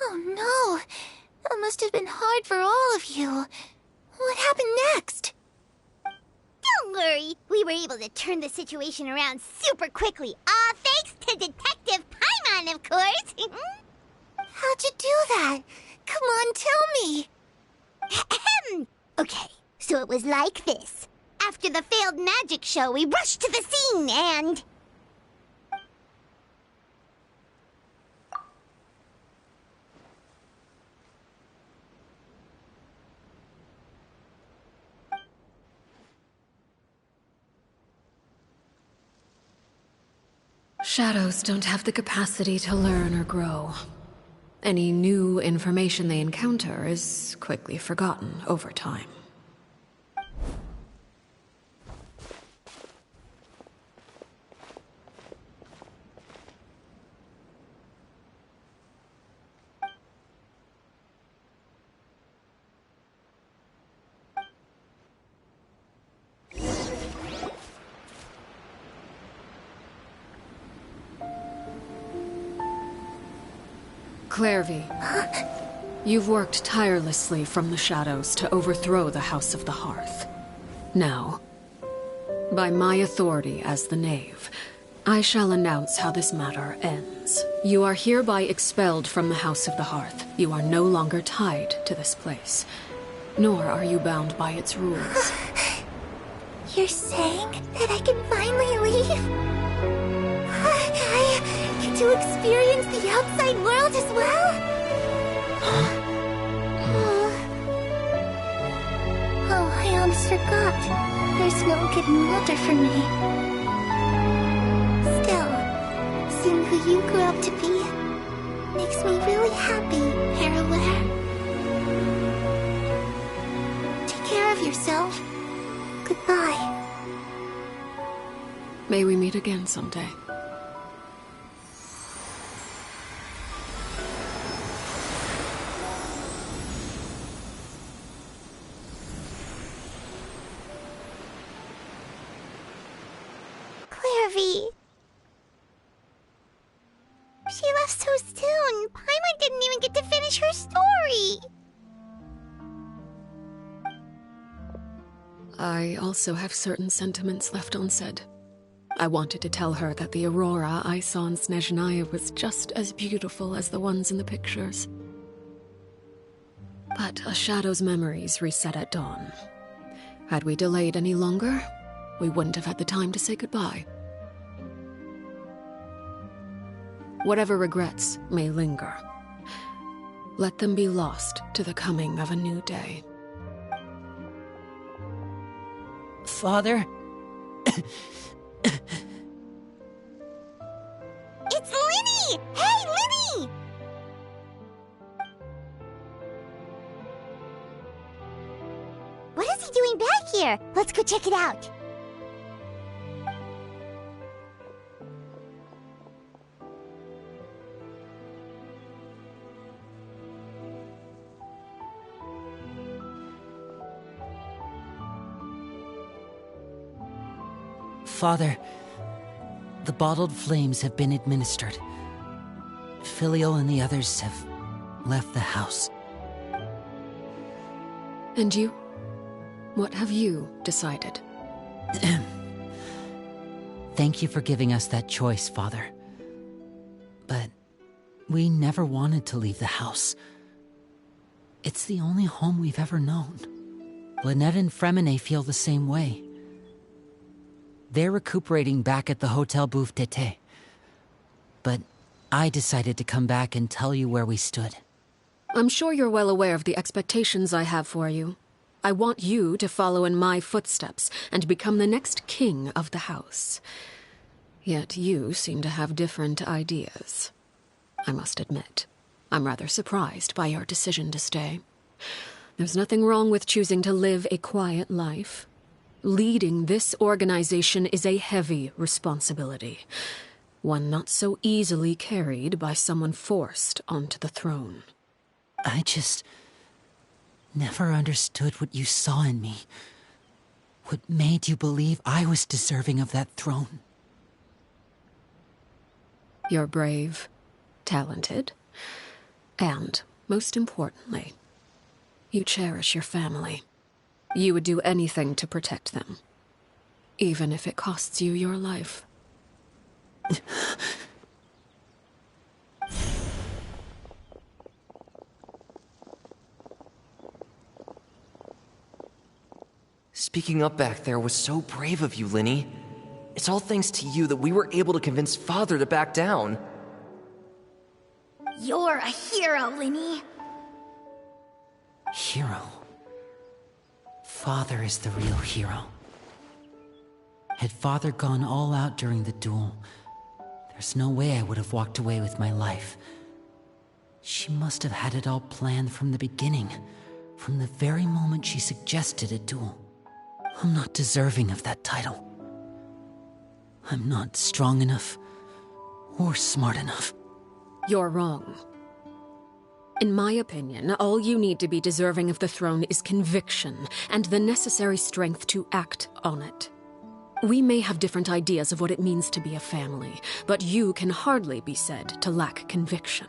Speaker 11: Oh no, that must have been hard for all of you. What happened next?
Speaker 1: Don't worry, we were able to turn the situation around super quickly, all thanks to Detective Paimon, of course.
Speaker 11: How'd you do that? Come on, tell me.
Speaker 1: Okay, so it was like this. After the failed magic show, we rushed to the scene and...
Speaker 3: Shadows don't have the capacity to learn or grow. Any new information they encounter is quickly forgotten over time. Clairvy, you've worked tirelessly from the shadows to overthrow the House of the Hearth. Now, by my authority as the Knave, I shall announce how this matter ends. You are hereby expelled from the House of the Hearth. You are no longer tied to this place, nor are you bound by its rules.
Speaker 11: You're saying that I can finally leave? I get to experience the outside world as well? Oh, I almost forgot. There's no good mother for me. Still, seeing who you grew up to be makes me really happy, Parallel. Take care of yourself. Goodbye.
Speaker 3: May we meet again someday.
Speaker 1: Clairvy. She left so soon. Paimon didn't even get to finish her story.
Speaker 3: I also have certain sentiments left unsaid. I wanted to tell her that the aurora I saw in Snezhnaya was just as beautiful as the ones in the pictures. But a shadow's memories reset at dawn. Had we delayed any longer, we wouldn't have had the time to say goodbye. Whatever regrets may linger, let them be lost to the coming of a new day.
Speaker 2: Father?
Speaker 1: It's Linny! Hey, Linny! What is he doing back here? Let's go check it out.
Speaker 2: Father, the bottled flames have been administered. Filio and the others have left the house.
Speaker 3: And you? What have you decided?
Speaker 2: Thank you for giving us that choice, Father. But we never wanted to leave the house. It's the only home we've ever known. Lynette and Fremine feel the same way. They're recuperating back at the Hotel Bouffe d'été. But I decided to come back and tell you where we stood.
Speaker 3: I'm sure you're well aware of the expectations I have for you. I want you to follow in my footsteps and become the next king of the house. Yet you seem to have different ideas. I must admit, I'm rather surprised by your decision to stay. There's nothing wrong with choosing to live a quiet life. Leading this organization is a heavy responsibility, one not so easily carried by someone forced onto the throne.
Speaker 2: I just never understood what you saw in me. What made you believe I was deserving of that throne?
Speaker 3: You're brave, talented, and, most importantly, you cherish your family. You would do anything to protect them, even if it costs you your life.
Speaker 6: Speaking up back there was so brave of you, Linny. It's all thanks to you that we were able to convince Father to back down.
Speaker 5: You're a hero, Linny.
Speaker 2: Hero? Father is the real hero. Had Father gone all out during the duel, there's no way I would have walked away with my life. She must have had it all planned from the beginning, from the very moment she suggested a duel. I'm not deserving of that title. I'm not strong enough or smart enough.
Speaker 3: You're wrong. In my opinion, all you need to be deserving of the throne is conviction and the necessary strength to act on it. We may have different ideas of what it means to be a family, but you can hardly be said to lack conviction.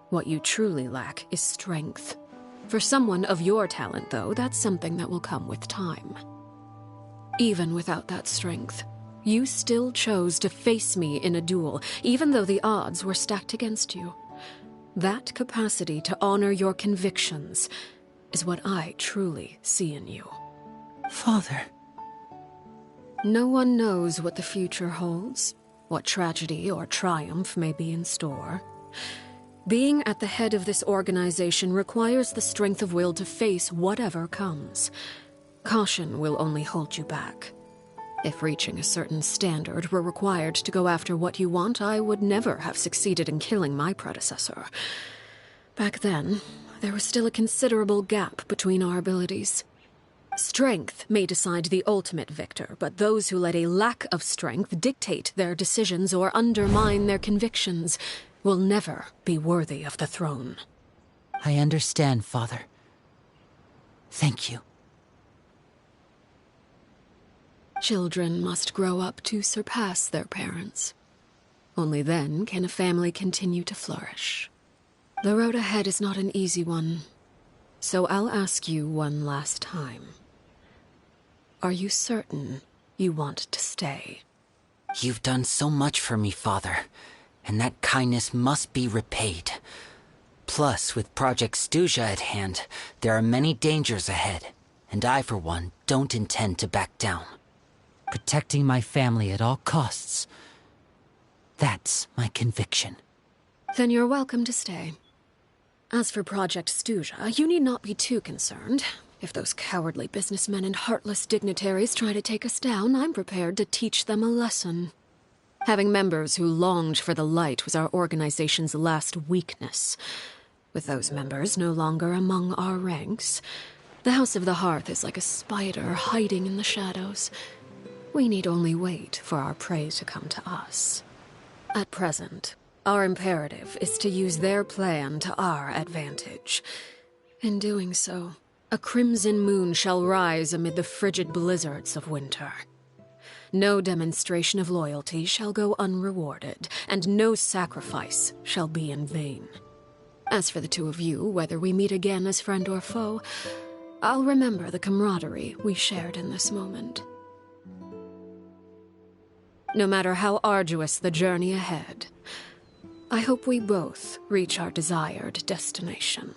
Speaker 3: What you truly lack is strength. For someone of your talent, though, that's something that will come with time. Even without that strength, you still chose to face me in a duel, even though the odds were stacked against you. That capacity to honor your convictions is what I truly see in you.
Speaker 2: Father.
Speaker 3: No one knows what the future holds, what tragedy or triumph may be in store. Being at the head of this organization requires the strength of will to face whatever comes. Caution will only hold you back. If reaching a certain standard were required to go after what you want, I would never have succeeded in killing my predecessor. Back then, there was still a considerable gap between our abilities. Strength may decide the ultimate victor, but those who let a lack of strength dictate their decisions or undermine their convictions will never be worthy of the throne.
Speaker 2: I understand, Father. Thank you.
Speaker 3: Children must grow up to surpass their parents. Only then can a family continue to flourish. The road ahead is not an easy one, so I'll ask you one last time. Are you certain you want to stay?
Speaker 2: You've done so much for me, Father, and that kindness must be repaid. Plus, with Project Stuja at hand, there are many dangers ahead, and I, for one, don't intend to back down. Protecting my family at all costs. That's my conviction.
Speaker 3: Then you're welcome to stay. As for Project Stuja, you need not be too concerned. If those cowardly businessmen and heartless dignitaries try to take us down, I'm prepared to teach them a lesson. Having members who longed for the light was our organization's last weakness. With those members no longer among our ranks, the House of the Hearth is like a spider hiding in the shadows. We need only wait for our prey to come to us. At present, our imperative is to use their plan to our advantage. In doing so, a crimson moon shall rise amid the frigid blizzards of winter. No demonstration of loyalty shall go unrewarded, and no sacrifice shall be in vain. As for the two of you, whether we meet again as friend or foe, I'll remember the camaraderie we shared in this moment. no matter how arduous the journey ahead. I hope we both reach our desired destination.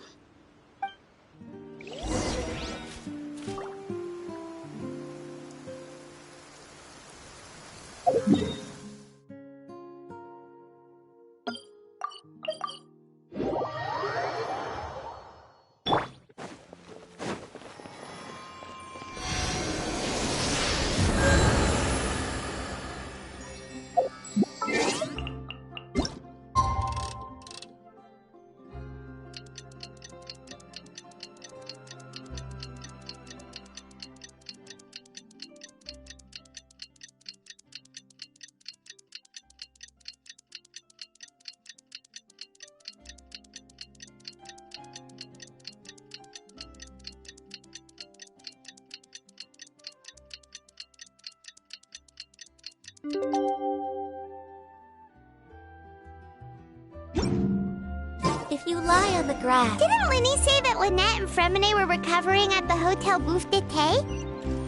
Speaker 11: If you lie on the grass...
Speaker 1: Didn't Linny say that Lynette and Fremine were recovering at the Hotel Bouffe d'été?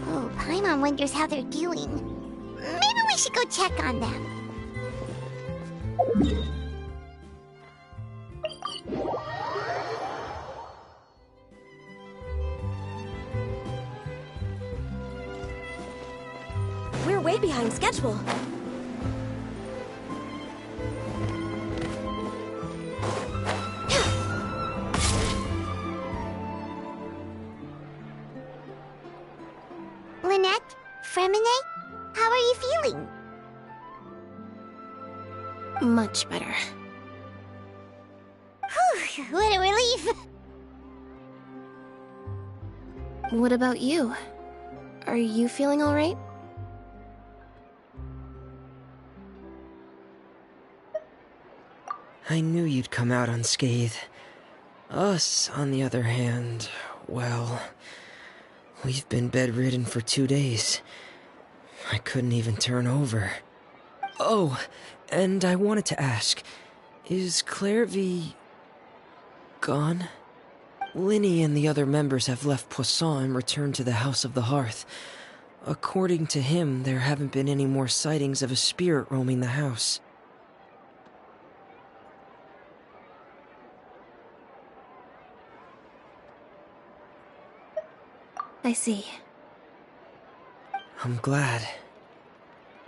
Speaker 1: Oh, Paimon wonders how they're doing. Maybe we should go check on them.
Speaker 4: We're way behind schedule.
Speaker 1: Lynette? Fremine? How are you feeling?
Speaker 9: Much better.
Speaker 1: Whew, what a relief.
Speaker 9: What about you? Are you feeling all right?
Speaker 8: I knew you'd come out unscathed. Us, on the other hand, well, we've been bedridden for 2 days. I couldn't even turn over. Oh, and I wanted to ask, is Clairvy gone? Linny and the other members have left Poisson and returned to the House of the Hearth. According to him, there haven't been any more sightings of a spirit roaming the house.
Speaker 9: I see.
Speaker 8: I'm glad.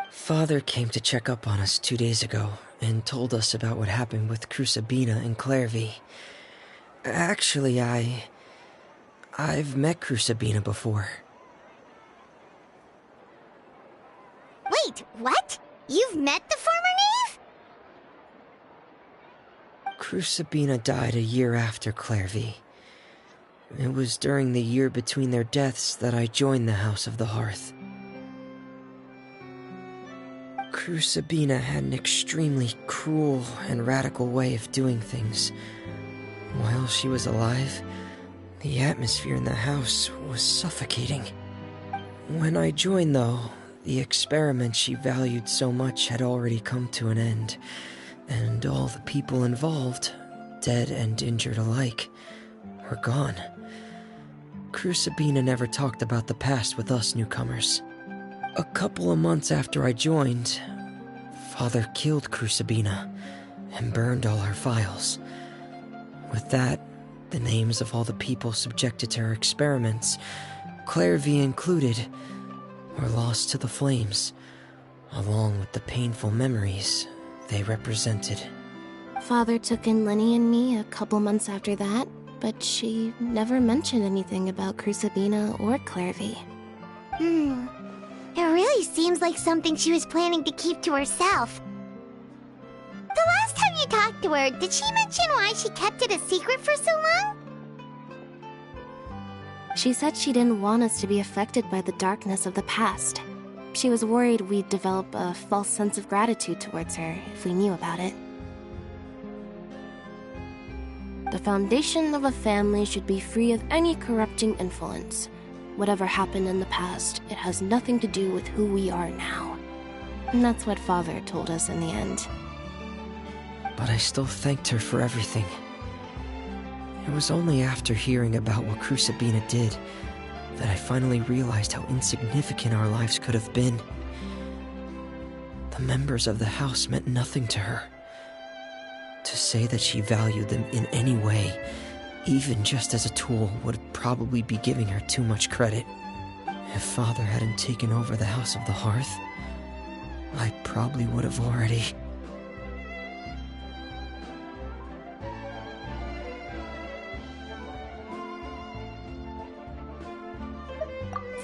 Speaker 8: Father came to check up on us 2 days ago and told us about what happened with Crucibina and Clairvy. Actually, I've met Crucibina before.
Speaker 1: Wait, what? You've met the former Knave?
Speaker 8: Crucibina died a year after Clairvy. It was during the year between their deaths that I joined the House of the Hearth. Crucibina had an extremely cruel and radical way of doing things. While she was alive, the atmosphere in the house was suffocating. When I joined, though, the experiment she valued so much had already come to an end, and all the people involved, dead and injured alike, were gone. Crucibina never talked about the past with us newcomers. A couple of months after I joined, Father killed Crucibina and burned all her files. With that, the names of all the people subjected to her experiments, Clairvy included, were lost to the flames, along with the painful memories they represented.
Speaker 9: Father took in Lenny and me a couple months after that, but she never mentioned anything about Crucibina or Clairvy.
Speaker 1: It really seems like something she was planning to keep to herself. The last time you talked to her, did she mention why she kept it a secret for so long?
Speaker 9: She said she didn't want us to be affected by the darkness of the past. She was worried we'd develop a false sense of gratitude towards her if we knew about it. The foundation of a family should be free of any corrupting influence. Whatever happened in the past, it has nothing to do with who we are now. And that's what Father told us in the end.
Speaker 8: But I still thanked her for everything. It was only after hearing about what Crucibina did that I finally realized how insignificant our lives could have been. The members of the house meant nothing to her. To say that she valued them in any way, even just as a tool, would probably be giving her too much credit. If Father hadn't taken over the House of the Hearth, I probably would have already...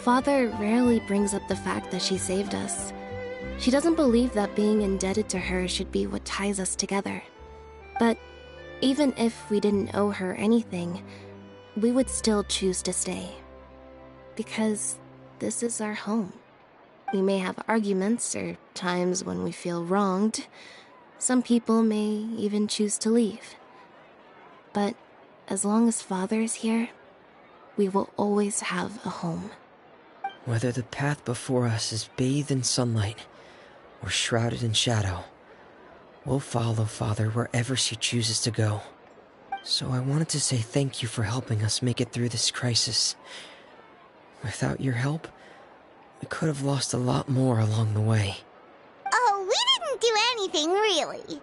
Speaker 9: Father rarely brings up the fact that she saved us. She doesn't believe that being indebted to her should be what ties us together. But even if we didn't owe her anything, we would still choose to stay. Because this is our home. We may have arguments or times when we feel wronged. Some people may even choose to leave. But as long as Father is here, we will always have a home.
Speaker 8: Whether the path before us is bathed in sunlight or shrouded in shadow, we'll follow Father wherever she chooses to go. So I wanted to say thank you for helping us make it through this crisis. Without your help, we could have lost a lot more along the way.
Speaker 1: Oh, we didn't do anything, really.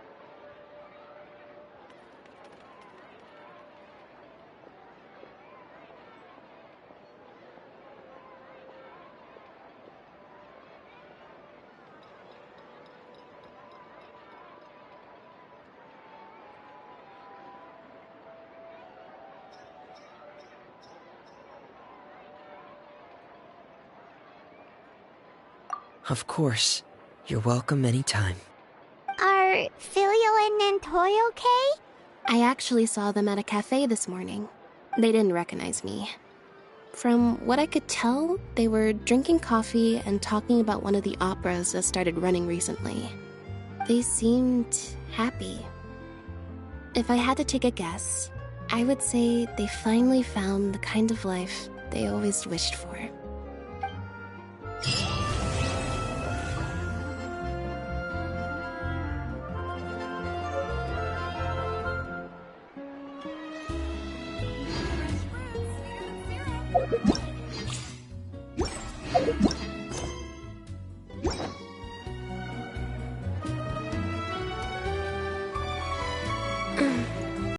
Speaker 8: Of course. You're welcome anytime.
Speaker 1: Are Filial and Nantoy okay?
Speaker 9: I actually saw them at a cafe this morning. They didn't recognize me. From what I could tell, they were drinking coffee and talking about one of the operas that started running recently. They seemed happy. If I had to take a guess, I would say they finally found the kind of life they always wished for.